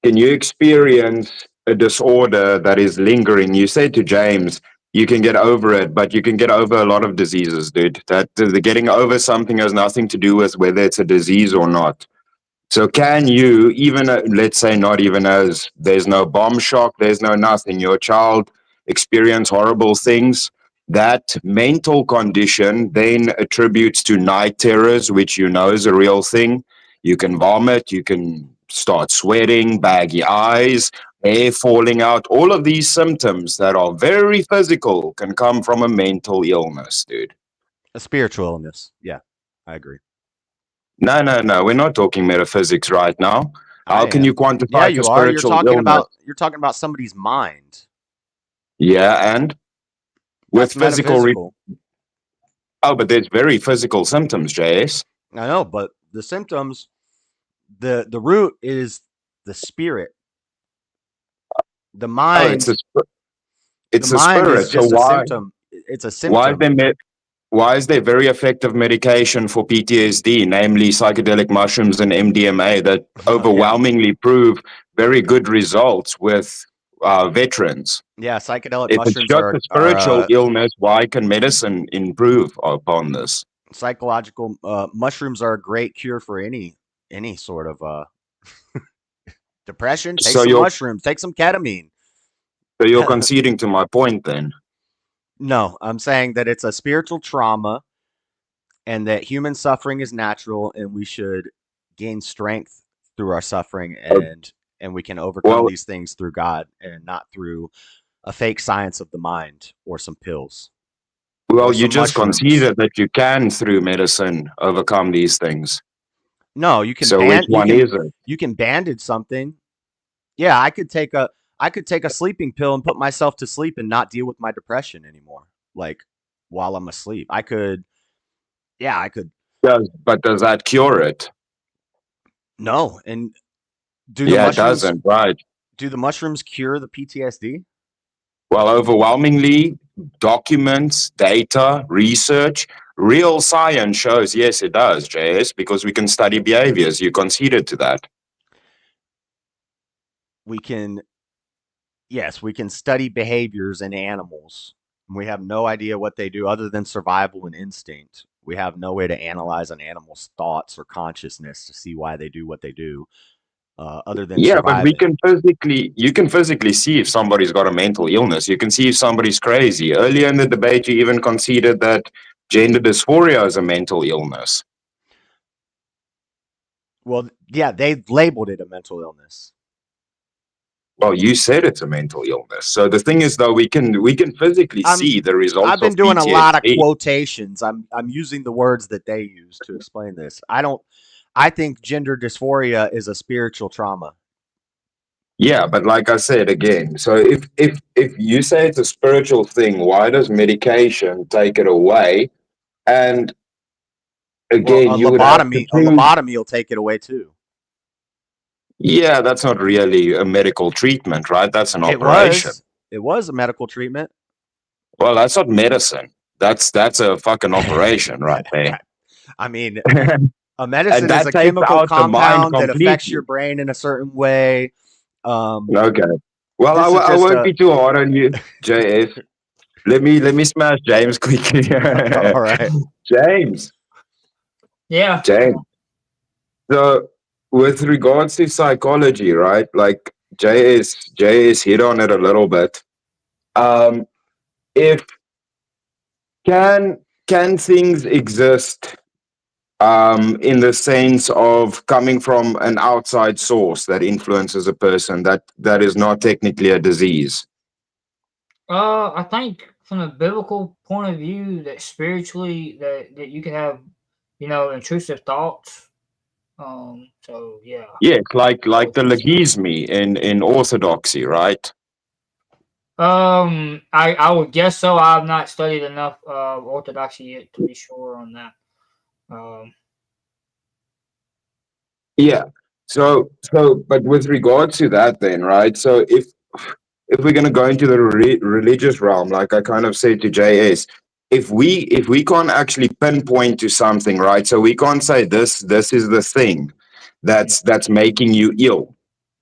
S4: Can you experience a disorder that is lingering? You said to James, you can get over it, but you can get over a lot of diseases, dude. That the getting over something has nothing to do with whether it's a disease or not. So can you, even, let's say not even as there's no bomb shock, there's no nothing, your child experience horrible things, that mental condition then attributes to night terrors, which is a real thing. You can vomit, you can start sweating, baggy eyes, hair falling out. All of these symptoms that are very physical can come from a mental illness, dude.
S2: A spiritual illness. Yeah, I agree.
S4: No. We're not talking metaphysics right now. How can you quantify
S2: you
S4: a spiritual illness?
S2: You're talking about somebody's mind.
S4: Yeah, and with physical. Oh, but there's very physical symptoms, JS.
S2: I know, but the symptoms, the root is the spirit. The mind.
S4: It's a spirit.
S2: Is just a symptom. It's a symptom.
S4: Why is there very effective medication for PTSD, namely psychedelic mushrooms and MDMA, that overwhelmingly prove very good results with veterans?
S2: Yeah, psychedelic
S4: if
S2: mushrooms
S4: it's just a spiritual illness, why can medicine improve upon this?
S2: Psychological mushrooms are a great cure for any sort of depression. Take some mushrooms. Take some ketamine.
S4: So you're conceding to my point then?
S2: No, I'm saying that it's a spiritual trauma and that human suffering is natural and we should gain strength through our suffering and we can overcome these things through God and not through a fake science of the mind or some pills.
S4: Well, you just conceded that you can, through medicine, overcome these things.
S2: No, you can.
S4: So which one is it?
S2: You can bandage something. Yeah, I could take a sleeping pill and put myself to sleep and not deal with my depression anymore. Like while I'm asleep, I could. Yeah, I could.
S4: But does that cure it?
S2: No, and it
S4: doesn't. Right?
S2: Do the mushrooms cure the PTSD?
S4: Well, overwhelmingly, documents, data, research, real science shows yes, it does, JS, because we can study behaviors. You conceded to that.
S2: we can study behaviors in animals. We have no idea what they do other than survival and instinct. We have no way to analyze an animal's thoughts or consciousness to see why they do what they do, other than
S4: Yeah, but
S2: surviving.
S4: you can physically see if somebody's got a mental illness. You can see if somebody's crazy. Earlier in the debate, you even conceded that gender dysphoria is a mental illness.
S2: Well, yeah, they labeled it a mental illness.
S4: Well, you said it's a mental illness. So the thing is, though, we can physically see the results.
S2: I've been
S4: of
S2: doing a lot of
S4: PTSD.
S2: quotations. I'm using the words that they use to explain this. I think gender dysphoria is a spiritual trauma.
S4: Yeah, but like I said again, so if you say it's a spiritual thing, why does medication take it away? And again,
S2: Well,
S4: you would have to
S2: a
S4: prove.
S2: lobotomy will take it away too.
S4: Yeah, that's not really a medical treatment, right? That's an operation.
S2: It was a medical treatment.
S4: Well, that's not medicine. That's a fucking operation right there.
S2: I mean,
S4: And
S2: a medicine is
S4: that
S2: a
S4: takes
S2: chemical
S4: out the mind
S2: compound that affects your
S4: completely.
S2: brain in a certain way.
S4: Okay. Well,
S2: This is
S4: I
S2: just
S4: won't be too hard on you, JS. Let me smash James quickly.
S2: all right.
S4: James.
S3: Yeah.
S4: So with regards to psychology, right? Like JS hit on it a little bit. If can things exist in the sense of coming from an outside source that influences a person that is not technically a disease?
S3: I think from a biblical point of view, that spiritually, that you can have, intrusive thoughts. So yeah.
S4: Yeah, like
S3: I would
S4: the
S3: think so.
S4: logisme in orthodoxy, right?
S3: I would guess so. I've not studied enough orthodoxy yet to be sure on that.
S4: Yeah. So but with regards to that then, right? So if we're going to go into the religious realm, like I kind of said to JS, if we can't actually pinpoint to something, right? So we can't say this is the thing that's making you ill.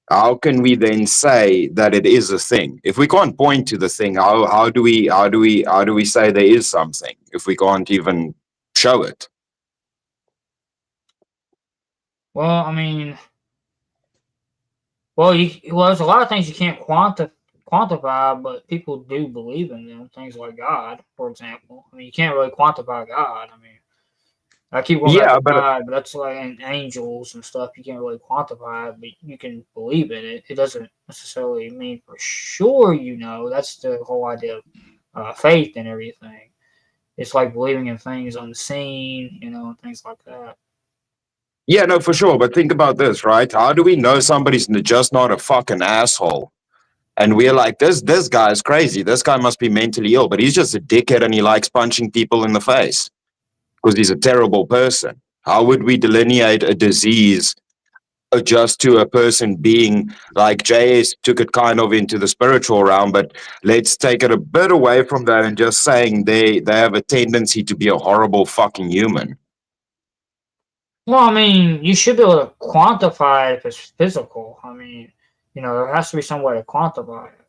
S4: How can we then say that it is a thing? If we can't point to the thing, how do we say there is something if we can't even show it?
S3: Well, I mean, there's a lot of things you can't quantify, but people do believe in them. Things like God, for example. I mean, you can't really quantify God. I mean, I keep going back to God, but that's like in angels and stuff. You can't really quantify it, but you can believe in it. It doesn't necessarily mean for sure. That's the whole idea of faith and everything. It's like believing in things unseen, and things like that.
S4: Yeah, no, for sure. But think about this, right? How do we know somebody's just not a fucking asshole? And we're like, this guy's crazy. This guy must be mentally ill, but he's just a dickhead and he likes punching people in the face because he's a terrible person. How would we delineate a disease just to a person being like JS took it kind of into the spiritual realm, but let's take it a bit away from that and just saying they have a tendency to be a horrible fucking human.
S3: Well, I mean, you should be able to quantify it if it's physical. I mean, there has to be some way to quantify it.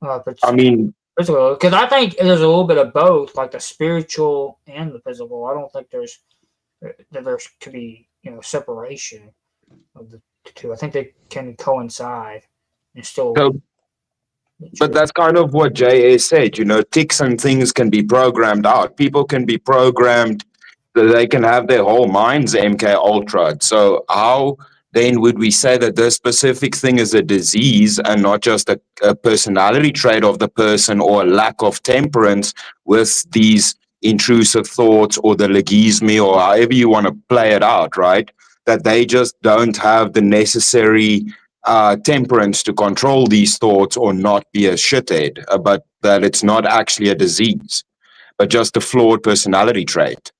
S3: If it's
S4: I mean,
S3: physical, because I think there's a little bit of both, like the spiritual and the physical. I don't think there could be separation of the two. I think they can coincide and still.
S4: so, but that's kind of what JA said. Ticks and things can be programmed out. People can be programmed so they can have their whole minds MK Ultra. So how then would we say that this specific thing is a disease and not just a personality trait of the person or a lack of temperance with these intrusive thoughts or the logisme or however you want to play it out, right? That they just don't have the necessary temperance to control these thoughts or not be a shithead, but that it's not actually a disease, but just a flawed personality trait.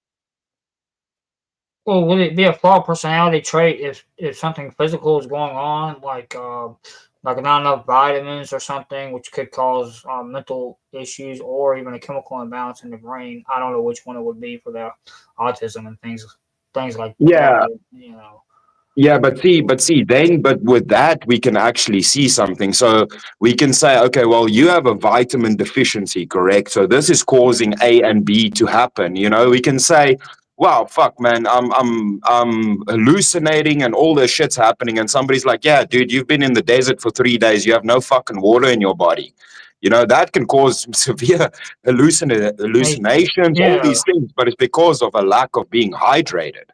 S3: Well, would it be a flawed personality trait if something physical is going on, like not enough vitamins or something, which could cause mental issues or even a chemical imbalance in the brain? I don't know which one it would be for the autism and things like
S4: Yeah.
S3: that.
S4: Yeah, but with that, we can actually see something. So we can say, okay, well, you have a vitamin deficiency, correct? So this is causing A and B to happen. We can say, wow, fuck, man, I'm hallucinating and all this shit's happening. And somebody's like, yeah, dude, you've been in the desert for 3 days. You have no fucking water in your body. That can cause severe hallucinations, all
S3: Yeah,
S4: these things, but it's because of a lack of being hydrated.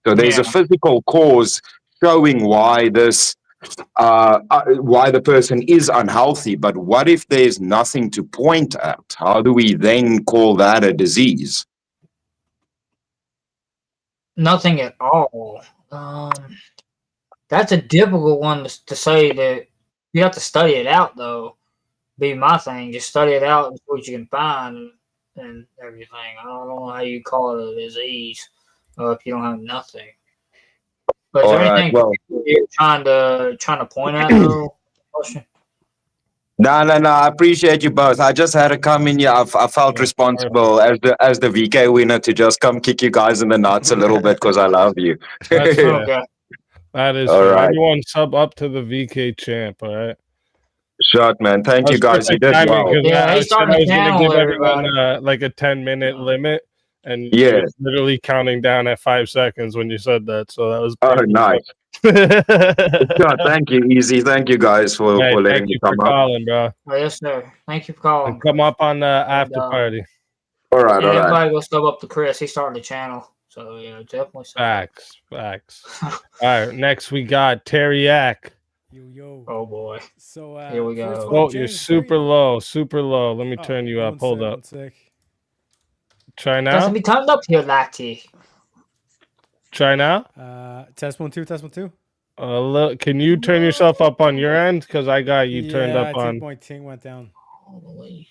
S4: So there's a
S3: yeah.
S4: physical cause showing why why the person is unhealthy. But what if there's nothing to point at? How do we then call that a disease?
S3: Nothing at all. That's a difficult one to say. That you have to study it out, though. Be my thing. Just study it out and see what you can find and everything. I don't know how you call it a disease if you don't have nothing. But is
S4: All
S3: there
S4: right.
S3: anything
S4: Well,
S3: you're trying to point at, though? Question?
S4: no. I appreciate you both. I just had to come in here. I felt
S1: Yeah,
S4: responsible as the VK winner to just come kick you guys in the nuts a little bit because I love you.
S1: That's fair.
S3: Okay.
S1: That is
S4: All
S1: fair.
S4: right.
S1: Everyone sub up to the VK champ, all right?
S4: Shot, man. Thank you,
S1: That's
S4: guys. You
S1: perfect
S4: did
S1: timing
S4: well.
S1: because
S3: Yeah,
S1: I
S3: he's
S1: said I
S3: starting
S1: was
S3: the
S1: going to
S3: channel,
S1: give everyone
S3: everybody.
S1: like a 10-minute limit, and
S4: Yeah.
S1: you were literally counting down at 5 seconds when you said that. So that was
S4: Oh,
S1: perfect.
S4: nice. Shot. Thank you, Easy. Thank you, guys, for
S1: Hey,
S4: letting
S1: thank
S4: me
S1: you for
S4: come up.
S1: calling, bro.
S3: Oh, yes, sir. Thank you for
S1: And
S3: calling.
S1: come
S3: Chris.
S1: up on the after
S3: And,
S1: party.
S4: All right.
S3: And
S4: All right.
S3: everybody go sub up to Chris. He started the channel. So, yeah, definitely sub up.
S1: Facts. All right, next we got Teriak.
S5: Yo.
S3: Oh, boy.
S5: So
S3: Here we
S5: first
S3: go.
S5: of all,
S1: Oh, you're
S5: James,
S1: super low. Let me turn you up. Hold up.
S5: 1 sec.
S1: Try
S3: Doesn't
S1: now.
S3: be turned up here, laddie.
S1: Try now.
S5: Test 1 2. Test 1 2.
S1: Look, can you turn yourself up on your end? Because I got you turned up
S5: I
S1: on.
S5: think my thing went down.
S3: Holy.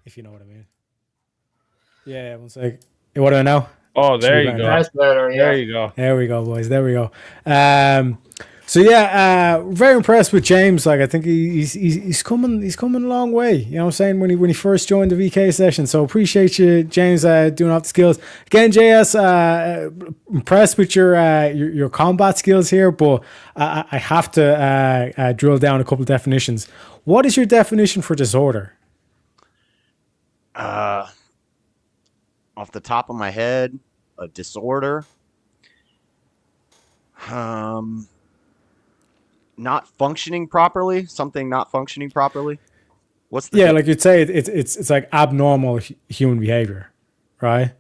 S5: If you know what I mean. Yeah, 1 sec. Hey, what do I know?
S1: Oh, there you
S5: better.
S1: go.
S3: That's better, yeah.
S1: There you go.
S5: There we go, boys. There we go. So yeah, very impressed with James. Like I think he's coming a long way. You know what I'm saying? When he first joined the VK session. So appreciate you, James, doing off the skills. Again, JS, impressed with your combat skills here, but I have to drill down a couple of definitions. What is your definition for disorder?
S2: Off the top of my head, a disorder. Not functioning properly. Something not functioning properly. What's the
S5: like you'd say it's like abnormal human behavior, right?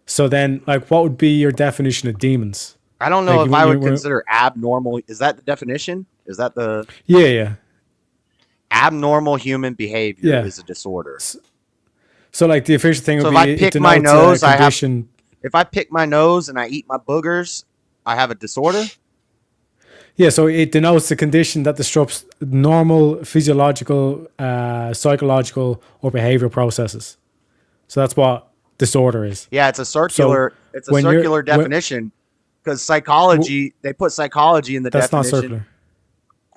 S5: So then, like, what would be your definition of demons?
S2: I don't know
S5: Like,
S2: if I would consider abnormal. Is that the definition? Is that the
S5: Yeah.
S2: abnormal human behavior
S5: Yeah.
S2: is a disorder?
S5: So like the official thing
S2: So
S5: would
S2: if
S5: be
S2: I pick
S5: it
S2: my
S5: denotes a
S2: nose, I have.
S5: condition.
S2: If I pick my nose and I eat my boogers, I have a disorder.
S5: Yeah, so it denotes a condition that disrupts normal physiological, psychological, or behavioral processes. So that's what disorder is.
S2: Yeah, it's a circular. It's a
S5: when you're-
S2: circular definition because psychology. They put psychology in the
S5: That's not
S2: definition,
S5: circular.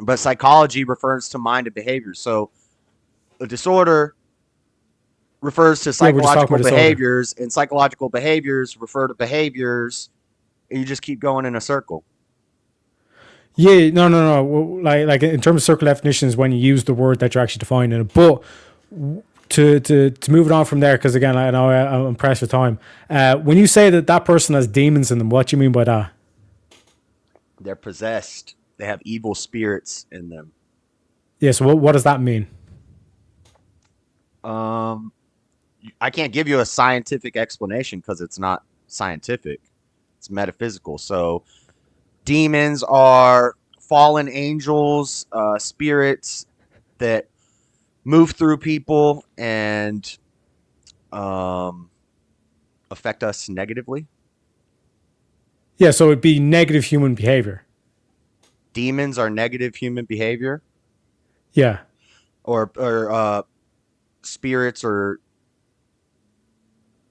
S2: but psychology refers to mind and behavior. So a disorder refers to
S5: Yeah, we're just talking
S2: psychological
S5: about disorder.
S2: behaviors, and psychological behaviors refer to behaviors. And you just keep going in a circle.
S5: Yeah, no. Well, like in terms of circular definitions, when you use the word that you're actually defining it. But to move it on from there, because again, I know I'm pressed for time. When you say that person has demons in them, what do you mean by that?
S2: They're possessed. They have evil spirits in them.
S5: Yeah. So what does that mean?
S2: I can't give you a scientific explanation because it's not scientific. It's metaphysical. So demons are fallen angels, spirits that move through people and affect us negatively.
S5: Yeah. So it'd be negative human behavior.
S2: Demons are negative human behavior,
S5: Yeah.
S2: or spirits or.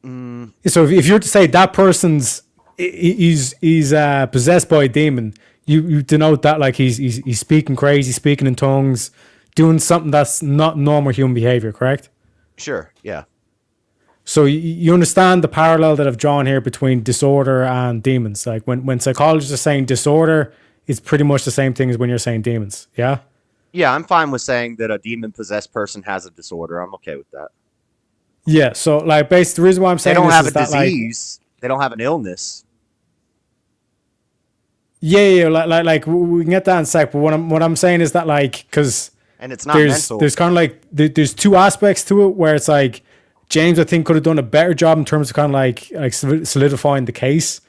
S5: So if you're to say that person's he's possessed by a demon, you denote that like he's speaking crazy, speaking in tongues, doing something that's not normal human behavior, correct?
S2: Sure, yeah.
S5: So you understand the parallel that I've drawn here between disorder and demons. Like when psychologists are saying disorder, it's pretty much the same thing as when you're saying demons. Yeah.
S2: Yeah, I'm fine with saying that a demon-possessed person has a disorder. I'm okay with that.
S5: Yeah. So like, basically, the reason why I'm
S2: They
S5: saying
S2: don't
S5: this
S2: have
S5: is
S2: a
S5: that like,
S2: disease. They don't have an illness.
S5: yeah, like we can get that in a sec. But what I'm saying is that like, because
S2: And it's not mental.
S5: there's kind of like there's two aspects to it where it's like James I think could have done a better job in terms of kind of like solidifying the case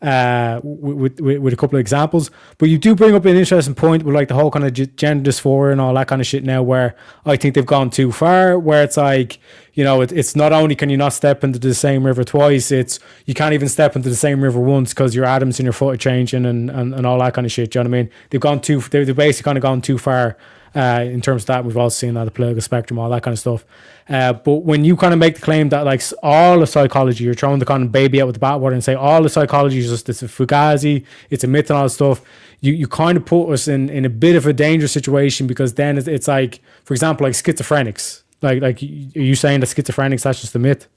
S5: with a couple of examples. But you do bring up an interesting point with like the whole kind of gender dysphoria and all that kind of shit now, where I think they've gone too far, where it's like, you know, it's not only can you not step into the same river twice, it's you can't even step into the same river once because your atoms in your foot are changing and all that kind of shit. Do you know what I mean? They've basically kind of gone too far in terms of that. We've also seen that the political spectrum, all that kind of stuff. But when you kind of make the claim that like all of psychology, you're throwing the kind of baby out with the bathwater and say all the psychology is just it's a fugazi, it's a myth and all that stuff, you kind of put us in a bit of a dangerous situation, because then it's like, for example, like schizophrenics. Like are you saying that schizophrenics, that's just a myth?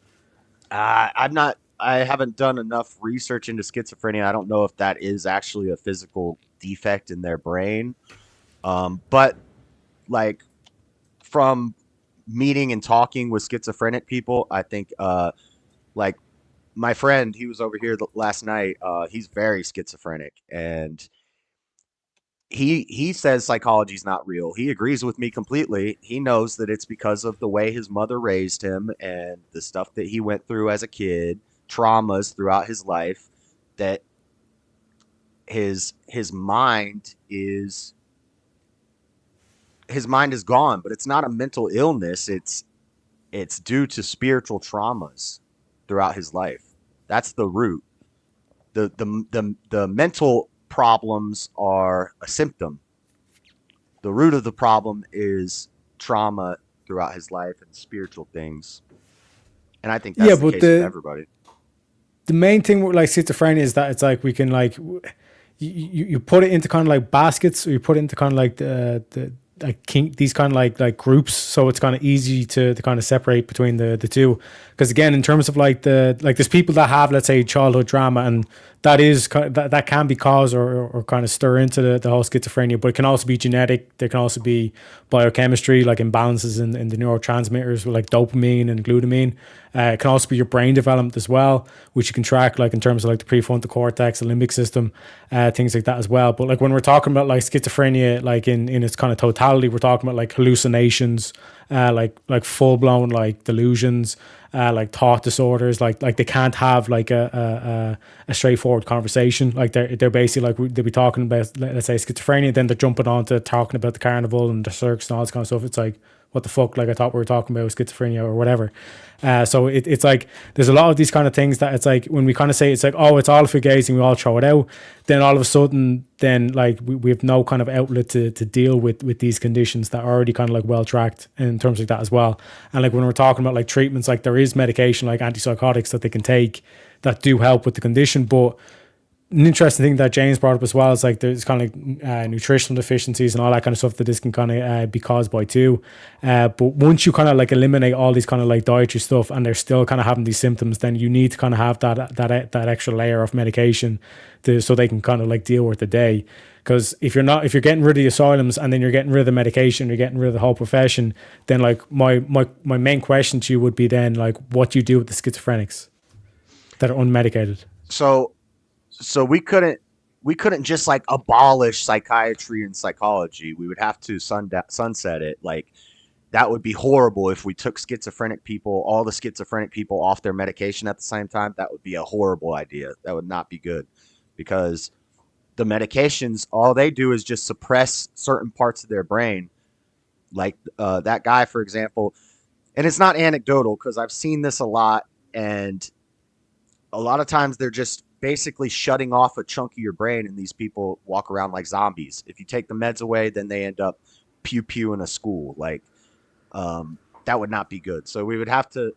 S2: I'm not. I haven't done enough research into schizophrenia. I don't know if that is actually a physical defect in their brain. But like from meeting and talking with schizophrenic people, I think like my friend, he was over here last night. He's very schizophrenic, and he says psychology is not real. He agrees with me completely. He knows that it's because of the way his mother raised him and the stuff that he went through as a kid, traumas throughout his life, that his mind is gone. But it's not a mental illness. It's due to spiritual traumas throughout his life. That's the root. The mental problems are a symptom. The root of the problem is trauma throughout his life and spiritual things. And I think that's the case with everybody.
S5: The main thing with like schizophrenia is that it's like we can like you put it into kind of like baskets, or you put it into kind of like the like these kind of like groups, so it's kind of easy to kind of separate between the two. Because again, in terms of like there's people that have, let's say, childhood trauma, and that is that can be cause or kind of stir into the whole schizophrenia. But it can also be genetic. There can also be biochemistry, like imbalances in the neurotransmitters like dopamine and glutamine. It can also be your brain development as well, which you can track like in terms of like the prefrontal cortex, the limbic system, things like that as well. But like when we're talking about like schizophrenia, like in its kind of totality, we're talking about like hallucinations, like full blown like delusions, like thought disorders. Like they can't have like a straightforward conversation. Like they're basically like they'll be talking about, let's say, schizophrenia, then they're jumping on to talking about the carnival and the circus and all this kind of stuff. It's like, what the fuck? Like I thought we were talking about schizophrenia or whatever. So it's like there's a lot of these kind of things that it's like when we kind of say it's like, oh, it's all fugazi, we all throw it out, then all of a sudden then like we have no kind of outlet to deal with these conditions that are already kind of like well tracked in terms of that as well. And like when we're talking about like treatments, like there is medication like antipsychotics that they can take that do help with the condition. But an interesting thing that James brought up as well is like there's kind of like nutritional deficiencies and all that kind of stuff that this can kind of be caused by too. But once you kind of like eliminate all these kind of like dietary stuff and they're still kind of having these symptoms, then you need to kind of have that extra layer of medication so they can kind of like deal with the day. Because if you're getting rid of the asylums and then you're getting rid of the medication, you're getting rid of the whole profession, then like my main question to you would be then like, what do you do with the schizophrenics that are unmedicated?
S2: So we couldn't just like abolish psychiatry and psychology. We would have to sunset it. Like that would be horrible if we took all the schizophrenic people off their medication at the same time. That would be a horrible idea. That would not be good, because the medications, all they do is just suppress certain parts of their brain. Like that guy, for example, and it's not anecdotal because I've seen this a lot, and a lot of times they're just basically shutting off a chunk of your brain, and these people walk around like zombies. If you take the meds away, then they end up pew in a school. Like that would not be good. So we would have to.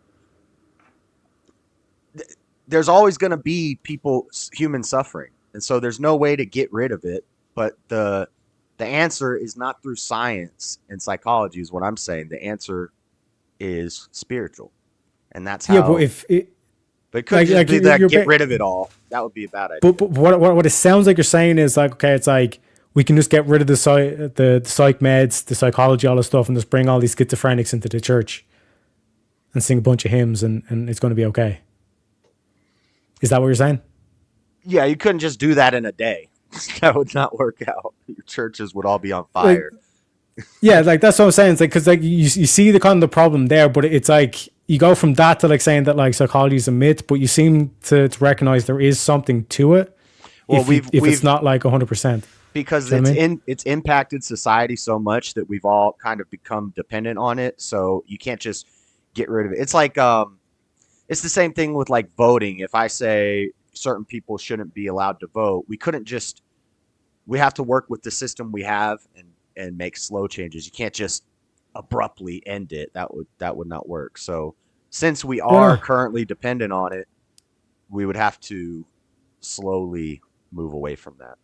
S2: There's always going to be human suffering, and so there's no way to get rid of it. But the answer is not through science and psychology, is what I'm saying. The answer is spiritual, and that's how.
S5: Yeah, but if it,
S2: but it could just be
S5: you're
S2: that get rid of it all. That would be a bad idea.
S5: but what it sounds like you're saying is like, okay, it's like we can just get rid of the psych meds, the psychology, all this stuff, and just bring all these schizophrenics into the church and sing a bunch of hymns, and it's going to be okay. Is that what you're saying?
S2: Yeah, you couldn't just do that in a day. That would not work out. Your churches would all be on fire.
S5: Yeah, like that's what I'm saying. It's like, because like you see the kind of the problem there, but it's like you go from that to like saying that like psychology is a myth, but you seem to recognize there is something to it.
S2: Well,
S5: if it's not like 100%,
S2: because
S5: you know what I
S2: it's impacted society so much that we've all kind of become dependent on it. So you can't just get rid of it. It's like it's the same thing with like voting. If I say certain people shouldn't be allowed to vote, we have to work with the system we have and make slow changes. You can't just abruptly end it. That would not work. So since we are currently dependent on it, we would have to slowly move away from that.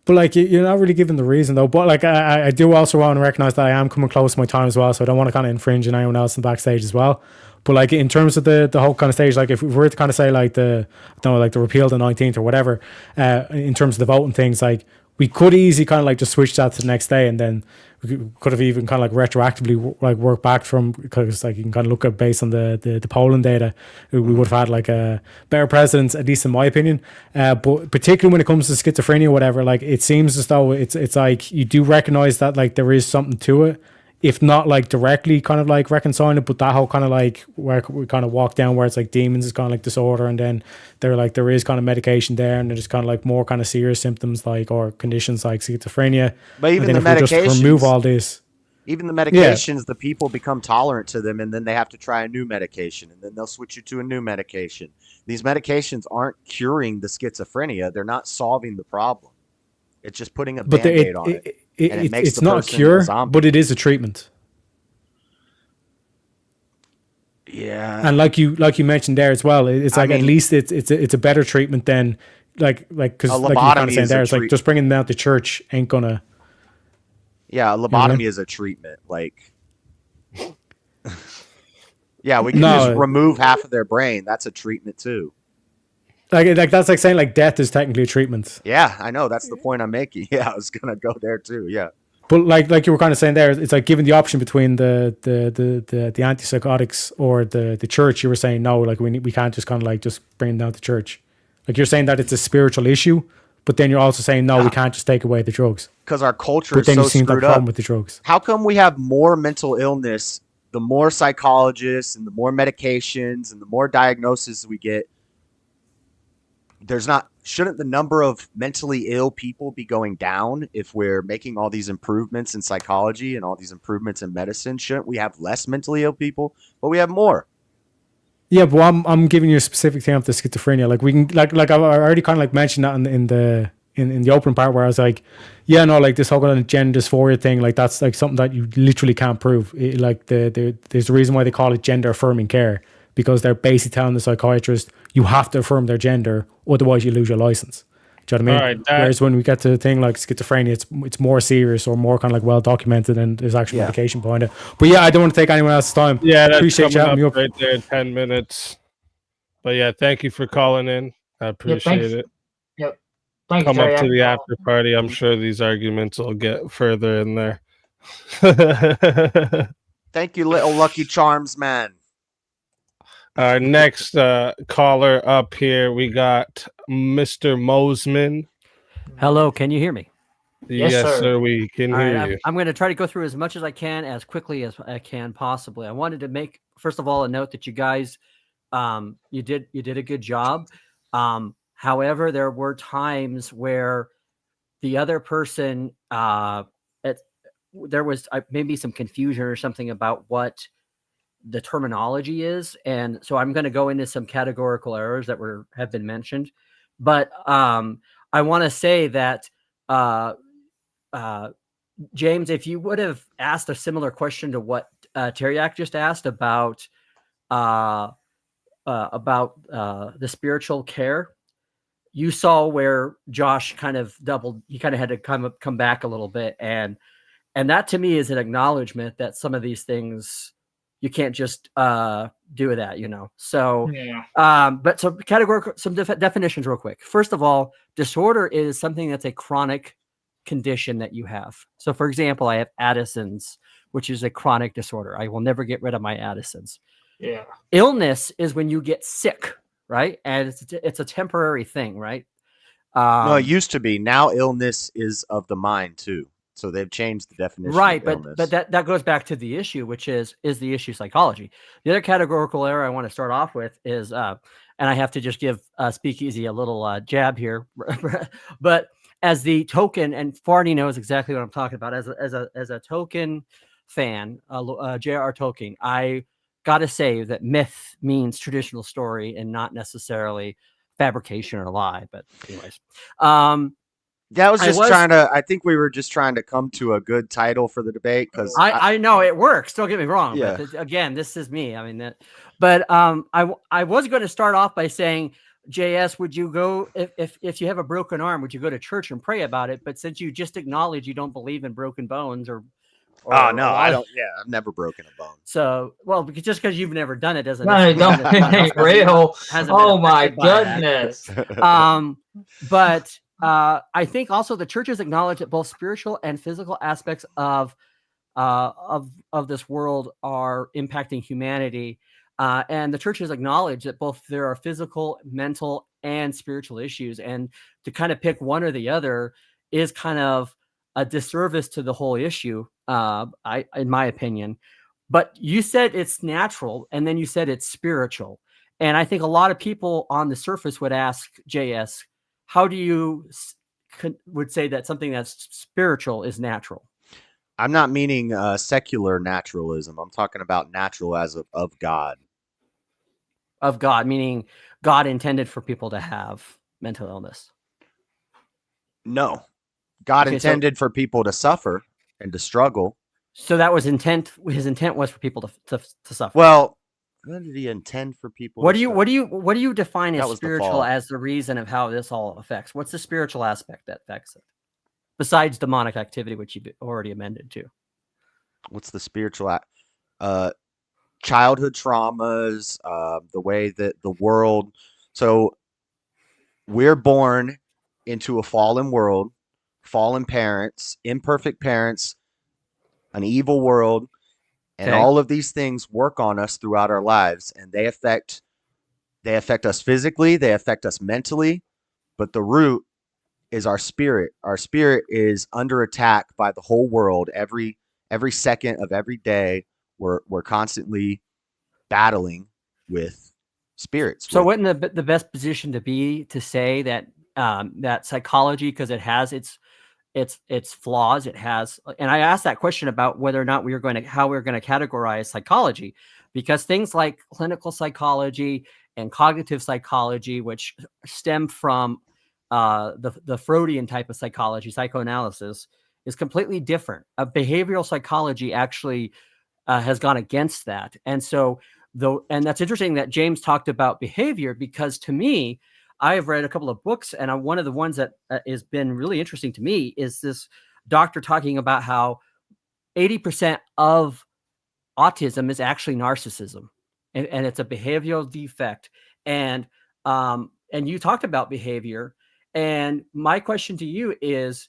S5: but like you're not really giving the reason though. But like I do also want to recognize that I am coming close to my time as well, so I don't want to kind of infringe on anyone else in the backstage as well. But like in terms of the whole kind of stage, like if we were to kind of say like the repeal the 19th or whatever, in terms of the voting things, like we could easily kind of like just switch that to the next day, and then we could have even kind of like retroactively like work back from, because like you can kind of look at based on the polling data, we would have had like a better presidents, at least in my opinion. But particularly when it comes to schizophrenia or whatever, like it seems as though it's like you do recognize that like there is something to it, if not like directly kind of like reconciling it, but that whole kind of like where we kind of walk down where it's like demons is kind of like disorder, and then they're like there is kind of medication there, and there's kind of like more kind of serious symptoms like or conditions like schizophrenia.
S2: But even
S5: and
S2: the
S5: then if we just remove all this,
S2: even the medications, the people become tolerant to them, and then they have to try a new medication, and then they'll switch you to a new medication. These medications aren't curing the schizophrenia; they're not solving the problem. It's just putting a Band-Aid on it.
S5: It's not a cure, but it is a treatment.
S2: Yeah,
S5: and like you mentioned there as well, it's like at least it's a better treatment than like because like you kind of saying there, it's like just bringing them out to church ain't gonna.
S2: Yeah, a lobotomy is a treatment. Like, yeah, we can just remove half of their brain. That's a treatment too.
S5: Like that's like saying like death is technically a treatment.
S2: Yeah, I know. That's the point I'm making. Yeah, I was gonna go there too. Yeah.
S5: But like you were kind of saying there, it's like given the option between the antipsychotics or the church. You were saying no, like we can't just kind of like just bring them down to church. Like you're saying that it's a spiritual issue, but then you're also saying no, we can't just take away the drugs
S2: because our culture is so screwed up
S5: with the drugs.
S2: How come we have more mental illness? The more psychologists and the more medications and the more diagnoses we get, shouldn't the number of mentally ill people be going down if we're making all these improvements in psychology and all these improvements in medicine? Shouldn't we have less mentally ill people, but we have more?
S5: Yeah, but I'm giving you a specific thing of the schizophrenia. Like we can like I already kind of like mentioned that in the open part where I was like, yeah, no, like this whole kind of gender dysphoria thing, like that's like something that you literally can't prove. Like there's a reason why they call it gender affirming care, because they're basically telling the psychiatrist you have to affirm their gender, otherwise you lose your license. Do you know what I mean? Right, whereas when we get to the thing like schizophrenia, it's more serious or more kind of like well documented, and there's actual medication behind it. But yeah, I don't want to take anyone else's time.
S1: Yeah, that's appreciate coming up me up right there in 10 minutes. But yeah, thank you for calling in. I appreciate it.
S3: Yep. Thanks,
S1: Come up to the after party. I'm sure these arguments will get further in there.
S2: Thank you, little Lucky Charms man.
S1: Our next caller up here, we got Mr. Mosman.
S6: Hello, can you hear me?
S1: Yes, sir. We can hear you.
S6: I'm going to try to go through as much as I can, as quickly as I can possibly. I wanted to make, first of all, a note that you guys, you did a good job. However, there were times where the other person, there was maybe some confusion or something about what the terminology is, and so I'm going to go into some categorical errors that have been mentioned. But I want to say that James, if you would have asked a similar question to what Teriak just asked about the spiritual care, you saw where Josh kind of doubled. He kind of had to come back a little bit, and that to me is an acknowledgement that some of these things you can't just do that, you know. So
S3: Yeah.
S6: but so categorical, some definitions real quick. First of all, disorder is something that's a chronic condition that you have. So for example, I have Addison's, which is a chronic disorder. I will never get rid of my Addison's.
S3: Yeah.
S6: Illness is when you get sick, right? And it's a temporary thing, right?
S2: No, it used to be. Now illness is of the mind too. So they've changed the definition
S6: right,
S2: of illness.
S6: but that goes back to the issue, which is the issue psychology. The other categorical error I want to start off with is, and I have to just give Speakeasy a little jab here, but as the token, and Farney knows exactly what I'm talking about. As a token fan, J.R. Tolkien, I gotta say that myth means traditional story and not necessarily fabrication or lie. But anyways,
S2: yeah, I think we were just trying to come to a good title for the debate because
S6: I know it works. Don't get me wrong.
S2: Yeah.
S6: But again, this is me. I mean, but I was going to start off by saying, JS, would you go if you have a broken arm, would you go to church and pray about it? But since you just acknowledge you don't believe in broken bones or
S2: oh no, I don't. Yeah, I've never broken a bone.
S6: So, well, just because you've never done it doesn't.
S3: No, it ain't real. Oh my goodness.
S6: But I think also the churches acknowledge that both spiritual and physical aspects of this world are impacting humanity, and the churches acknowledge that both there are physical, mental, and spiritual issues, and to kind of pick one or the other is kind of a disservice to the whole issue, in my opinion. But you said it's natural, and then you said it's spiritual, and I think a lot of people on the surface would ask JS, how do you would say that something that's spiritual is natural?
S2: I'm not meaning secular naturalism. I'm talking about natural as of God.
S6: Of God, meaning God intended for people to have mental illness.
S2: No, God intended for people to suffer and to struggle.
S6: So that was intent. His intent was for people to suffer.
S2: Well, when did he intend for people?
S6: What do you define as spiritual
S2: the
S6: as the reason of how this all affects? What's the spiritual aspect that affects it, besides demonic activity, which you've already amended to?
S2: What's the spiritual? Childhood traumas, the way that the world. So we're born into a fallen world, fallen parents, imperfect parents, an evil world. And all of these things work on us throughout our lives, and they affect us physically, they affect us mentally, but the root is our spirit. Our spirit is under attack by the whole world. Every second of every day, we're constantly battling with spirits.
S6: So wouldn't the best position to be to say that that psychology, because it has its flaws, it has, and I asked that question about whether or not how we're going to categorize psychology, because things like clinical psychology and cognitive psychology, which stem from the Freudian type of psychology, psychoanalysis, is completely different. Behavioral psychology actually has gone against that, and so and that's interesting that James talked about behavior, because to me, I have read a couple of books, and one of the ones that has been really interesting to me is this doctor talking about how 80% of autism is actually narcissism, and it's a behavioral defect. And you talked about behavior, and my question to you is,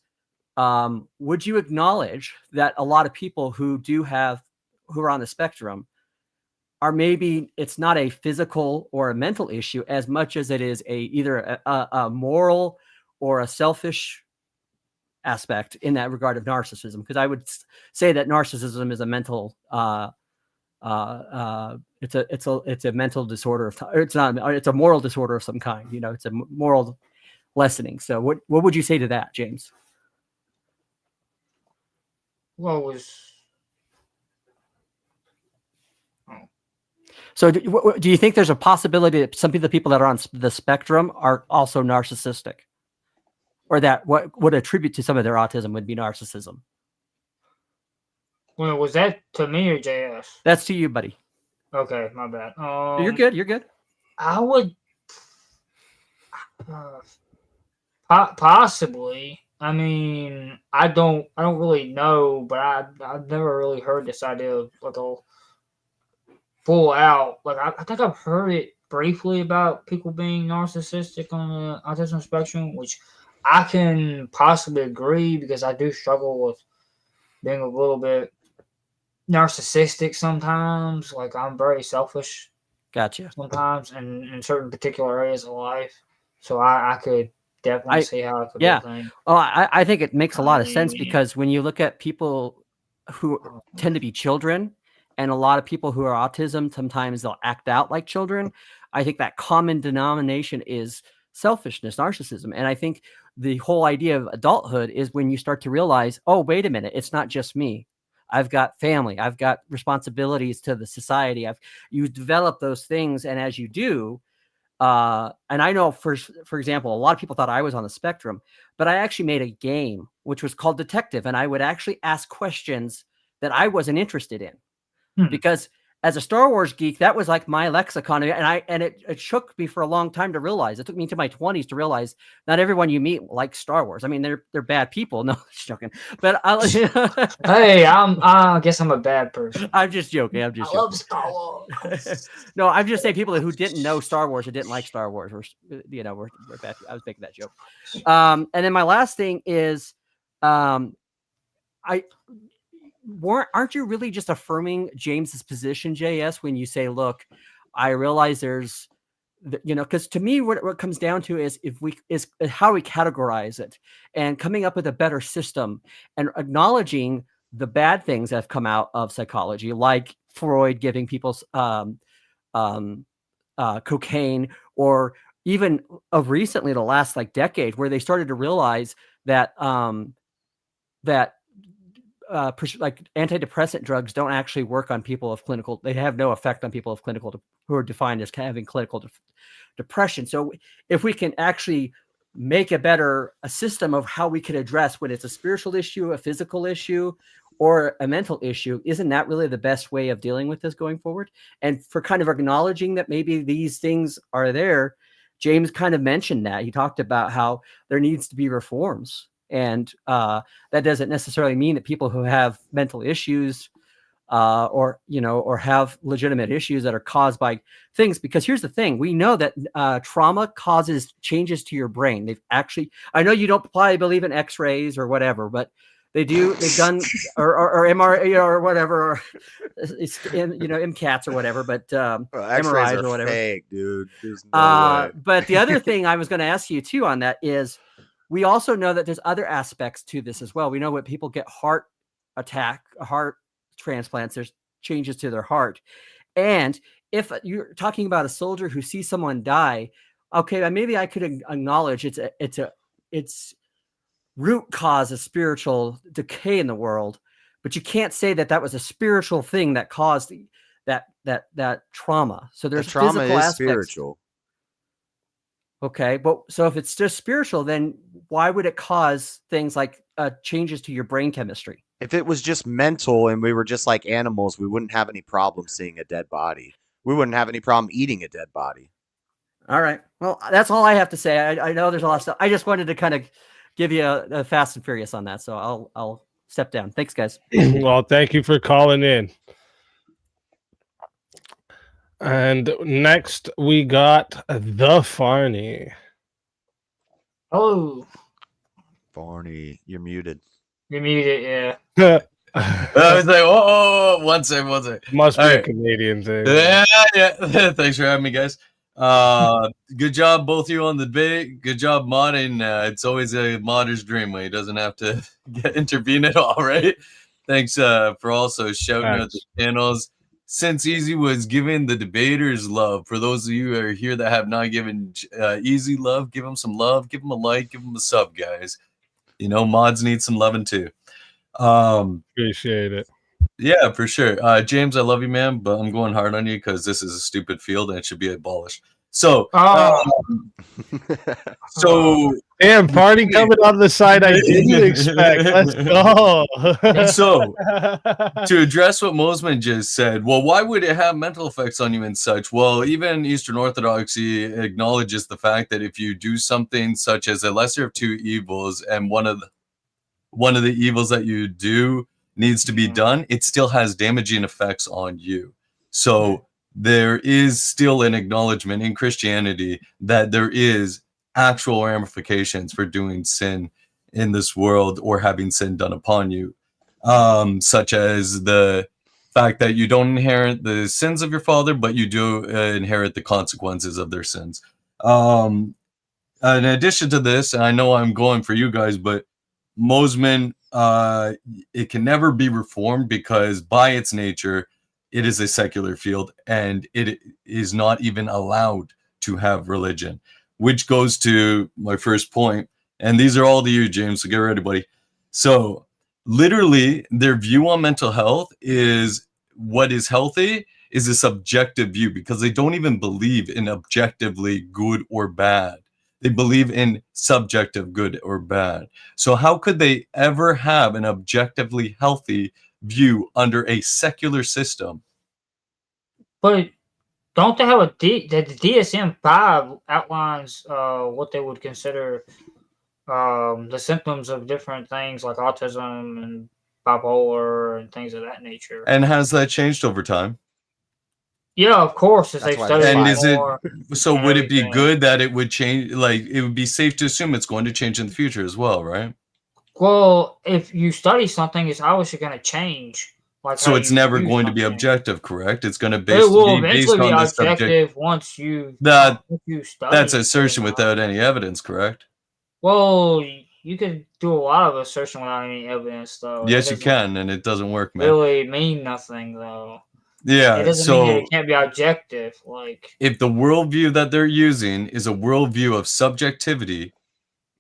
S6: would you acknowledge that a lot of people who are on the spectrum are maybe it's not a physical or a mental issue as much as it is either a moral or a selfish aspect in that regard of narcissism? Because I would say that narcissism is a mental it's a mental disorder it's a moral disorder of some kind. You know, it's a moral lessening. So what would you say to that, James? So do you think there's a possibility that some of the people that are on the spectrum are also narcissistic, or that what would attribute to some of their autism would be narcissism?
S3: Well, was that to me or JS?
S6: That's to you, buddy.
S3: Okay, my bad.
S6: You're good. You're good.
S3: I would possibly. I mean, I don't really know, but I've never really heard this idea of full out. Like I think I've heard it briefly about people being narcissistic on the autism spectrum, which I can possibly agree because I do struggle with being a little bit narcissistic sometimes. Like I'm very selfish
S6: Gotcha.
S3: sometimes in certain particular areas of life. So I could definitely see how it could
S6: yeah.
S3: be a thing.
S6: Oh, I think it makes a lot of sense
S3: mean-
S6: because when you look at people who tend to be children and a lot of people who are autism, sometimes they'll act out like children. I think that common denomination is selfishness, narcissism. And I think the whole idea of adulthood is when you start to realize, oh, wait a minute, it's not just me. I've got family. I've got responsibilities to the society. You develop those things. And as you do, and I know for example, a lot of people thought I was on the spectrum, but I actually made a game which was called Detective. And I would actually ask questions that I wasn't interested in because as a Star Wars geek, that was like my lexicon. And it shook me for a long time to realize. It took me into my 20s to realize not everyone you meet likes Star Wars. I mean, they're bad people. No, just joking. But
S3: hey, I guess I'm a bad person.
S6: I'm just joking. I
S3: love Star Wars.
S6: No, I'm just saying people who didn't know Star Wars or didn't like Star Wars were bad. I was making that joke. And then my last thing is, aren't you really just affirming James's position, JS, when you say, look, I realize there's, because to me, what it comes down to is how we categorize it and coming up with a better system and acknowledging the bad things that have come out of psychology, like Freud giving people cocaine, or even of recently, the last like decade, where they started to realize that like antidepressant drugs don't actually work on people of clinical. They have no effect on people of clinical who are defined as having clinical depression. So if we can actually make a system of how we could address when it's a spiritual issue, a physical issue, or a mental issue, isn't that really the best way of dealing with this going forward? And for kind of acknowledging that maybe these things are there, James kind of mentioned that. He talked about how there needs to be reforms. And that doesn't necessarily mean that people who have mental issues or have legitimate issues that are caused by things, because here's the thing. We know that trauma causes changes to your brain. I know you don't probably believe in x-rays or whatever, but they've done or MRI or whatever, or it's MCATs or whatever, but
S2: X-rays
S6: MRIs or whatever.
S2: Fake, dude. There's no way.
S6: But the other thing I was going to ask you too on that is, we also know that there's other aspects to this as well. We know when people get heart transplants, there's changes to their heart. And if you're talking about a soldier who sees someone die, okay, maybe I could acknowledge its root cause is spiritual decay in the world, but you can't say that was a spiritual thing that caused that trauma. So there's
S2: the trauma
S6: physical
S2: is
S6: aspects.
S2: spiritual.
S6: Okay, but so if it's just spiritual, then why would it cause things like changes to your brain chemistry?
S2: If it was just mental and we were just like animals, we wouldn't have any problem seeing a dead body. We wouldn't have any problem eating a dead body.
S6: All right. Well, that's all I have to say. I know there's a lot of stuff. I just wanted to kind of give you a fast and furious on that. So I'll step down. Thanks, guys.
S1: Well, thank you for calling in. And next we got the Farney.
S3: Oh,
S2: Barney, you're muted.
S3: you're muted. Yeah.
S7: I was like, oh, one second.
S1: Must be
S7: All
S1: a
S7: right.
S1: Canadian thing.
S7: Yeah. Thanks for having me, guys. Good job, both of you on the debate. Good job modding. It's always a modder's dream when he doesn't have to intervene at all, right? Thanks for also shouting out the channels. Since Easy was giving the debaters love, for those of you who are here that have not given Easy love, give them some love, give them a like, give them a sub, guys. Mods need some loving too.
S1: Appreciate it.
S7: Yeah, for sure. James, I love you, man, but I'm going hard on you because this is a stupid field and it should be abolished. So,
S1: damn, party coming on the side I didn't expect. Let's go.
S7: So, to address what Mosman just said, well, why would it have mental effects on you and such? Well, even Eastern Orthodoxy acknowledges the fact that if you do something such as a lesser of two evils, and one of the evils that you do needs to be done, it still has damaging effects on you. So there is still an acknowledgement in Christianity that there is actual ramifications for doing sin in this world or having sin done upon you, such as the fact that you don't inherit the sins of your father, but you do inherit the consequences of their sins. In addition to this, I know I'm going for you guys, but Mosman, it can never be reformed because by its nature, it is a secular field and it is not even allowed to have religion, which goes to my first point. And these are all to you, James, so get ready, buddy. So literally their view on mental health is what is healthy is a subjective view because they don't even believe in objectively good or bad. They believe in subjective good or bad. So how could they ever have an objectively healthy view under a secular system?
S3: But don't they have the DSM-5 outlines what they would consider the symptoms of different things like autism and bipolar and things of that nature.
S7: And has that changed over time?
S3: Yeah, of course, as
S2: That's
S3: they
S2: why
S3: study
S2: it's
S7: And
S2: fine.
S7: is it
S3: more.
S7: so?
S3: and
S7: Would it be
S3: everything.
S7: good that it would change? Like it would be safe to assume it's going to change in the future as well, right?
S3: Well, if you study something, it's obviously going to change. Like
S7: So
S3: how
S7: it's
S3: you
S7: never
S3: view
S7: going to be
S3: something.
S7: objective, correct? It's going to
S3: It will
S7: be based
S3: eventually be
S7: on the subject.
S3: objective once you
S7: That
S3: study.
S7: that's
S3: it.
S7: assertion without any evidence, correct?
S3: Well, you can do a lot of assertion without any evidence, though.
S7: Yes,
S3: That
S7: you
S3: doesn't
S7: can, and it doesn't work, man.
S3: really mean nothing, though. It
S7: Yeah.
S3: doesn't mean that
S7: So
S3: it can't be objective. Like,
S7: if the worldview that they're using is a worldview of subjectivity,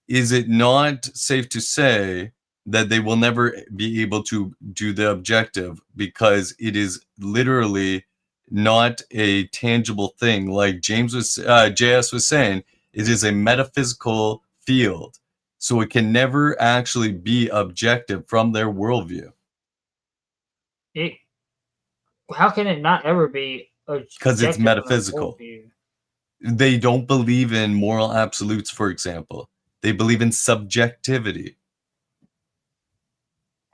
S7: is it not safe to say that they will never be able to do the objective because it is literally not a tangible thing? Like JS was saying, it is a metaphysical field, so it can never actually be objective from their worldview
S3: it. How can it not ever be
S7: because it's
S3: objective in their
S7: metaphysical.
S3: worldview?
S7: They don't believe in moral absolutes, for example. They believe in subjectivity.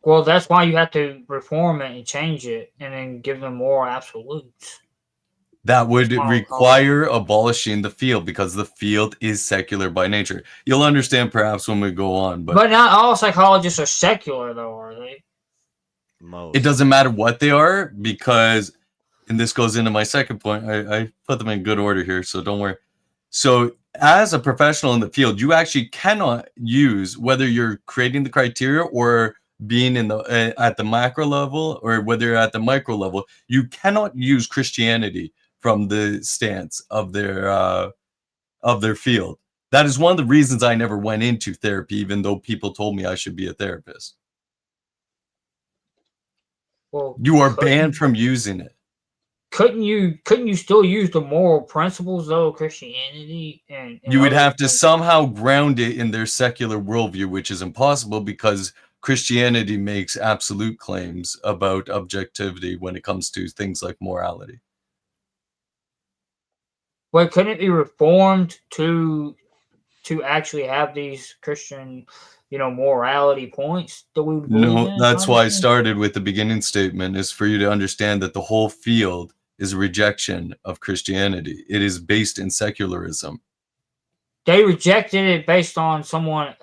S3: Well, that's why you have to reform it and change it, and then give them more absolutes.
S7: That would
S3: That's what I'm
S7: require abolishing the field because the field is secular by nature. You'll understand perhaps when we go on,
S3: But not all psychologists are secular, though, are they?
S2: Most.
S7: it doesn't matter what they are because, and this goes into my second point, I put them in good order here, so don't worry. So as a professional in the field, you actually cannot use, whether you're creating the criteria or being in the at the macro level or whether you're at the micro level, you cannot use Christianity from the stance of their field. That is one of the reasons I never went into therapy, even though people told me I should be a therapist.
S3: Well,
S7: You are banned from using it.
S3: couldn't you still use the moral principles though of Christianity and
S7: You would
S3: other
S7: have to
S3: things?
S7: somehow ground it in their secular worldview, which is impossible because Christianity makes absolute claims about objectivity when it comes to things like morality.
S3: But couldn't it be reformed to actually have these Christian, morality points that we would believe
S7: No,
S3: in?
S7: that's why I
S3: obviously?
S7: started with the beginning statement, is for you to understand that the whole field is a rejection of Christianity. It is based in secularism.
S3: They rejected it based on someone.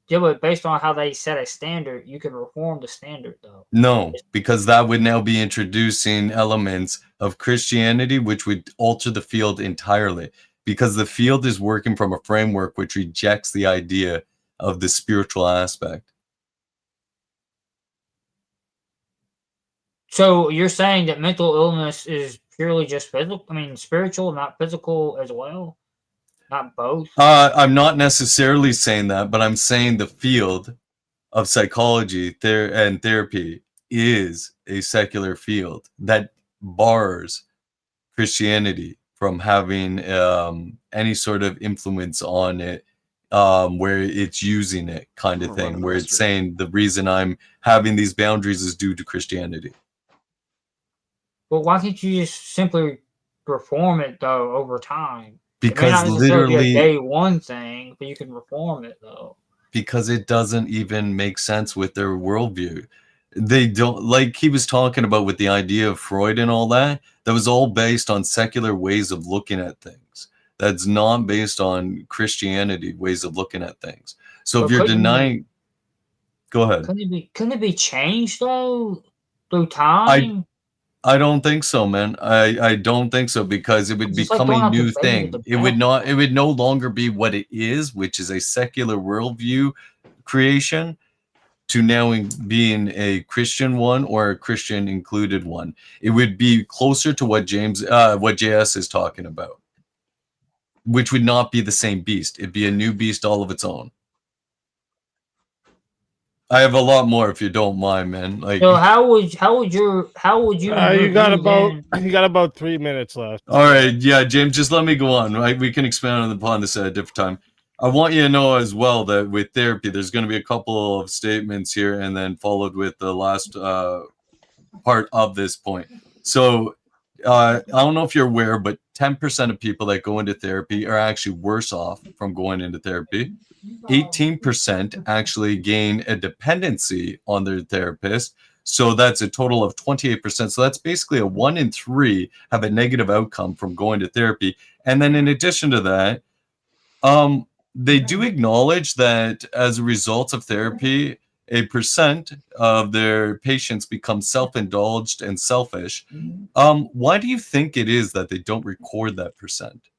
S3: Yeah, but based on how they set a standard, you can reform the standard, though.
S7: No, because that would now be introducing elements of Christianity, which would alter the field entirely. Because the field is working from a framework which rejects the idea of the spiritual aspect.
S3: So you're saying that mental illness is purely just physical? I mean, spiritual, not physical as well? Not both?
S7: I'm not necessarily saying that, but I'm saying the field of psychology and therapy is a secular field that bars Christianity from having any sort of influence on it, where it's using it kind of thing, where it's saying the reason I'm having these boundaries is due to Christianity.
S3: But why can't you just simply reform it, though, over time?
S7: Because
S3: it may not necessarily be
S7: literally,
S3: a day one thing, but you can reform it, though.
S7: because it doesn't even make sense with their worldview. They don't, like he was talking about with the idea of Freud and all that. That was all based on secular ways of looking at things. That's not based on Christianity ways of looking at things. So if you're denying, go ahead.
S3: Couldn't it be changed though through time?
S7: I don't think so, man. I don't think so, because it would become a new thing. It would no longer be what it is, which is a secular worldview creation, to now being a Christian one or a Christian included one. It would be closer to what what JS is talking about, which would not be the same beast. It'd be a new beast all of its own. I have a lot more if you don't mind, man. Like,
S3: so how would you?
S1: You got about 3 minutes left.
S7: All right, yeah, James, just let me go on. Right, we can expand upon this at a different time. I want you to know as well that with therapy, there's going to be a couple of statements here, and then followed with the last part of this point. So I don't know if you're aware, but 10% of people that go into therapy are actually worse off from going into therapy. 18% actually gain a dependency on their therapist. So that's a total of 28%. So that's basically a 1 in 3 have a negative outcome from going to therapy. And then in addition to that, they do acknowledge that as a result of therapy, a percent of their patients become self-indulged and selfish. Why do you think it is that they don't record that percent?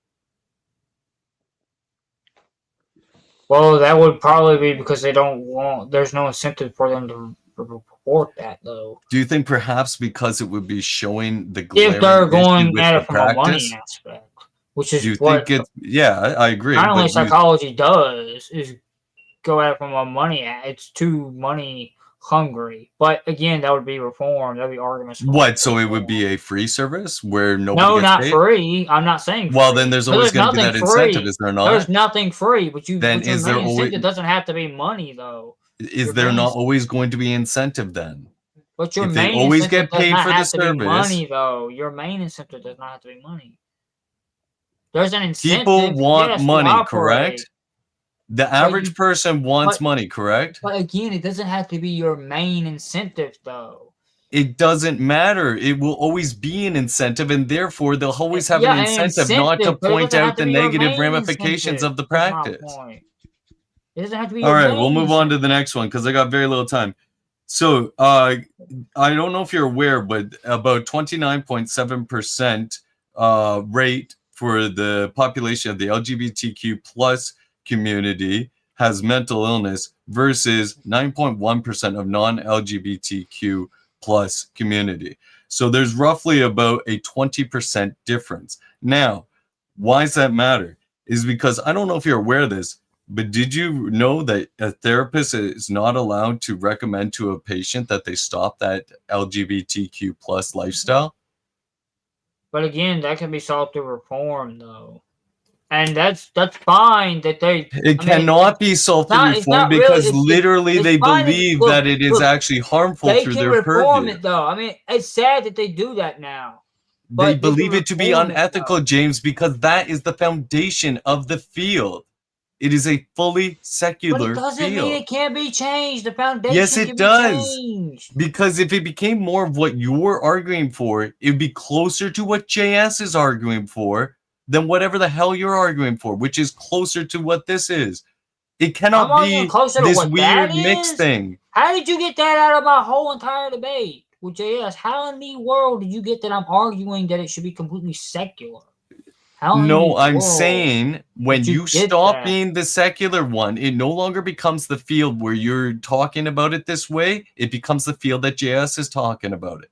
S3: Well, that would probably be because they don't want. There's no incentive for them to report that, though.
S7: Do you think perhaps because it would be showing the glaring
S3: if they're going at it from
S7: practice?
S3: a money aspect, which is
S7: do you
S3: what
S7: think it's? Yeah, I agree.
S3: not only psychology does is go at it from a money. It's too money hungry, but again, that would be reformed. That'd be arguments.
S7: What? So it would be a free service where nobody
S3: no,
S7: gets
S3: not
S7: paid?
S3: Free. I'm not saying.
S7: Well,
S3: free.
S7: then there's always going to be that incentive, is there not?
S3: There's nothing free, but you.
S7: Then
S3: but your
S7: is there
S3: main
S7: always?
S3: incentive doesn't have to be money, though.
S7: Is there not always going to be incentive then?
S3: But your
S7: if
S3: main
S7: they always
S3: incentive
S7: get paid
S3: does not
S7: for the
S3: have to be
S7: service,
S3: money, though. Your main incentive does not have to be money. There's an incentive.
S7: People want
S3: yes,
S7: money, correct? The average person wants money, correct?
S3: But again, it doesn't have to be your main incentive, though.
S7: It doesn't matter. It will always be an incentive, and therefore they'll always have an incentive not to point out the negative ramifications of the practice.
S3: It doesn't have to be.
S7: All right, we'll move on to the next one because I got very little time. So I don't know if you're aware, but about 29.7% rate for the population of the LGBTQ plus community has mental illness versus 9.1% of non-LGBTQ plus community. So there's roughly about a 20% difference. Now, why does that matter? Is because I don't know if you're aware of this, but did you know that a therapist is not allowed to recommend to a patient that they stop that LGBTQ plus lifestyle?
S3: But again, that can be solved through reform, though. And that's fine that they.
S7: It cannot be solved through reform because literally they believe that it is actually harmful through their purview. They can reform it,
S3: though. I mean, it's sad that they do that now.
S7: They believe it to be unethical, James, because that is the foundation of the field. It is a fully secular field.
S3: But it doesn't mean it can't be changed. The foundation
S7: yes, it does. Because if it became more of what you're arguing for, it would be closer to what JS is arguing for than whatever the hell you're arguing for, which is closer to what this is. It cannot be this weird mixed thing.
S3: How did you get that out of my whole entire debate with JS? How in the world did you get that I'm arguing that it should be completely secular?
S7: No, I'm saying when you stop being the secular one, it no longer becomes the field where you're talking about it this way. It becomes the field that JS is talking about it.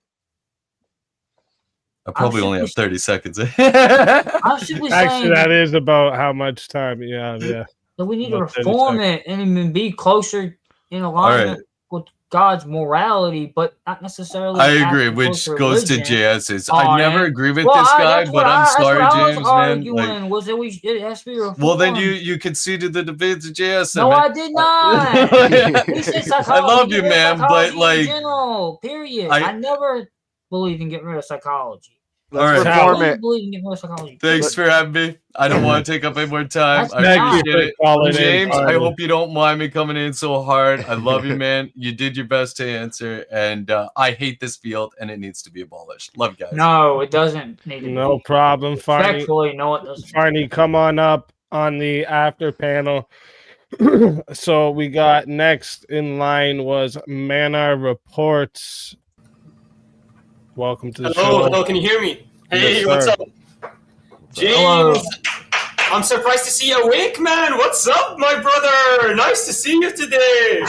S7: I probably only have 30 seconds.
S1: Actually, that is about how much time. Yeah.
S3: So we need to reform it and be closer in alignment with God's morality, but not necessarily.
S7: I agree, which goes to JS's. I never agree with this guy, but I'm sorry, James, man.
S3: Was that it has to be reformed.
S7: Well, then you conceded the debate to JS.
S3: No, I did not.
S7: I love you, man, but like,
S3: general, period. I never believe in getting rid of psychology.
S2: Let's
S7: All right.
S2: reform
S3: Why do you
S2: it.
S3: believe in getting psychology?
S7: Thanks for having me. I don't want to take up any more time.
S3: That's
S7: I
S1: Thank you
S7: appreciate
S1: for
S7: it.
S1: calling in,
S7: James, I
S1: Barney.
S7: hope you don't mind me coming in so hard. I love you, man. You did your best to answer, and I hate this field, and it needs to be abolished. Love you guys.
S3: No, it doesn't need to
S1: No
S3: be.
S1: problem, Farney.
S3: Respectfully, no, it doesn't.
S1: Farney, come on up on the after panel. So we got next in line was Mana Reports. Welcome to the show.
S8: Hello, can you hear me? Hey,
S1: Yes,
S8: what's
S1: sir.
S8: up? James, I'm surprised to see you awake, man. What's up, my brother? Nice to see you today.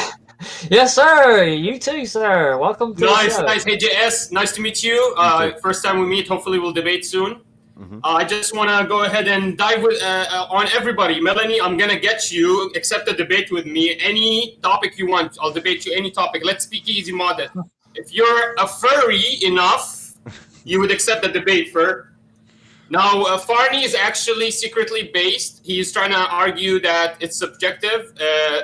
S3: Yes, sir. You too, sir. Welcome to the
S8: Nice,
S3: show.
S8: nice. Hey, JS, nice to meet you. First time we meet. Hopefully, we'll debate soon. I just want to go ahead and dive with, on everybody. Melanie, I'm going to get you. Accept a debate with me. Any topic you want, I'll debate you any topic. Let's speak easy mod it. If you're a furry enough, you would accept the debate, Fur. Now, Farney is actually secretly based. He's trying to argue that it's subjective.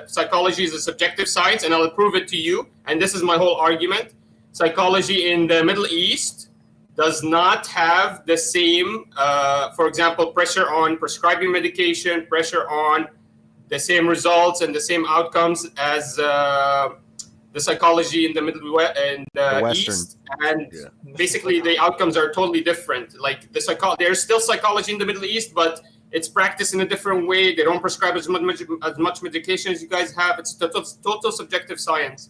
S8: Psychology is a subjective science, and I'll prove it to you. And this is my whole argument. Psychology in the Middle East does not have the same, for example, pressure on prescribing medication, pressure on the same results and the same outcomes as the psychology in the Middle and the
S2: Western.
S8: East, and basically the outcomes are totally different. Like there's still psychology in the Middle East, but it's practiced in a different way. They don't prescribe as much medication as you guys have. It's total subjective science.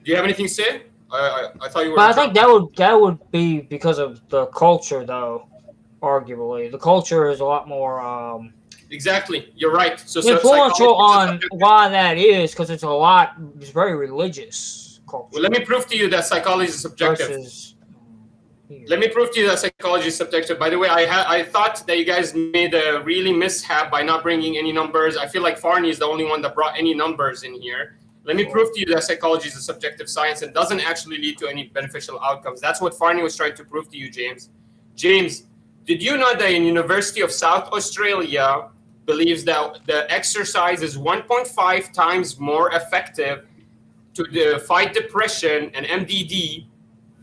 S8: Do you have anything to say? I thought you were.
S3: But I think that would be because of the culture, though. Arguably, the culture is a lot more.
S8: Exactly, you're right. So
S3: influential on why that is, because it's very religious culture.
S8: Well, let me prove to you that psychology is subjective. Let me prove to you that psychology is subjective. By the way, I thought that you guys made a really mishap by not bringing any numbers. I feel like Farney is the only one that brought any numbers in here. Let me prove to you that psychology is a subjective science and doesn't actually lead to any beneficial outcomes. That's what Farney was trying to prove to you, James. James, did you know that the University of South Australia believes that the exercise is 1.5 times more effective to fight depression and MDD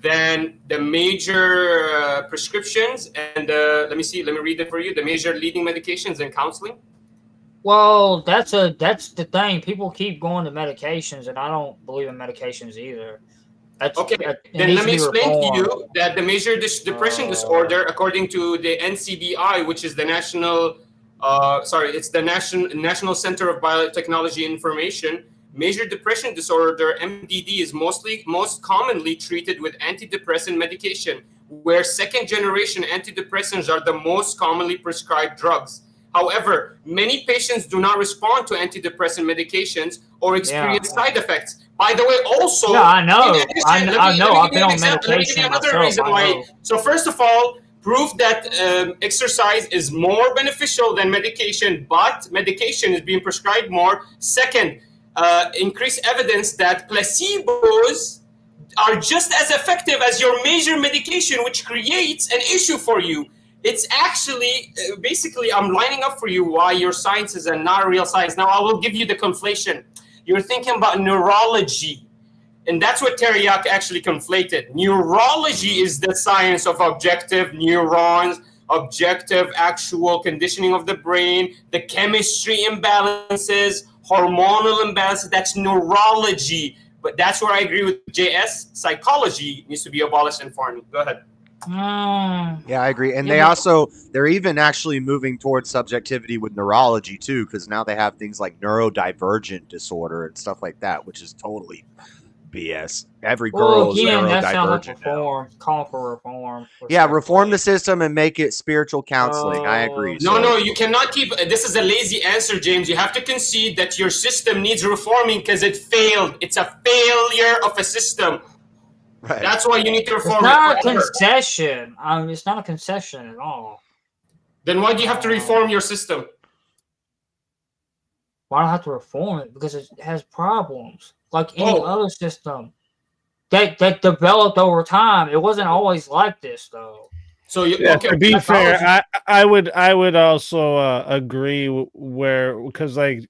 S8: than the major prescriptions and let me read it for you, the major leading medications and counseling?
S3: Well, that's the thing. People keep going to medications, and I don't believe in medications either.
S8: Then let me explain to you that the major depression disorder, according to the NCBI, which is the National National Center of Biotechnology Information, major depression disorder, MDD, is most commonly treated with antidepressant medication, where second-generation antidepressants are the most commonly prescribed drugs. However, many patients do not respond to antidepressant medications or experience side effects. By the way, also,
S3: I know. I've been on medication myself.
S8: So first of all, prove that exercise is more beneficial than medication, but medication is being prescribed more. Second, increase evidence that placebos are just as effective as your major medication, which creates an issue for you. It's actually, basically, I'm lining up for you why your science is not a real science. Now, I will give you the conflation. You're thinking about neurology, and that's what Teriak actually conflated. Neurology is the science of objective neurons, objective actual conditioning of the brain, the chemistry imbalances, hormonal imbalances. That's neurology. But that's where I agree with JS. Psychology needs to be abolished in farming. Go ahead.
S2: Yeah, I agree. And they're even actually moving towards subjectivity with neurology too, because now they have things like neurodivergent disorder and stuff like that, which is totally BS. Every girl is neurodivergent now.
S3: Call for reform.
S2: Yeah, reform the system and make it spiritual counseling. I agree.
S8: No, you cannot keep. This is a lazy answer, James. You have to concede that your system needs reforming because it failed. It's a failure of a system. Right. That's why you need to reform it.
S3: It's not a concession. It's not a concession at all.
S8: Then why do you have to reform your system?
S3: Why do I have to reform it? Because it has problems, like any other system that developed over time. It wasn't always like this, though.
S8: So
S1: to be fair, I would also agree because like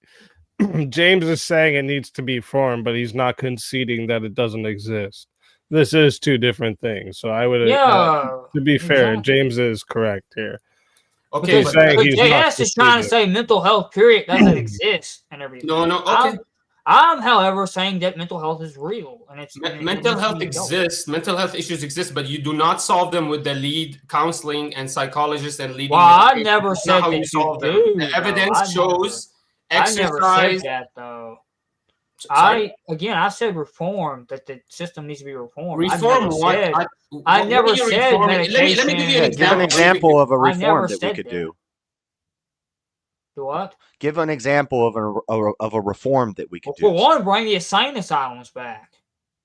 S1: James is saying it needs to be reformed, but he's not conceding that it doesn't exist. this is two different things. So I would,
S3: Yeah.
S1: to be fair,
S3: exactly.
S1: James is correct here.
S8: Okay,
S1: He's saying
S3: But
S1: he's not
S3: JS is trying to
S1: specific.
S3: say mental health period doesn't exist and everything.
S8: no, okay.
S3: I'm, however, saying that mental health is real and it's
S8: Mental health exists. Mental health issues exist, but you do not solve them with the lead counseling and psychologists and leading.
S3: Well, I
S8: medication.
S3: never
S8: That's
S3: said
S8: not how
S3: that
S8: you solve
S3: you
S8: them.
S3: do,
S8: The
S3: though.
S8: evidence shows
S3: I never
S8: exercise.
S3: said that though.
S8: Sorry?
S3: I said reform, that the system needs to be reformed.
S8: Reform what?
S3: I never said
S8: reform?
S3: medication.
S8: Let me give you an
S2: Give an
S8: example.
S2: example of a
S3: I never
S2: reform that we
S3: said
S2: could
S3: that.
S2: do.
S3: Do what?
S2: Give an example of a reform that we could
S3: Well,
S2: do.
S3: for one, bring the insane asylums back.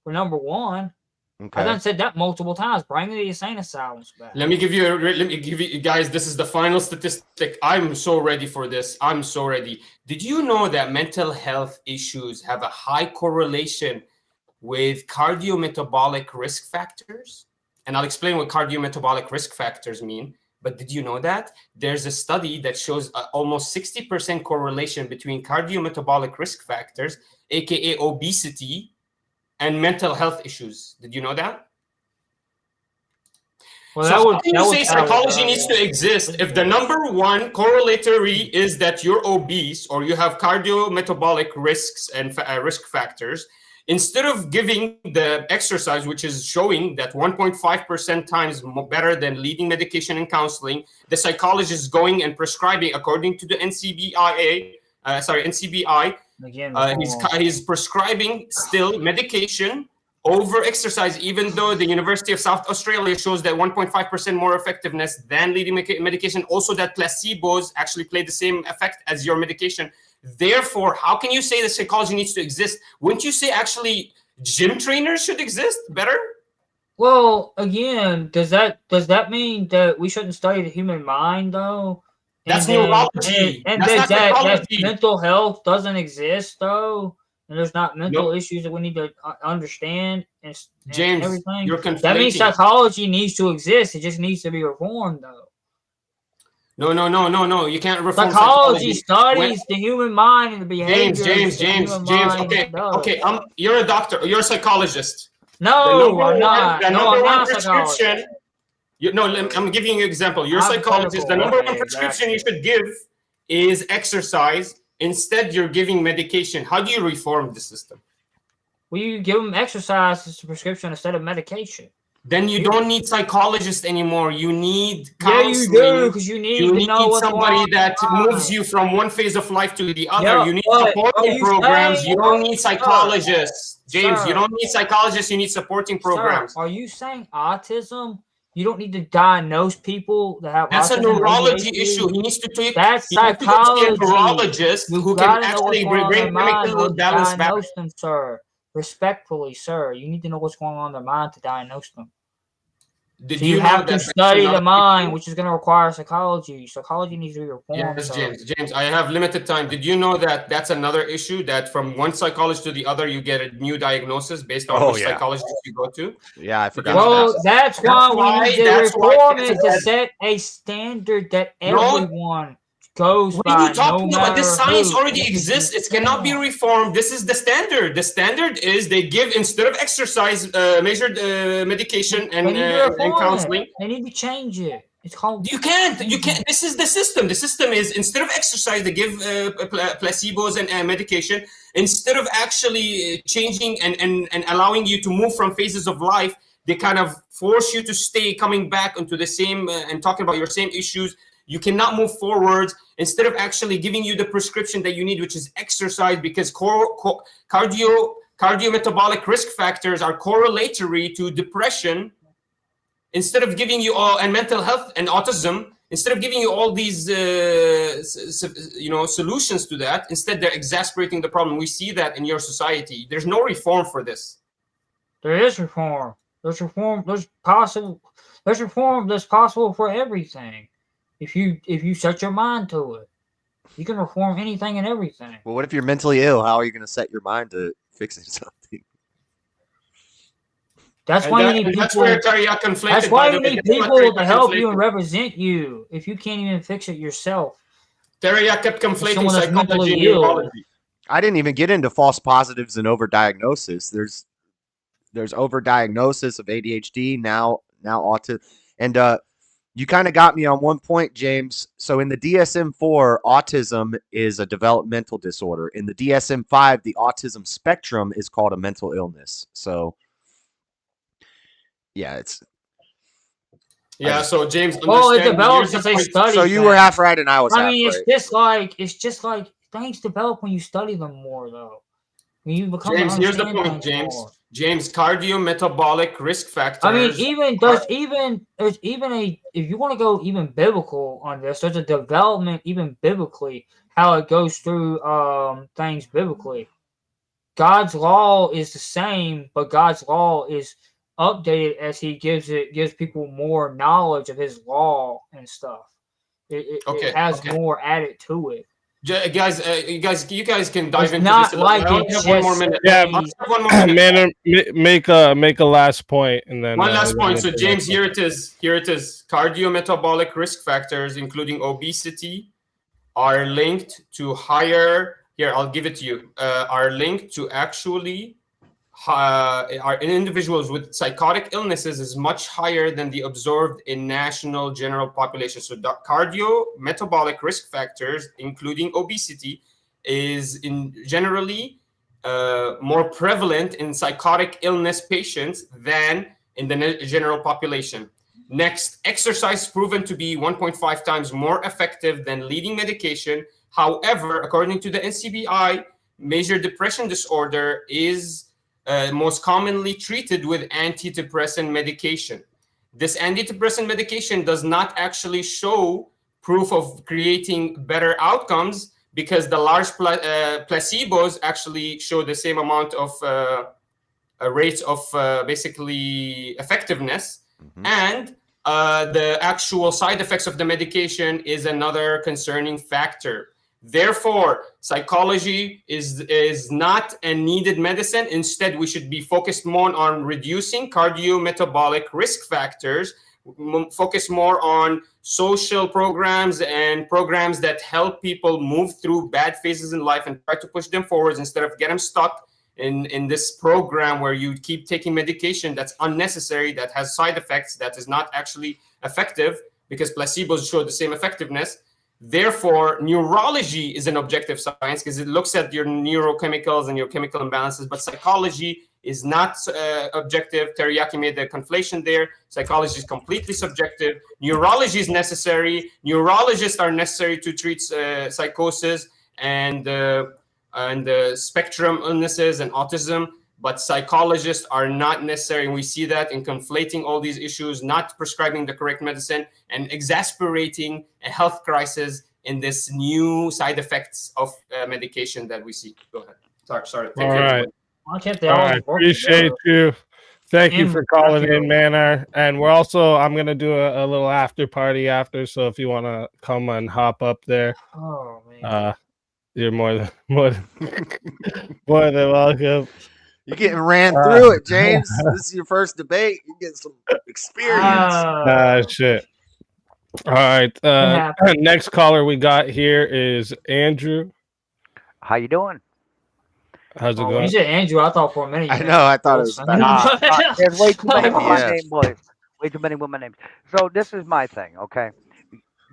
S3: For number one. I
S2: Okay.
S3: done said that multiple times. Bring the insane asylums back.
S8: Let me give you guys. This is the final statistic. I'm so ready for this. I'm so ready. Did you know that mental health issues have a high correlation with cardiometabolic risk factors? And I'll explain what cardiometabolic risk factors mean. But did you know that there's a study that shows almost 60% correlation between cardiometabolic risk factors, aka obesity, and mental health issues? Did you know that?
S3: Well,
S8: So how can you say psychology needs to exist if the number one correlatory is that you're obese or you have cardiometabolic risks and risk factors? Instead of giving the exercise, which is showing that 1.5% times better than leading medication and counseling, the psychologist is going and prescribing, according to the NCBI, he's prescribing still medication over exercise, even though the University of South Australia shows that 1.5% more effectiveness than leading medication. Also, that placebos actually play the same effect as your medication. Therefore, how can you say that psychology needs to exist? Wouldn't you say actually gym trainers should exist better?
S3: Well, again, does that mean that we shouldn't study the human mind though?
S8: That's neurology.
S3: And
S8: that's not
S3: that
S8: psychology.
S3: mental health doesn't exist though, and there's not mental issues that we need to understand and
S8: James,
S3: everything.
S8: you're conflating.
S3: That means psychology needs to exist. It just needs to be reformed though.
S8: No. You can't reform
S3: psychology. Studies the human mind and the behavior.
S8: James. Okay. You're a doctor. You're a psychologist.
S3: No, I'm not.
S8: The
S3: No,
S8: number
S3: I'm
S8: one
S3: not
S8: prescription. I'm giving you an example. You're a psychologist. The number one prescription you should give is exercise. Instead, you're giving medication. How do you reform the system?
S3: Well, you give them exercise as a prescription instead of medication.
S8: Then you don't need psychologists anymore. You need counseling.
S3: Yeah, you do, because you need to know what's
S8: somebody that moves you from one phase of life to the other. You need supporting programs. You don't need psychologists. James, you don't need psychologists. You need supporting programs.
S3: Are you saying autism? You don't need to diagnose people that have
S8: That's
S3: autism.
S8: a neurology issue. He needs to take.
S3: That's psychology.
S8: A neurologist who can actually bring chemical balance back.
S3: Diagnose them, sir. Respectfully, sir. You need to know what's going on in their mind to diagnose them.
S8: Did
S3: so you have to study the mind, which is going to require psychology. Psychology needs to be reformed.
S8: Yes, James, I have limited time. Did you know that that's another issue, that from one psychologist to the other, you get a new diagnosis based on which psychologist you go to?
S2: Yeah, I forgot.
S3: Well, that's why we need to reform it to set a standard that everyone goes
S8: what
S3: by.
S8: are you talking about? This science already exists. It cannot be reformed. This is the standard. The standard is they give, instead of exercise, measured medication and counseling.
S3: They need to change it. It's called.
S8: You can't. This is the system. The system is, instead of exercise, they give placebos and medication. Instead of actually changing and allowing you to move from phases of life, they kind of force you to stay coming back into the same and talking about your same issues. You cannot move forward. Instead of actually giving you the prescription that you need, which is exercise, because cardiometabolic risk factors are correlatory to depression. Instead of giving you all, and mental health and autism, instead of giving you all these solutions to that, instead they're exacerbating the problem. We see that in your society. There's no reform for this.
S3: There is reform. There's reform. There's reform that's possible for everything. If you set your mind to it, you can reform anything and everything.
S2: Well, what if you're mentally ill? How are you going to set your mind to fixing something?
S3: That's why you need people. That's why you need people to help you and represent you. If you can't even fix it yourself.
S8: Teriyak kept conflating psychology and neurology.
S2: I didn't even get into false positives and overdiagnosis. there's overdiagnosis of ADHD now autism, and you kind of got me on one point, James. So in the DSM-4, autism is a developmental disorder. In the DSM-5, the autism spectrum is called a mental illness. So yeah, it's
S8: So James,
S3: Well, it
S8: understand.
S3: develops
S8: Here's
S3: as
S8: the
S3: they
S8: point.
S3: study.
S2: so you were half right and I was half
S3: mean,
S2: right.
S3: it's just like things develop when you study them more, though. When you become
S8: James, here's the
S3: understand
S8: point,
S3: things
S8: James.
S3: more.
S8: James, cardiometabolic risk factors.
S3: I mean, there's even a if you want to go even biblical on this, there's a development even biblically how it goes through things biblically. God's law is the same, but God's law is updated as He gives people more knowledge of His law and stuff. It has more added to it.
S8: Guys, you guys can dive
S3: It's
S8: into
S3: not
S8: this.
S3: like
S8: I only
S3: it
S8: have one more
S3: just
S8: minute.
S1: Yeah,
S8: I have one more minute.
S1: Man, make a last point, and then
S8: One last
S1: we'll
S8: point.
S1: get
S8: So
S1: to
S8: James,
S1: that.
S8: here it is. Here it is. Cardiometabolic risk factors, including obesity, are linked to higher. Here, I'll give it to you. Are linked to actually are in individuals with psychotic illnesses is much higher than the observed in national general population. So the cardiometabolic risk factors, including obesity, is in generally more prevalent in psychotic illness patients than in the general population. Next, exercise proven to be 1.5 times more effective than leading medication. However, according to the NCBI, major depression disorder is most commonly treated with antidepressant medication. This antidepressant medication does not actually show proof of creating better outcomes because the large placebos actually show the same amount of rates of basically effectiveness. And the actual side effects of the medication is another concerning factor. Therefore, psychology is not a needed medicine. Instead, we should be focused more on reducing cardiometabolic risk factors, focus more on social programs and programs that help people move through bad phases in life and try to push them forwards instead of get them stuck in this program where you keep taking medication that's unnecessary, that has side effects, that is not actually effective because placebos show the same effectiveness. Therefore, neurology is an objective science because it looks at your neurochemicals and your chemical imbalances, but psychology is not objective. Teriyaki made the conflation there. Psychology is completely subjective. Neurology is necessary. Neurologists are necessary to treat psychosis and spectrum illnesses and autism, but psychologists are not necessary. And we see that in conflating all these issues, not prescribing the correct medicine, and exasperating a health crisis in this new side effects of medication that we see. Go ahead. Sorry. Thank you.
S1: Right.
S3: I kept
S1: All right. Appreciate you. Thank you for calling in, Manor. And we're also, I'm going to do a little after party after. So if you want to come and hop up there, you're more than welcome.
S2: You're getting ran through it, James. This is your first debate. You get some experience.
S1: Shit. All right. Next caller we got here is Andrew.
S9: How you doing?
S1: How's it
S3: When
S1: going?
S3: you said Andrew, I thought for a minute.
S2: I know. I thought it was.
S9: There's way too many with my
S2: Yes.
S9: name, boys. Way too many with my names. So this is my thing, okay?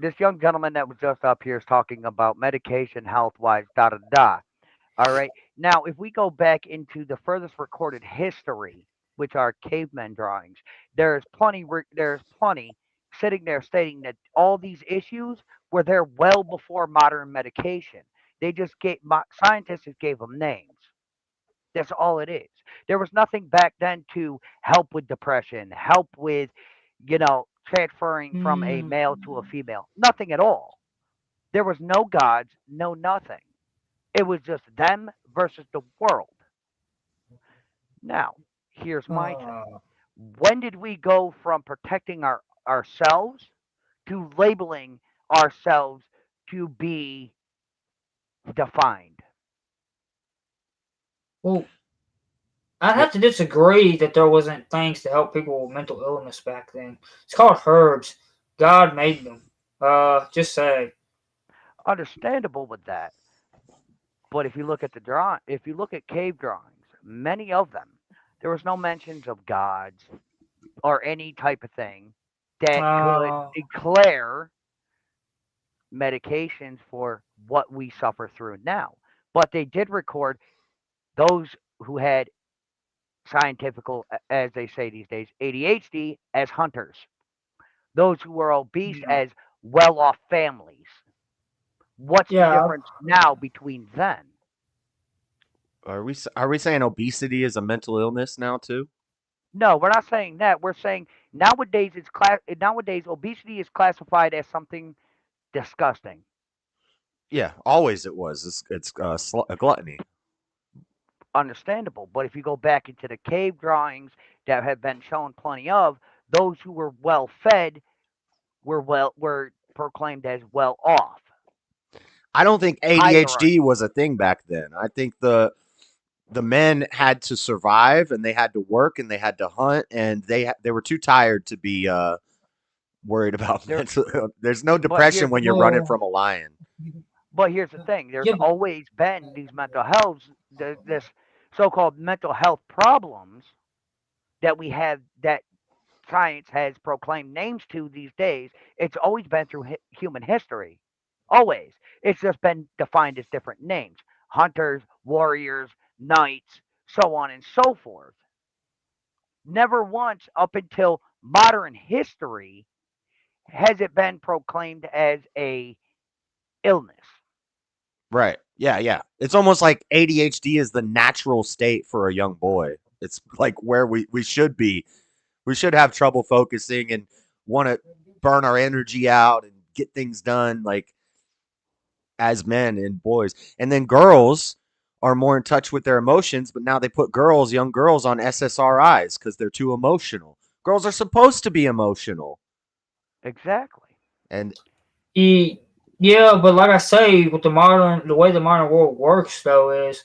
S9: This young gentleman that was just up here is talking about medication, health-wise, da-da-da. All right. Now, if we go back into the furthest recorded history, which are caveman drawings, there's plenty sitting there stating that all these issues were there well before modern medication. They just scientists just gave them names. That's all it is. There was nothing back then to help with depression, help with, transferring from a male to a female. Nothing at all. There was no gods, no nothing. It was just them versus the world. Now, here's my thing. When did we go from protecting ourselves to labeling ourselves to be defined?
S3: Well, I'd have to disagree that there wasn't things to help people with mental illness back then. It's called herbs. God made them. Just say.
S9: Understandable with that. But if you look at if you look at cave drawings, many of them, There was no mentions of gods or any type of thing that could
S3: Uh,
S9: declare medications for what we suffer through now. But they did record those who had scientifical, as they say these days, ADHD as hunters. Those who were obese
S3: yeah,
S9: as well-off families. What's the
S3: yeah.
S9: difference now between then?
S2: Are we saying obesity is a mental illness now too?
S9: No, we're not saying that. We're saying nowadays obesity is classified as something disgusting.
S2: Yeah, always it was. It's a gluttony.
S9: Understandable. But if you go back into the cave drawings that have been shown plenty of, those who were well fed were proclaimed as well off.
S2: I don't think
S9: Hierarchy.
S2: ADHD was a thing back then. I think the men had to survive and they had to work and they had to hunt and they were too tired to be worried about
S9: There,
S2: mental. There's no
S9: but
S2: depression
S9: here's
S2: when you're running
S3: Well,
S2: from a lion.
S9: but here's the thing. There's
S3: yeah,
S9: always been these mental health, this so-called mental health problems that we have that science has proclaimed names to these days. It's always been through human history. Always. It's just been defined as different names: hunters, warriors, knights, so on and so forth. Never once up until modern history has it been proclaimed as a illness.
S2: Right. Yeah, yeah. It's almost like ADHD is the natural state for a young boy. It's like where we should be. We should have trouble focusing and want to burn our energy out and get things done like as men and boys. And then girls are more in touch with their emotions, but now they put young girls on SSRIs because they're too emotional. Girls are supposed to be emotional.
S9: Exactly.
S2: And
S3: yeah, but like I say, with the way the modern world works, though, is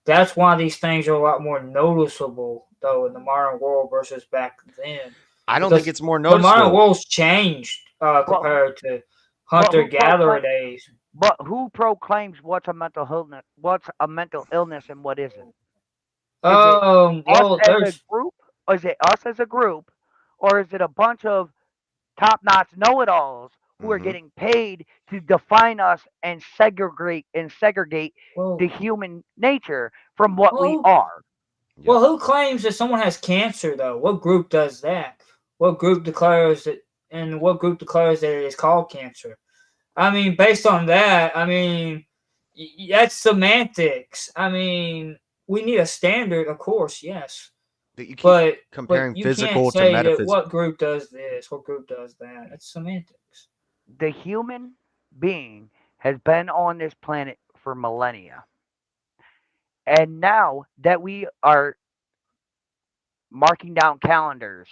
S3: that's why these things are a lot more noticeable, though, in the modern world versus back then.
S2: I don't think
S3: Because
S2: it's more
S3: the modern
S2: noticeable.
S3: world's changed
S9: But
S3: compared to
S9: but
S3: hunter
S9: who
S3: gatherer
S9: proclaim
S3: days.
S9: but who proclaims what's a mental illness and what isn't? Is it us
S3: Well,
S9: as a
S3: there's
S9: group? Or is it us as a group? Or is it a bunch of top-notch know-it-alls who are
S2: Hmm.
S9: getting paid to define us and segregate the
S3: well,
S9: human nature from what we
S3: well,
S9: are?
S2: Yep.
S3: who claims that someone has cancer though? What group does that? What group declares that? And what group declares that it is called cancer? I mean, based on that, I mean, that's semantics. I mean, we need a standard, of course, yes,
S2: That you keep
S3: but
S2: comparing
S3: you can't
S2: physical to
S3: say that
S2: metaphysical.
S3: what group does this, what group does that. It's semantics.
S9: The human being has been on this planet for millennia. And now that we are marking down calendars,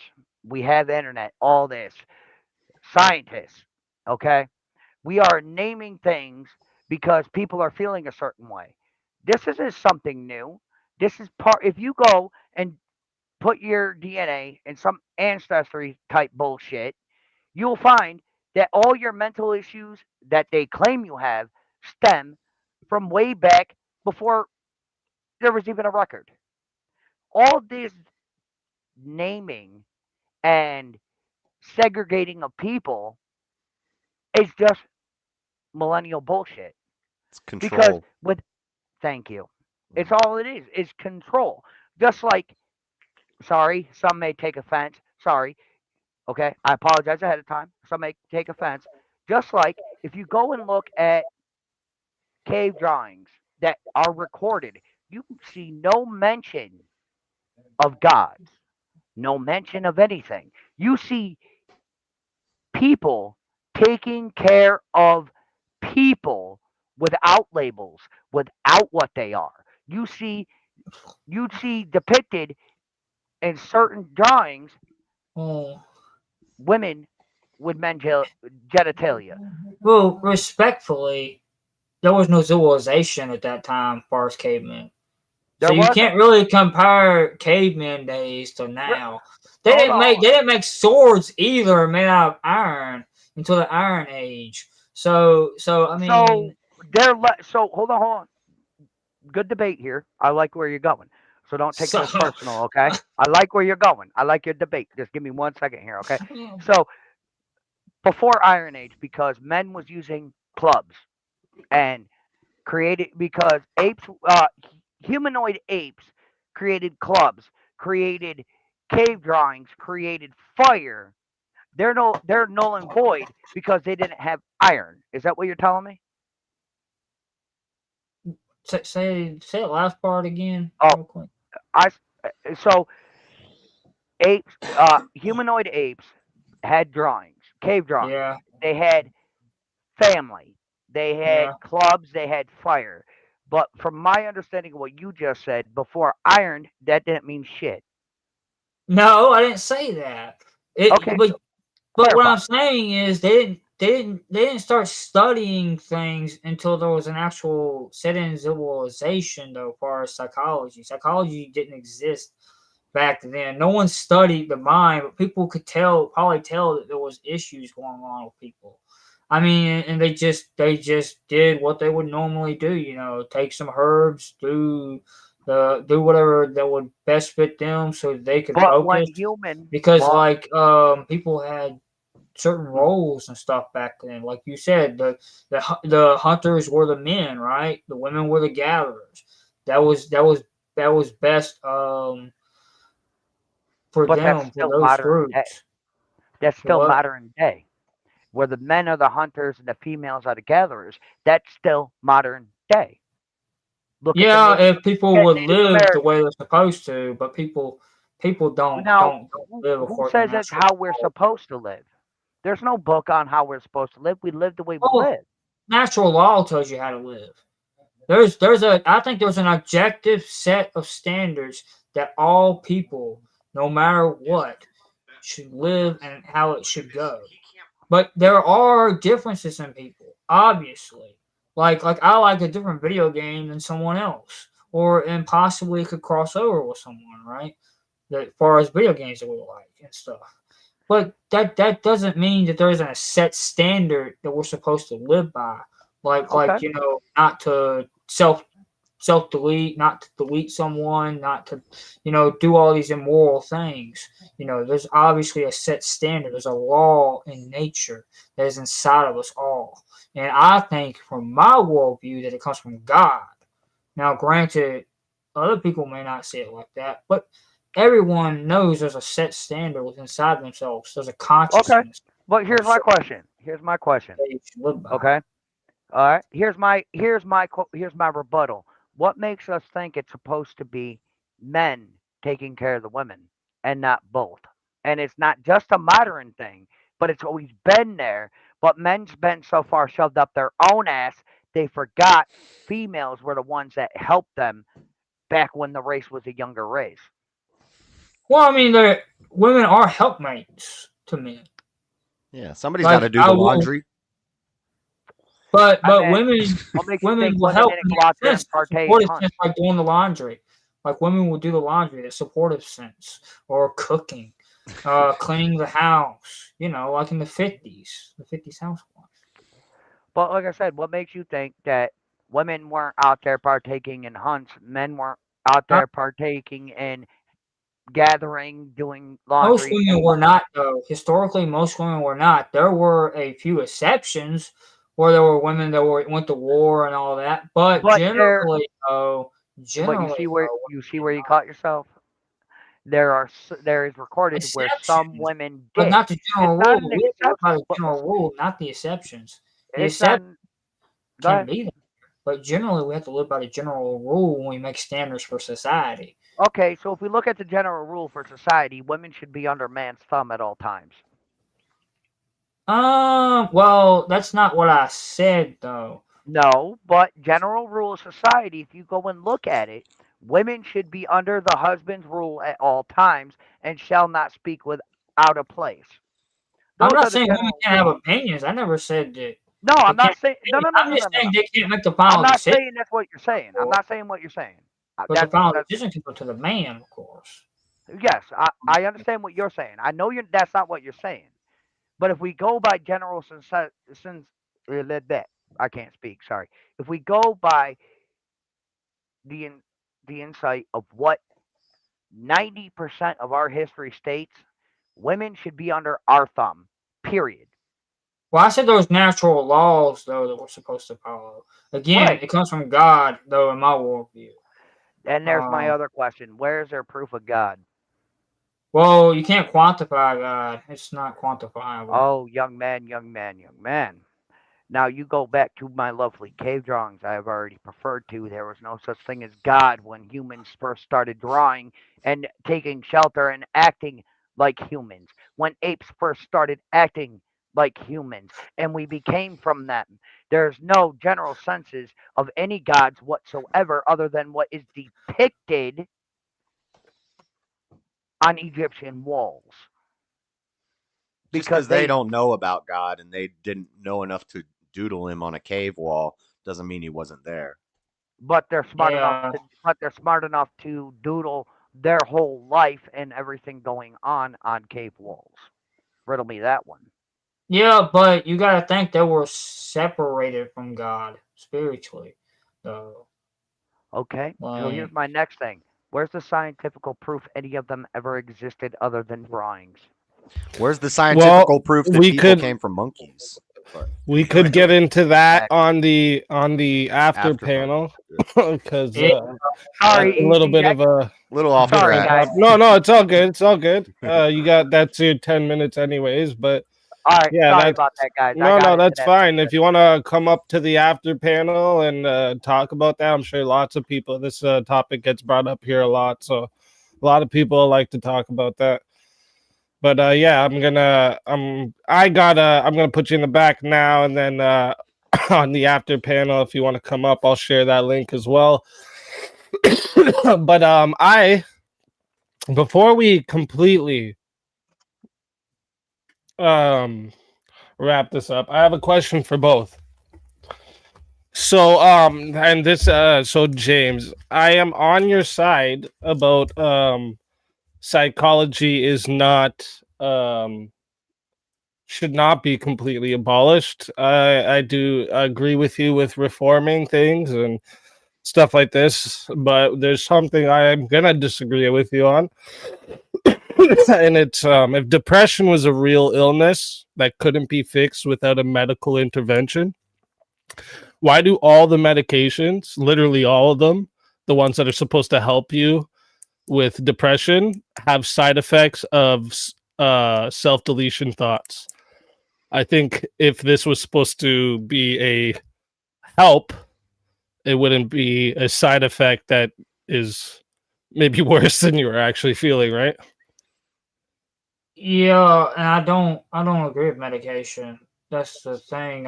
S9: we have the internet, all this, scientists, okay? We are naming things because people are feeling a certain way. This isn't something new. This is if you go and put your DNA in some ancestry type bullshit, you'll find that all your mental issues that they claim you have stem from way back before there was even a record. All this naming and segregating of people is just millennial bullshit.
S2: It's
S9: Because
S2: control.
S9: with thank you, it's all it is. It's control. Just like sorry, some may take offense. Sorry, okay, I apologize ahead of time. Some may take offense. Just like if you go and look at cave drawings that are recorded, you see no mention of gods, no mention of anything. You see people taking care of people without labels, without what they are. You see, you'd see depicted in certain drawings
S3: Oh,
S9: women with men genitalia.
S3: well, respectfully, there was no civilization at that time, as far as cavemen. So
S9: There
S3: you
S9: wasn't.
S3: can't really compare caveman days to now.
S9: Hold on.
S3: They didn't make swords either made out of iron until the Iron Age. So I
S9: So
S3: mean,
S9: so hold on. Good debate here. I like where you're going. So don't take
S3: So,
S9: this personal, okay? I like where you're going. I like your debate. Just give me 1 second here, okay? So before Iron Age, because men was using clubs and created because humanoid apes created clubs, created cave drawings, created fire. They're null and void because they didn't have iron. Is that what you're telling me?
S3: say the last part again,
S9: Oh,
S3: real quick.
S9: So apes, humanoid apes had drawings, cave drawings.
S3: Yeah,
S9: They had family. They had
S3: yeah.
S9: clubs. They had fire. But from my understanding of what you just said, before iron, that didn't mean shit.
S3: No, I didn't say that.
S9: Okay,
S3: But
S9: so
S3: what
S9: clarify.
S3: I'm saying is they didn't start studying things until there was an actual set in civilization, though, as far as psychology. Psychology didn't exist back then. No one studied the mind, but people could probably tell that there was issues going on with people. I mean, and they just did what they would normally do, take some herbs, do whatever that would best fit them so they could
S9: But when
S3: focus.
S9: human,
S3: Because
S9: well,
S3: people had certain roles and stuff back then. Like you said, the hunters were the men, right? The women were the gatherers. That was best for
S9: but that's
S3: them, for
S9: still
S3: those
S9: modern day.
S3: groups.
S9: That's still
S3: What?
S9: modern day. Where the men are the hunters and the females are the gatherers. That's still modern day. Look at the
S3: Yeah,
S9: Native,
S3: if people
S9: at
S3: would
S9: Native
S3: live the
S9: American.
S3: way they're supposed to, but people don't
S9: Now,
S3: don't, don't
S9: who,
S3: live
S9: who
S3: according to
S9: says it's
S3: natural
S9: how we're
S3: law.
S9: supposed to live? There's no book on how we're supposed to live. We live the way we
S3: Well,
S9: live.
S3: natural law tells you how to live. I think there's an objective set of standards that all people, no matter what, should live and how it should go. But there are differences in people, obviously. Like I like a different video game than someone else, and possibly it could cross over with someone, right? That as far as video games that we like and stuff. But that doesn't mean that there isn't a set standard that we're supposed to live by.
S9: Okay.
S3: Not to self delete, not to delete someone, not to, do all these immoral things. There's obviously a set standard. There's a law in nature that is inside of us all. And I think from my worldview that it comes from God. Now, granted, other people may not see it like that, but everyone knows there's a set standard within inside themselves. There's a
S9: Okay.
S3: consciousness
S9: But
S3: of
S9: here's my
S3: certain
S9: question. Here's my question.
S3: that you should live by.
S9: Okay. All right. Here's my rebuttal. What makes us think it's supposed to be men taking care of the women and not both? And it's not just a modern thing, but it's always been there. But men's been so far shoved up their own ass, they forgot females were the ones that helped them back when the race was a younger race.
S3: Well, I mean, women are helpmates to men.
S2: Yeah, somebody's got to
S3: Like
S2: do the laundry.
S3: but
S9: I mean,
S3: women
S9: what makes you
S3: women
S9: think
S3: will
S9: women
S3: help
S9: didn't
S3: in
S9: go out
S3: that
S9: there
S3: sense,
S9: and partay in
S3: supportive
S9: hunts?
S3: sense, like doing the laundry. Like women will do the laundry, the supportive sense, or cooking, cleaning the house. Like in the 50s housewives.
S9: But like I said, what makes you think that women weren't out there partaking in hunts, men weren't out
S3: Uh,
S9: there partaking in gathering, doing
S3: Most
S9: laundry, and
S3: women were
S9: whatnot?
S3: not, though. Historically, most women were not. There were a few exceptions where there were women that went to war and all that, but
S9: But there,
S3: generally, though,
S9: but you see where you caught yourself. There is recorded where some
S3: exceptions,
S9: women
S3: but
S9: did.
S3: not the
S9: It's
S3: general
S9: not
S3: rule.
S9: an
S3: We have to live by
S9: exception,
S3: the
S9: but
S3: general
S9: listen,
S3: rule, not the exceptions. The
S9: it's not.
S3: exception
S9: Go
S3: can
S9: ahead.
S3: be there, but generally, we have to live by the general rule when we make standards for society.
S9: Okay, so if we look at the general rule for society, women should be under man's thumb at all times.
S3: Well, that's not what I said, though.
S9: No, but general rule of society, if you go and look at it, women should be under the husband's rule at all times and shall not speak with out of place.
S3: I'm
S9: Those
S3: not
S9: are the
S3: saying women
S9: general
S3: can't have
S9: rules.
S3: opinions. I never said that
S9: No,
S3: they
S9: I'm not
S3: can't.
S9: saying no, no, no,
S3: I'm
S9: no, no,
S3: just
S9: no, no.
S3: saying they can't make the
S9: I'm
S3: final
S9: not
S3: decision.
S9: saying that's what you're saying. I'm not saying what you're saying.
S3: But the
S9: That's
S3: final
S9: that's
S3: decision can go to the man, of course.
S9: yes, I understand what you're saying. I know that's not what you're saying. But if we go by general since that I can't speak. Sorry. If we go by the in, the insight of what 90% of our history states women should be under our thumb, period.
S3: Well, I said those natural laws, though, that we're supposed to follow. Again,
S9: Right.
S3: it comes from God, though, in my worldview.
S9: And there's my other question. Where is there proof of God?
S3: Well, you can't quantify God. It's not quantifiable.
S9: Oh, young man, young man, young man. Now you go back to my lovely cave drawings I have already referred to. There was no such thing as God when humans first started drawing and taking shelter and acting like humans. When apes first started acting like humans and we became from them. There's no general senses of any gods whatsoever other than what is depicted on Egyptian walls.
S2: Just because they don't know about God and they didn't know enough to doodle him on a cave wall doesn't mean he wasn't there.
S9: But they're smart enough to doodle their whole life and everything going on cave walls. Riddle me that one.
S3: Yeah, but you gotta think they were separated from God spiritually, though.
S9: Okay, so here's my next thing. Where's the scientific proof any of them ever existed other than drawings?
S2: Where's the scientific proof that people came from monkeys?
S1: We could get into that on the after panel because
S9: sorry,
S1: a little bit of a
S2: little off track.
S1: No, it's all good. It's all good. That's your 10 minutes anyways, but
S9: all right,
S1: yeah,
S9: sorry about that, guys.
S1: No, that's fine. If you want to come up to the after panel and talk about that, I'm sure lots of people. This topic gets brought up here a lot, so a lot of people like to talk about that. But yeah, I'm gonna put you in the back now, and then on the after panel, if you want to come up, I'll share that link as well. But before we completely wrap this up, I have a question for both. So so James, I am on your side about psychology is not should not be completely abolished. I do agree with you with reforming things and stuff like this, but there's something I am gonna disagree with you on. And it's if depression was a real illness that couldn't be fixed without a medical intervention, why do all the medications, literally all of them, the ones that are supposed to help you with depression, have side effects of self-deletion thoughts? I think if this was supposed to be a help, it wouldn't be a side effect that is maybe worse than you were actually feeling, right?
S3: Yeah, and I don't agree with medication. That's the thing.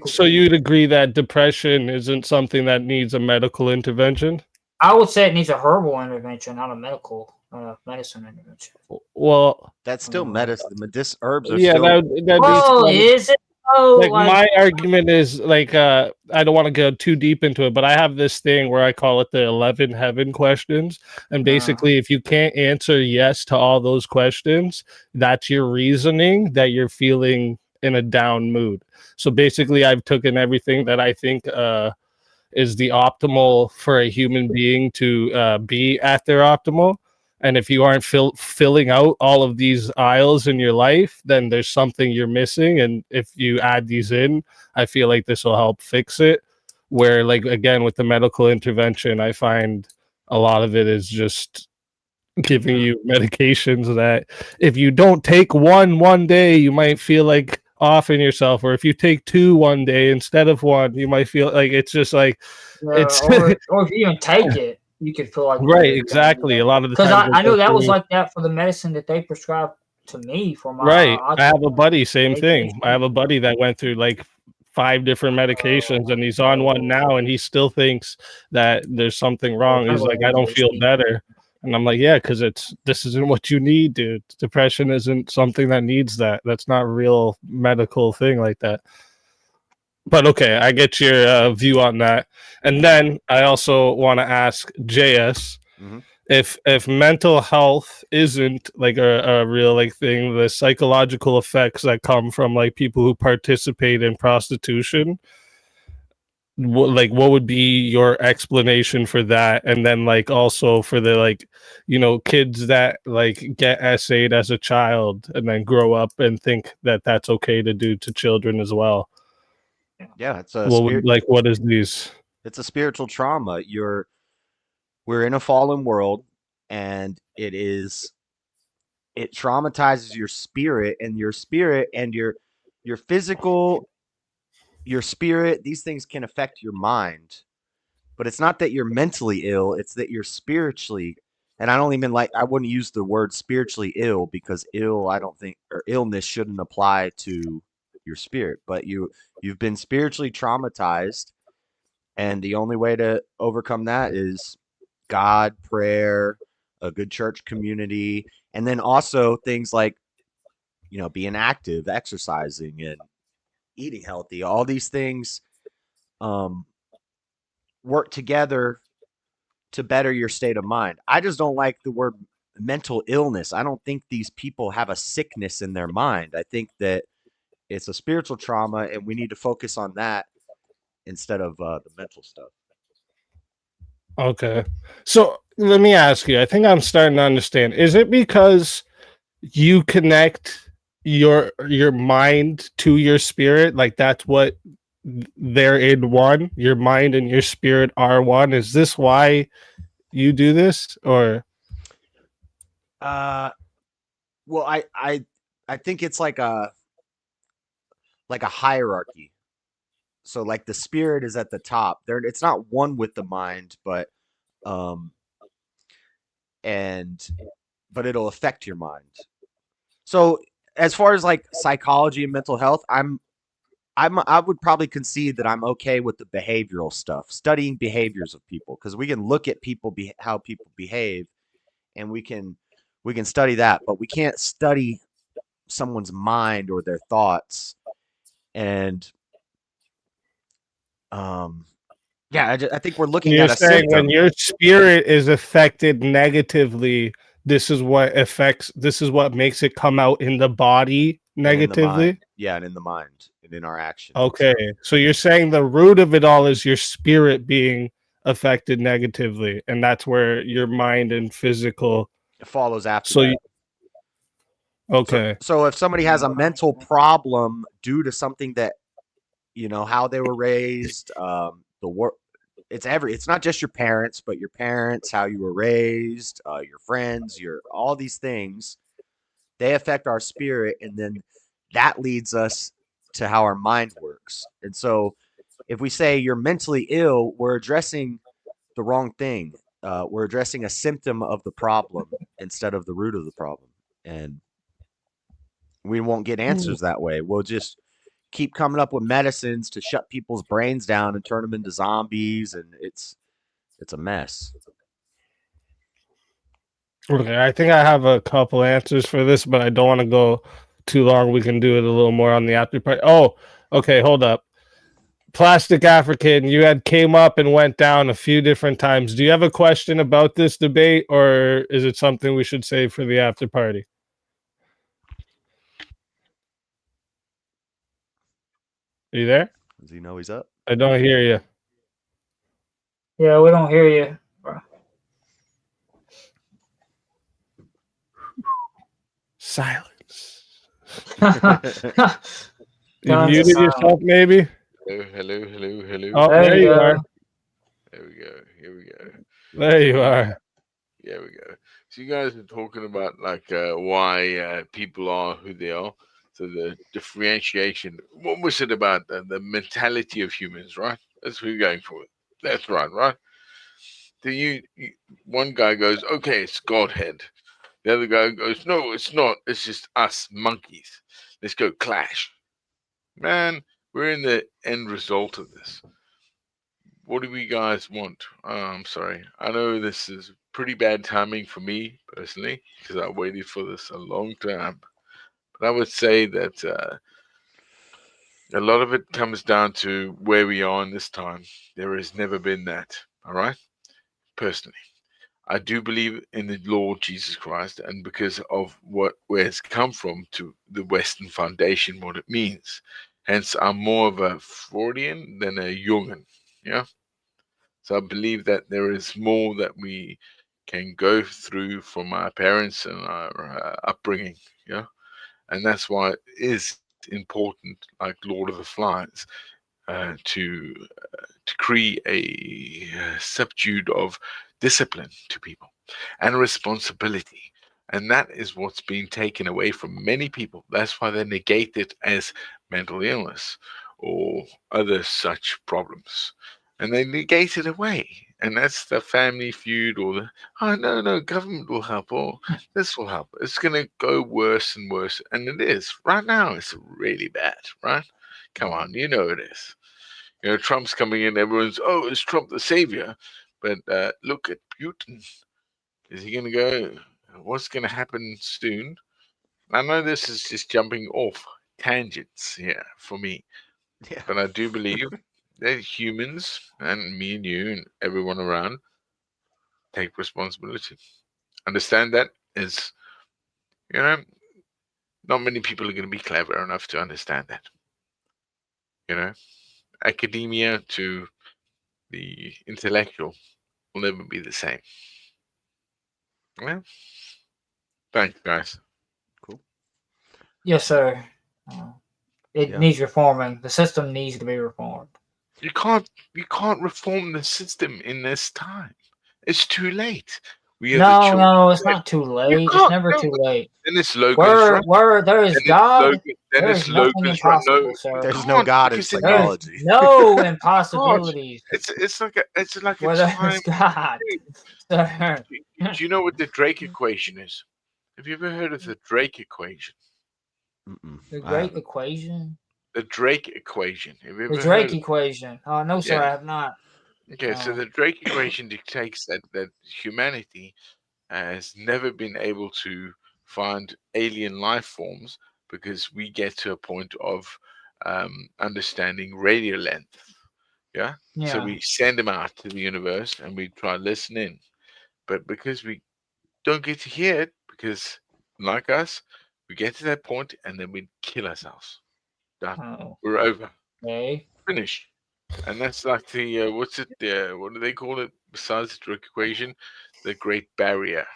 S1: So you'd agree that depression isn't something that needs a medical intervention?
S3: I would say it needs a herbal intervention, not a medical medicine intervention.
S1: Well,
S2: that's still medicine. Herbs are
S1: still.
S3: Is it?
S1: Like my argument is like I don't want to go too deep into it, but I have this thing where I call it the 11 heaven questions, and basically if you can't answer yes to all those questions, that's your reasoning that you're feeling in a down mood. So basically I've taken everything that I think is the optimal for a human being to be at their optimal. And if you aren't filling out all of these aisles in your life, then there's something you're missing. And if you add these in, I feel like this will help fix it. Where, like, again, with the medical intervention, I find a lot of it is just giving you medications that if you don't take one day, you might feel like off in yourself. Or if you take 2 one day instead of 1, you might feel like it's just like it's
S3: or if you even take it, you could feel like
S1: exactly. A lot of the
S3: because I know that was like that for the medicine that they prescribed to me for my
S1: I have a buddy, same thing. I have a buddy that went through like 5 different medications and he's on one now and he still thinks that there's something wrong. He's like, I don't feel better. And I'm like, yeah, because this isn't what you need, dude. Depression isn't something that needs that. That's not a real medical thing like that. But okay, I get your view on that. And then I also want to ask JS if mental health isn't like a real like thing, the psychological effects that come from like people who participate in prostitution, what would be your explanation for that? And then like also for the like, kids that like get essayed as a child and then grow up and think that that's okay to do to children as well.
S2: Yeah, it's a spirit.
S1: What is these?
S2: It's a spiritual trauma. We're in a fallen world, and it traumatizes your spirit and your physical, your spirit. These things can affect your mind, but it's not that you're mentally ill, it's that you're spiritually. And I don't even I wouldn't use the word spiritually ill, because ill, I don't think, or illness shouldn't apply to your spirit, but you've been spiritually traumatized, and the only way to overcome that is God, prayer, a good church community, and then also things like, being active, exercising, and eating healthy. All these things work together to better your state of mind. I just don't like the word mental illness. I don't think these people have a sickness in their mind. I think that it's a spiritual trauma, and we need to focus on that instead of the mental stuff.
S1: Okay. So let me ask you, I think I'm starting to understand. Is it because you connect your mind to your spirit? Like that's what they're in one? Your mind and your spirit are one? Is this why you do this? Or
S2: well, I think it's like a hierarchy. So like the spirit is at the top. It's not one with the mind, but it'll affect your mind. So as far as like psychology and mental health, I would probably concede that I'm okay with the behavioral stuff, studying behaviors of people, because we can look at people, how people behave, and we can study that, but we can't study someone's mind or their thoughts. And yeah, I think we're looking at a symptom.
S1: When your spirit is affected negatively, this is what makes it come out in the body negatively.
S2: And in the mind and in our actions.
S1: Okay, so you're saying the root of it all is your spirit being affected negatively, and that's where your mind and physical
S2: it follows after that.
S1: Okay.
S2: So if somebody has a mental problem due to something that, how they were raised, it's not just your parents, but your parents, how you were raised, your friends, all these things, they affect our spirit, and then that leads us to how our mind works. And so if we say you're mentally ill, we're addressing the wrong thing. We're addressing a symptom of the problem instead of the root of the problem. And we won't get answers that way. We'll just keep coming up with medicines to shut people's brains down and turn them into zombies, and it's a mess.
S1: Okay, I think I have a couple answers for this, but I don't want to go too long. We can do it a little more on the after party. Oh, okay, hold up. Plastic African, you had came up and went down a few different times. Do you have a question about this debate, or is it something we should save for the after party? Are you there?
S2: Does he know he's up?
S1: I don't hear you.
S3: Yeah, we don't hear you, bro.
S1: Silence. You muted yourself, maybe?
S10: Hello.
S1: Oh, there you are.
S10: There we go. Here we go.
S1: There you are.
S10: There we go. So you guys are talking about like why people are who they are. So the differentiation. What was it about the mentality of humans, right? That's what we're going for. That's right? Then one guy goes, okay, it's Godhead. The other guy goes, no, it's not. It's just us monkeys. Let's go clash. Man, we're in the end result of this. What do we guys want? I'm sorry. I know this is pretty bad timing for me personally, because I waited for this a long time. But I would say that a lot of it comes down to where we are in this time. There has never been that. All right? Personally, I do believe in the Lord Jesus Christ, and because of where it's come from to the Western foundation, what it means. Hence, I'm more of a Freudian than a Jungian. Yeah. So I believe that there is more that we can go through from our parents and our upbringing. Yeah. And that's why it is important, like Lord of the Flies, to create a subdued of discipline to people and responsibility. And that is what's being taken away from many people. That's why they negate it as mental illness or other such problems. And they negate it away. And that's the family feud or the, oh, no, government will help or this will help. It's going to go worse and worse. And it is. Right now, it's really bad, right? Come on, you know it is. You know, Trump's coming in, everyone's, oh, is Trump the savior? But look at Putin. Is he going to go? What's going to happen soon? I know this is just jumping off tangents here for me,
S2: Yeah.
S10: but I do believe that humans and me and you and everyone around take responsibility. Understand that is, you know, not many people are going to be clever enough to understand that. You know, academia to the intellectual will never be the same. Well, thanks, guys.
S2: Cool.
S3: Yes, sir. It
S2: Yeah.
S3: needs reforming. The system needs to be reformed.
S10: You can't reform the system in this time. It's too late. We are the children.
S3: No, it's not too late. It's never too late.
S10: Then it's Logan's right.
S3: Where there is God,
S10: Then
S3: there
S10: it's
S3: is nothing
S10: Logan's right. No,
S3: impossible, sir.
S2: There's no God in
S10: because it-
S3: There is
S2: psychology.
S3: no impossibilities.
S10: It's like a
S3: Where there
S10: time.
S3: is God, sir.
S10: Do you know what the Drake equation is? Have you ever heard of the Drake equation?
S2: Mm-mm.
S3: The
S2: I
S3: Great
S2: haven't.
S3: Equation?
S10: The Drake equation. Have you ever
S3: The
S10: heard
S3: Drake
S10: of
S3: equation. Oh, no, sir,
S10: Yeah.
S3: I have not.
S10: Okay, so the Drake equation dictates that humanity has never been able to find alien life forms because we get to a point of understanding radio length. Yeah? So
S3: Yeah.
S10: we send them out to the universe and we try to listen in. But because we don't get to hear it, because like us, we get to that point and then we kill ourselves. Done.
S3: Oh,
S10: We're over.
S3: okay.
S10: Finished. And that's like the what's it? What do they call it besides the Drake equation? The Great Barrier.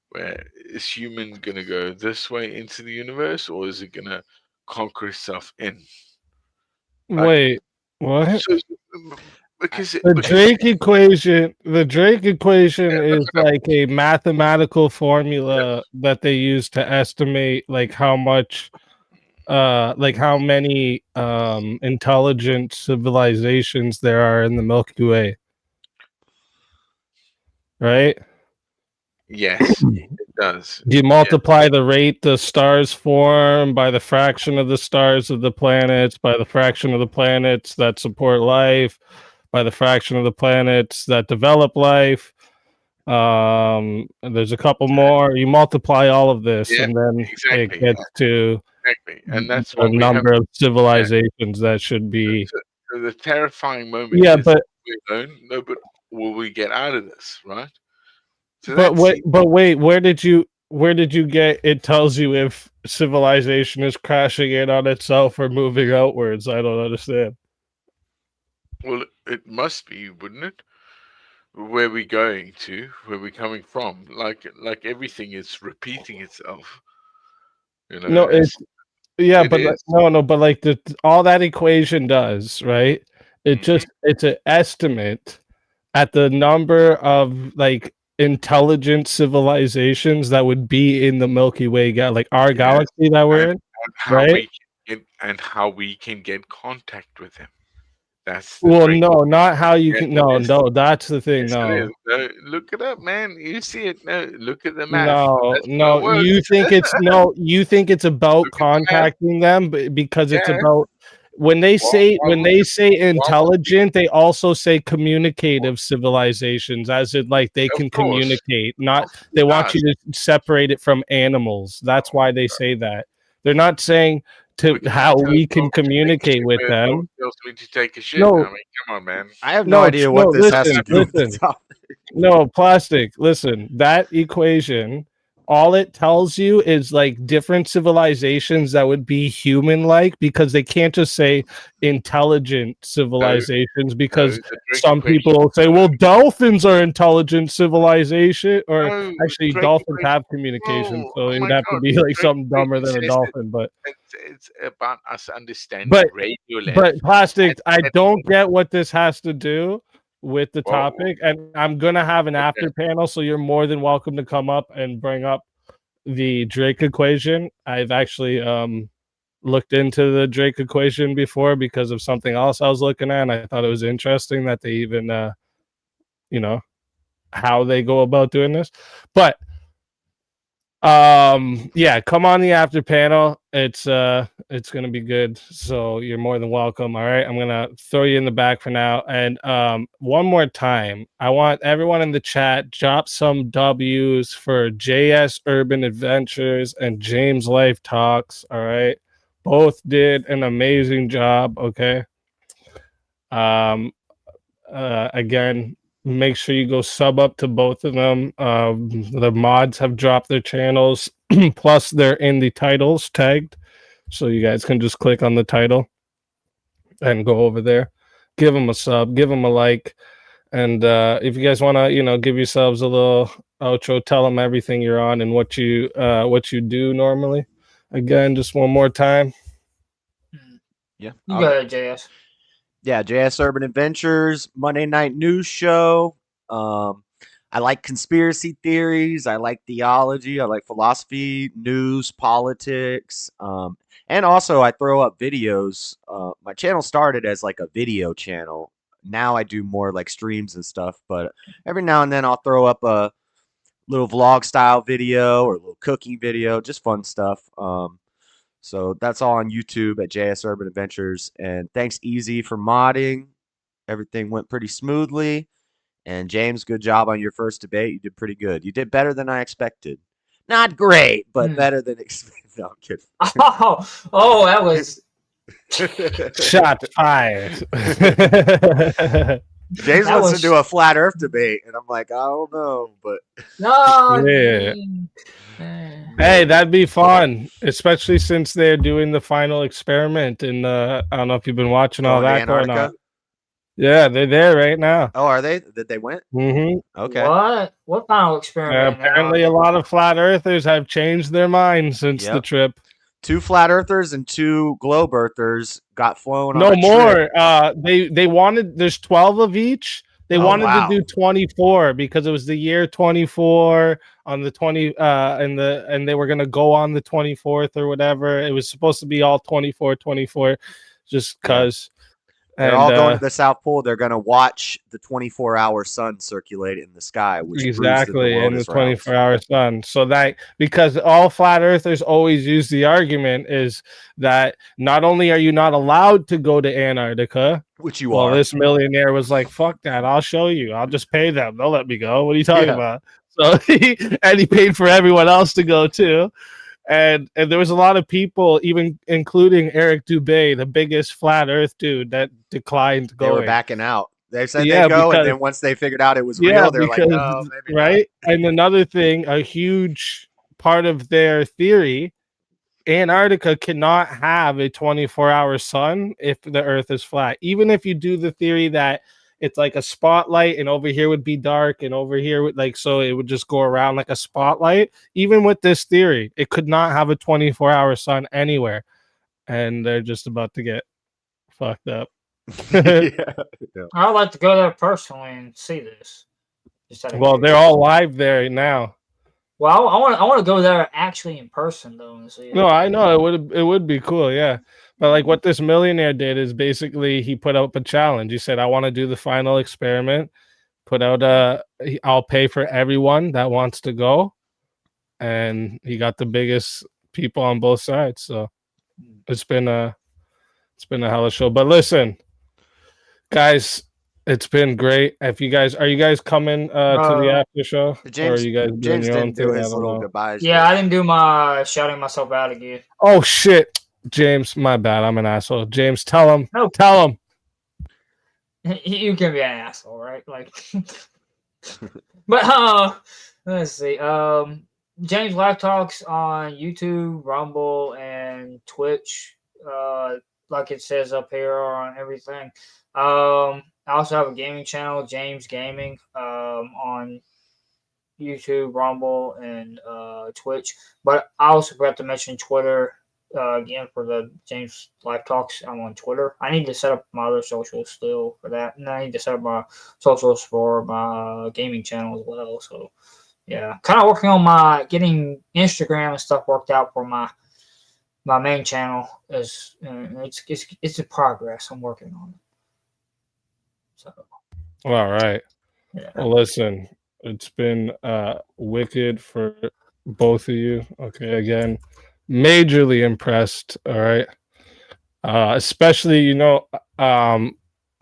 S10: Where is human gonna go this way into the universe, or is it gonna conquer itself in?
S1: Wait, what?
S10: So, because
S1: The Drake equation. The Drake equation is like a mathematical formula that they use to estimate like how much, like how many intelligent civilizations there are in the Milky Way. Right?
S10: yes, it does.
S1: You multiply the rate the stars form by the fraction of the stars of the planets, by the fraction of the planets that support life, by the fraction of the planets that develop life. And there's a couple more. You multiply all of this,
S10: Yeah,
S1: and then
S10: exactly,
S1: it gets to
S10: Exactly, and that's
S1: the
S10: what we have.
S1: number of civilizations that should be.
S10: So the terrifying moment
S1: Yeah,
S10: is
S1: but
S10: we alone. No, but will we get out of this, right? So
S1: but
S10: that's
S1: wait, but wait, where did you get it tells you if civilization is crashing in on itself or moving outwards? I don't understand.
S10: well, it must be, wouldn't it? Where we going to? Where we coming from? Like everything is repeating itself. You know,
S1: No, it's yeah,
S10: it
S1: but
S10: is.
S1: no, but like all that equation does, right? It just it's an estimate at the number of like intelligent civilizations that would be in the Milky Way, like our galaxy that we're in, right?
S10: How we can get contact with him. That's
S1: Well, no, not how you can. No, that's the thing.
S10: Yes, it
S1: No,
S10: is. No, look it up, man. You see it. No, look at the math.
S1: no,
S10: That's
S1: no.
S10: how it works.
S1: You think it's no. You think it's about contacting them, because it's
S10: Yeah.
S1: about when they say intelligent, they also say communicative civilizations, as in like they can communicate. Not they want you to separate it from animals. That's why they say that. They're not saying to how we can communicate with them.
S10: Tells me to take a shit.
S1: No.
S10: I mean, come on, man.
S2: I have no idea what this has to do with the topic.
S1: No, plastic. Listen, that equation all it tells you is like different civilizations that would be human-like, because they can't just say intelligent civilizations, because
S10: the trick
S1: some people
S10: question.
S1: will say, well, dolphins are intelligent civilization, or
S10: No,
S1: actually
S10: trick
S1: dolphins
S10: question.
S1: have communication,
S10: Oh,
S1: so
S10: oh
S1: it would
S10: my
S1: have to
S10: God!
S1: be like
S10: Trick
S1: something dumber
S10: question
S1: than a
S10: says that
S1: dolphin. But
S10: it's about us understanding
S1: but
S10: radio length.
S1: but Plastics, I
S10: and-
S1: don't get what this has to do with the
S10: Whoa.
S1: topic, and I'm gonna have an
S10: Okay.
S1: after panel, so you're more than welcome to come up and bring up the Drake equation. I've actually looked into the Drake equation before because of something else I was looking at, and I thought it was interesting that they even you know, how they go about doing this. But yeah, come on the after panel. It's gonna be good, so you're more than welcome. All right, I'm gonna throw you in the back for now. And one more time, I want everyone in the chat drop some W's for JS Urban Adventures and James Life Talks. All right, both did an amazing job. Okay. Again, make sure you go sub up to both of them. The mods have dropped their channels, plus they're in the titles tagged, so you guys can just click on the title and go over there. Give them a sub, give them a like, and if you guys want to, give yourselves a little outro, tell them everything you're on and what you do normally. Again, just one more time.
S2: Yeah.
S3: You go ahead, JS.
S2: Yeah, JS Urban Adventures, Monday Night News Show. I like conspiracy theories. I like theology. I like philosophy, news, politics. And also I throw up videos. My channel started as like a video channel. Now I do more like streams and stuff, but every now and then I'll throw up a little vlog style video or a little cooking video, just fun stuff. So that's all on YouTube at JS Urban Adventures. And thanks, Easy, for modding. Everything went pretty smoothly. And James, good job on your first debate. You did pretty good. You did better than I expected. Not great, but better than expected. No, I'm kidding.
S3: Oh, that was
S1: Shot fired.
S2: James wants to do a flat Earth debate, and I'm like, I don't know, but
S3: no.
S1: Yeah. Hey, that'd be fun, especially since they're doing the final experiment. And I don't know if you've been watching all
S2: going to
S1: that going on.
S2: Antarctica.
S1: Yeah, they're there right now.
S2: Oh, are they? Did they went?
S1: Mm-hmm.
S2: Okay.
S3: What final experiment?
S1: Apparently, a lot of flat earthers have changed their minds since the trip.
S2: 2 flat earthers and 2 globe earthers got flown on
S1: No
S2: a
S1: more.
S2: trip.
S1: They wanted. There's 12 of each. They wanted
S2: wow.
S1: to do 24 because it was the year 24 on the 20 and they were gonna go on the 24th or whatever. It was supposed to be all 24, just because.
S2: They're all going to the South Pole. They're going to watch the 24-hour sun circulate in the sky, which
S1: exactly
S2: proves that
S1: in the 24-hour sun. So that, because all flat earthers always use the argument is that not only are you not allowed to go to Antarctica,
S2: which you are.
S1: This millionaire was like, "Fuck that! I'll show you. I'll just pay them. They'll let me go. What are you talking about?" So he paid for everyone else to go too. And there was a lot of people, even including Eric Dubé, the biggest flat Earth dude, that declined going.
S2: They were backing out. They said they'd go, and then once they figured out it was real, they're like, "No, maybe
S1: right."
S2: not.
S1: And another thing, a huge part of their theory, Antarctica cannot have a 24-hour sun if the Earth is flat. Even if you do the theory that it's like a spotlight and over here would be dark and over here would so it would just go around like a spotlight. Even with this theory, it could not have a 24-hour sun anywhere. And they're just about to get fucked up.
S3: I'd like to go there personally and see this.
S1: Well, they're all live there now.
S3: Well, I want to go there actually in person though and see.
S1: No, I know it would be cool, yeah. But like what this millionaire did is basically he put up a challenge. He said, "I want to do the final experiment. Put out I'll pay for everyone that wants to go," and he got the biggest people on both sides. So it's been a hell of a show. But listen, guys. It's been great. Are you guys coming to the after show?
S2: James,
S1: or are you guys doing your own
S2: didn't do
S1: thing?
S2: his little goodbyes.
S3: Yeah, I didn't do my shouting myself out again.
S1: Oh shit, James, my bad. I'm an asshole. James, tell him. No, tell him.
S3: You can be an asshole, right? Like, but let's see. James Live Talks on YouTube, Rumble, and Twitch. Like it says up here on everything. I also have a gaming channel, James Gaming, on YouTube, Rumble, and Twitch. But I also forgot to mention Twitter again for the James Live Talks. I'm on Twitter. I need to set up my other socials still for that, and I need to set up my socials for my gaming channel as well. So yeah, kind of working on my getting Instagram and stuff worked out for my main channel. Is it's a progress. I'm working on it. So
S1: All right.
S3: yeah.
S1: Well, listen, it's been wicked for both of you. Okay, again, majorly impressed. All right. Especially,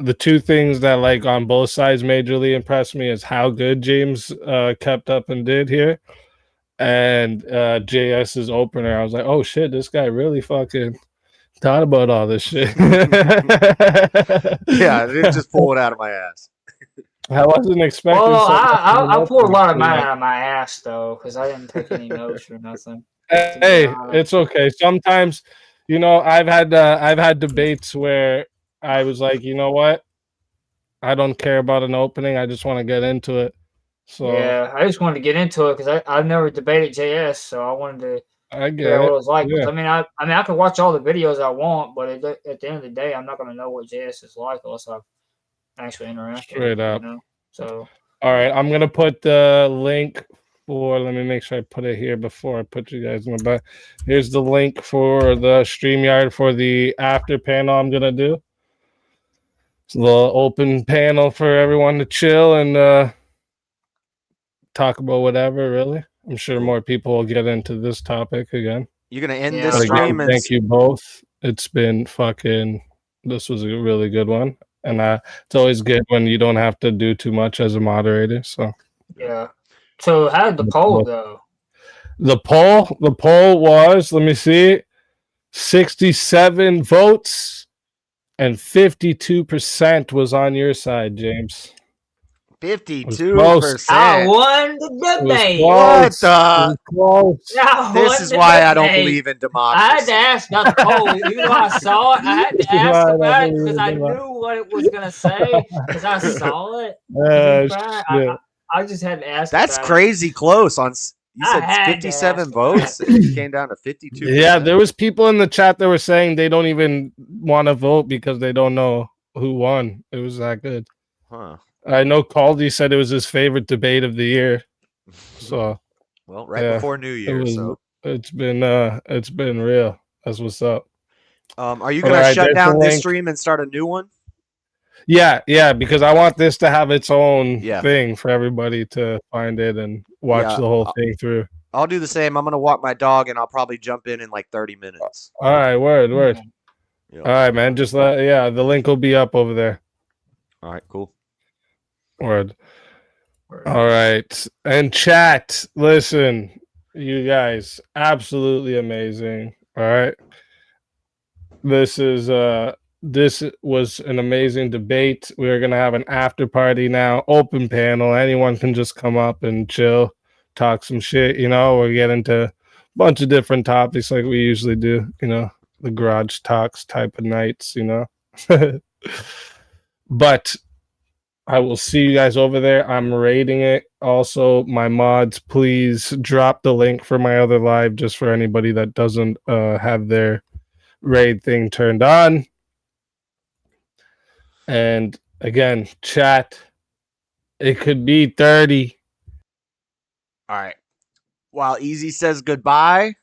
S1: the two things that like on both sides majorly impressed me is how good James kept up and did here, and JS's opener. I was like, oh shit, this guy really fucking thought about all this shit.
S2: Yeah, I didn't just pull it out of my ass.
S1: I wasn't expecting.
S3: Well, I pulled a lot of
S1: opener.
S3: mine out of my ass though, because I didn't take any notes or nothing.
S1: Hey, it's okay. Sometimes, I've had debates where I was like, you know what? I don't care about an opening. I just want to get into it. So
S3: yeah, I just wanted to get into it because I've never debated JS, so I wanted to
S1: I
S3: figure out
S1: get
S3: what it
S1: it.
S3: was like. 'Cause
S1: Yeah.
S3: I can watch all the videos I want, but at the end of the day, I'm not going to know what JS is like unless I've actually interacted.
S1: Straight up.
S3: So
S1: All right, I'm gonna put the link for. Let me make sure I put it here before I put you guys in the back. Here's the link for the StreamYard for the after panel I'm gonna do. It's a little open panel for everyone to chill and talk about whatever. Really, I'm sure more people will get into this topic again.
S2: You're gonna end
S3: Yeah.
S2: this
S1: But again,
S2: stream and
S1: thank you both. It's been fucking. This was a really good one, and it's always good when you don't have to do too much as a moderator. So.
S3: yeah. So how did the poll go?
S1: The poll was, let me see, 67 votes and 52% was on your side, James.
S2: 52%.
S3: I won the
S1: It was
S3: debate.
S1: close.
S2: What
S1: It was close.
S3: I
S2: This
S3: won
S2: is
S3: the
S2: why I don't
S3: debate.
S2: believe in
S3: I had
S2: democracy.
S3: to ask about the poll. Even though I saw it, I had
S1: This
S3: to
S1: is why I
S3: ask
S1: don't
S3: about it
S1: believe
S3: because
S1: in
S3: I
S1: democracy.
S3: knew what it was going to say because I saw it. To be fair,
S1: Shit.
S3: I just had to ask
S2: That's
S3: about
S2: crazy close on. You
S3: I
S2: said
S3: had to
S2: 57
S3: ask
S2: votes, and it came down to 52%.
S1: Yeah, there was people in the chat that were saying they don't even want to vote because they don't know who won. It was that good.
S2: Huh.
S1: I know Caldy said it was his favorite debate of the year. So
S2: Well, right
S1: yeah,
S2: before New Year, so
S1: it's been real. That's what's up.
S2: are you
S1: All
S2: gonna
S1: right,
S2: shut
S1: there's
S2: down
S1: the
S2: this
S1: link.
S2: stream and start a new one?
S1: Yeah, because I want this to have its own
S2: Yeah.
S1: thing for everybody to find it and watch
S2: Yeah,
S1: the whole thing through.
S2: I'll do the same. I'm gonna walk my dog, and I'll probably jump in like 30 minutes.
S1: All right, word.
S2: Yeah.
S1: All right, man. Just the link will be up over there.
S2: All right, cool.
S1: Word. All right. And chat, listen, you guys, absolutely amazing. All right. This was an amazing debate. We're gonna have an after party now, open panel. Anyone can just come up and chill, talk some shit, we'll get into a bunch of different topics like we usually do, the garage talks type of nights, But I will see you guys over there. I'm rating it. Also, my mods, please drop the link for my other live just for anybody that doesn't have their raid thing turned on. And again, chat, it could be 30.
S2: All right. While Easy says goodbye,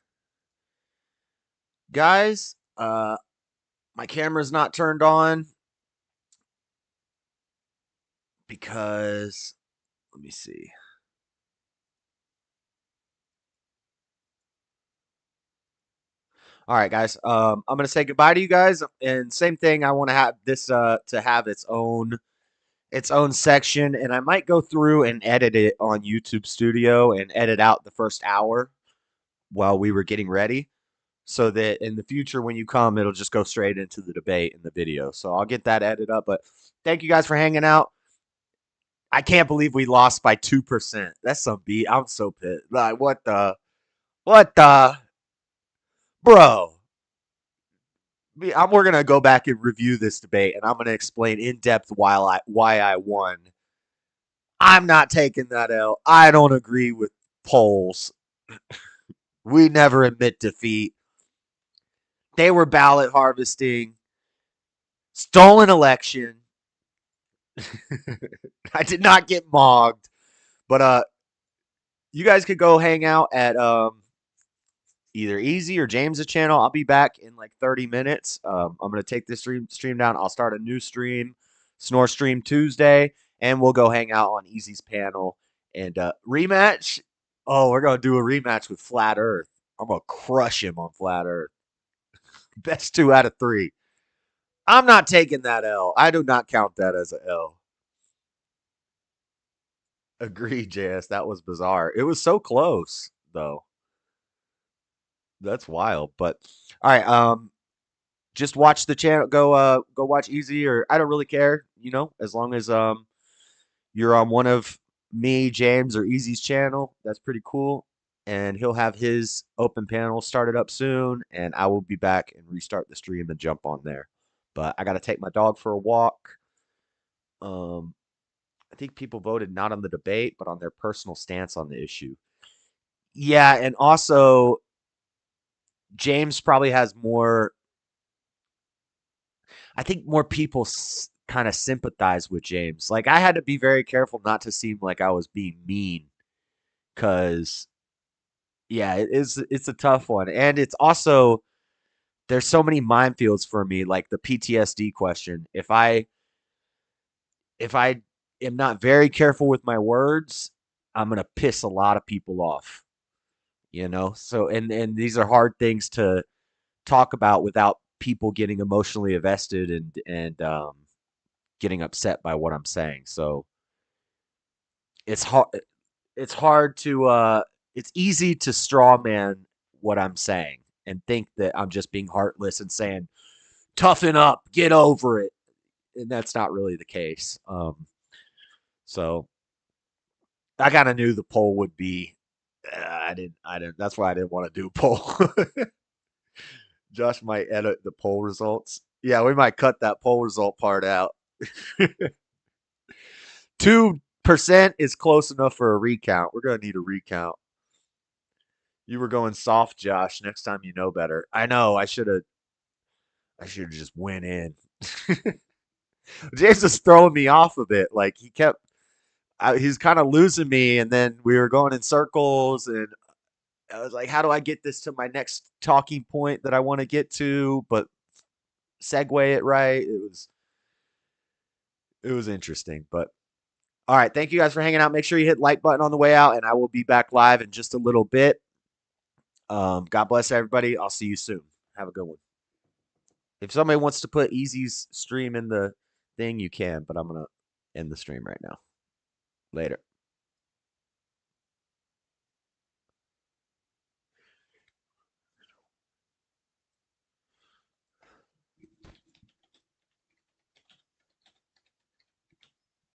S2: guys, my camera's not turned on because let me see. All right, guys. I'm gonna say goodbye to you guys, and same thing. I want to have this to have its own section, and I might go through and edit it on YouTube Studio and edit out the first hour while we were getting ready, so that in the future when you come, it'll just go straight into the debate in the video. So I'll get that edited up. But thank you guys for hanging out. I can't believe we lost by 2%. That's some beat. I'm so pissed. Like, what the? What the? Bro. We're going to go back and review this debate, and I'm going to explain in depth why I won. I'm not taking that L. I don't agree with polls. We never admit defeat. They were ballot harvesting. Stolen election. I did not get mogged. But you guys could go hang out at either Easy or James's channel. I'll be back in like 30 minutes. I'm going to take this stream down. I'll start a new stream, Snore Stream Tuesday, and we'll go hang out on Easy's panel. And rematch. Oh, we're going to do a rematch with Flat Earth. I'm going to crush him on Flat Earth. Best 2 out of 3. I'm not taking that L. I do not count that as an L. Agreed, JS. That was bizarre. It was so close, though. That's wild. But all right, just watch the channel. Go watch Easy, or I don't really care. You know, as long as you're on one of me, James, or Easy's channel, that's pretty cool. And he'll have his open panel started up soon, and I will be back and restart the stream and jump on there. But I got to take my dog for a walk. I think people voted not on the debate, but on their personal stance on the issue. Yeah, and also James probably has more. I think more people kind of sympathize with James. Like, I had to be very careful not to seem like I was being mean, because yeah, it's a tough one, and it's also there's so many minefields for me, like the PTSD question. If I am not very careful with my words, I'm gonna piss a lot of people off. You know, so and these are hard things to talk about without people getting emotionally invested and getting upset by what I'm saying. So it's hard. It's hard to. It's easy to straw man what I'm saying and think that I'm just being heartless and saying, "Toughen up, get over it," and that's not really the case. So I kind of knew the poll would be. I didn't. That's why I didn't want to do a poll. Josh might edit the poll results. Yeah, we might cut that poll result part out. 2% is close enough for a recount. We're going to need a recount. You were going soft, Josh. Next time you know better. I know. I should have just went in. James was throwing me off a bit. Like, he's kind of losing me, and then we were going in circles, and I was like, how do I get this to my next talking point that I want to get to, but segue it right? It was interesting, but all right. Thank you guys for hanging out. Make sure you hit like button on the way out, and I will be back live in just a little bit. God bless everybody. I'll see you soon. Have a good one. If somebody wants to put Easy's stream in the thing, you can, but I'm going to end the stream right now. Later.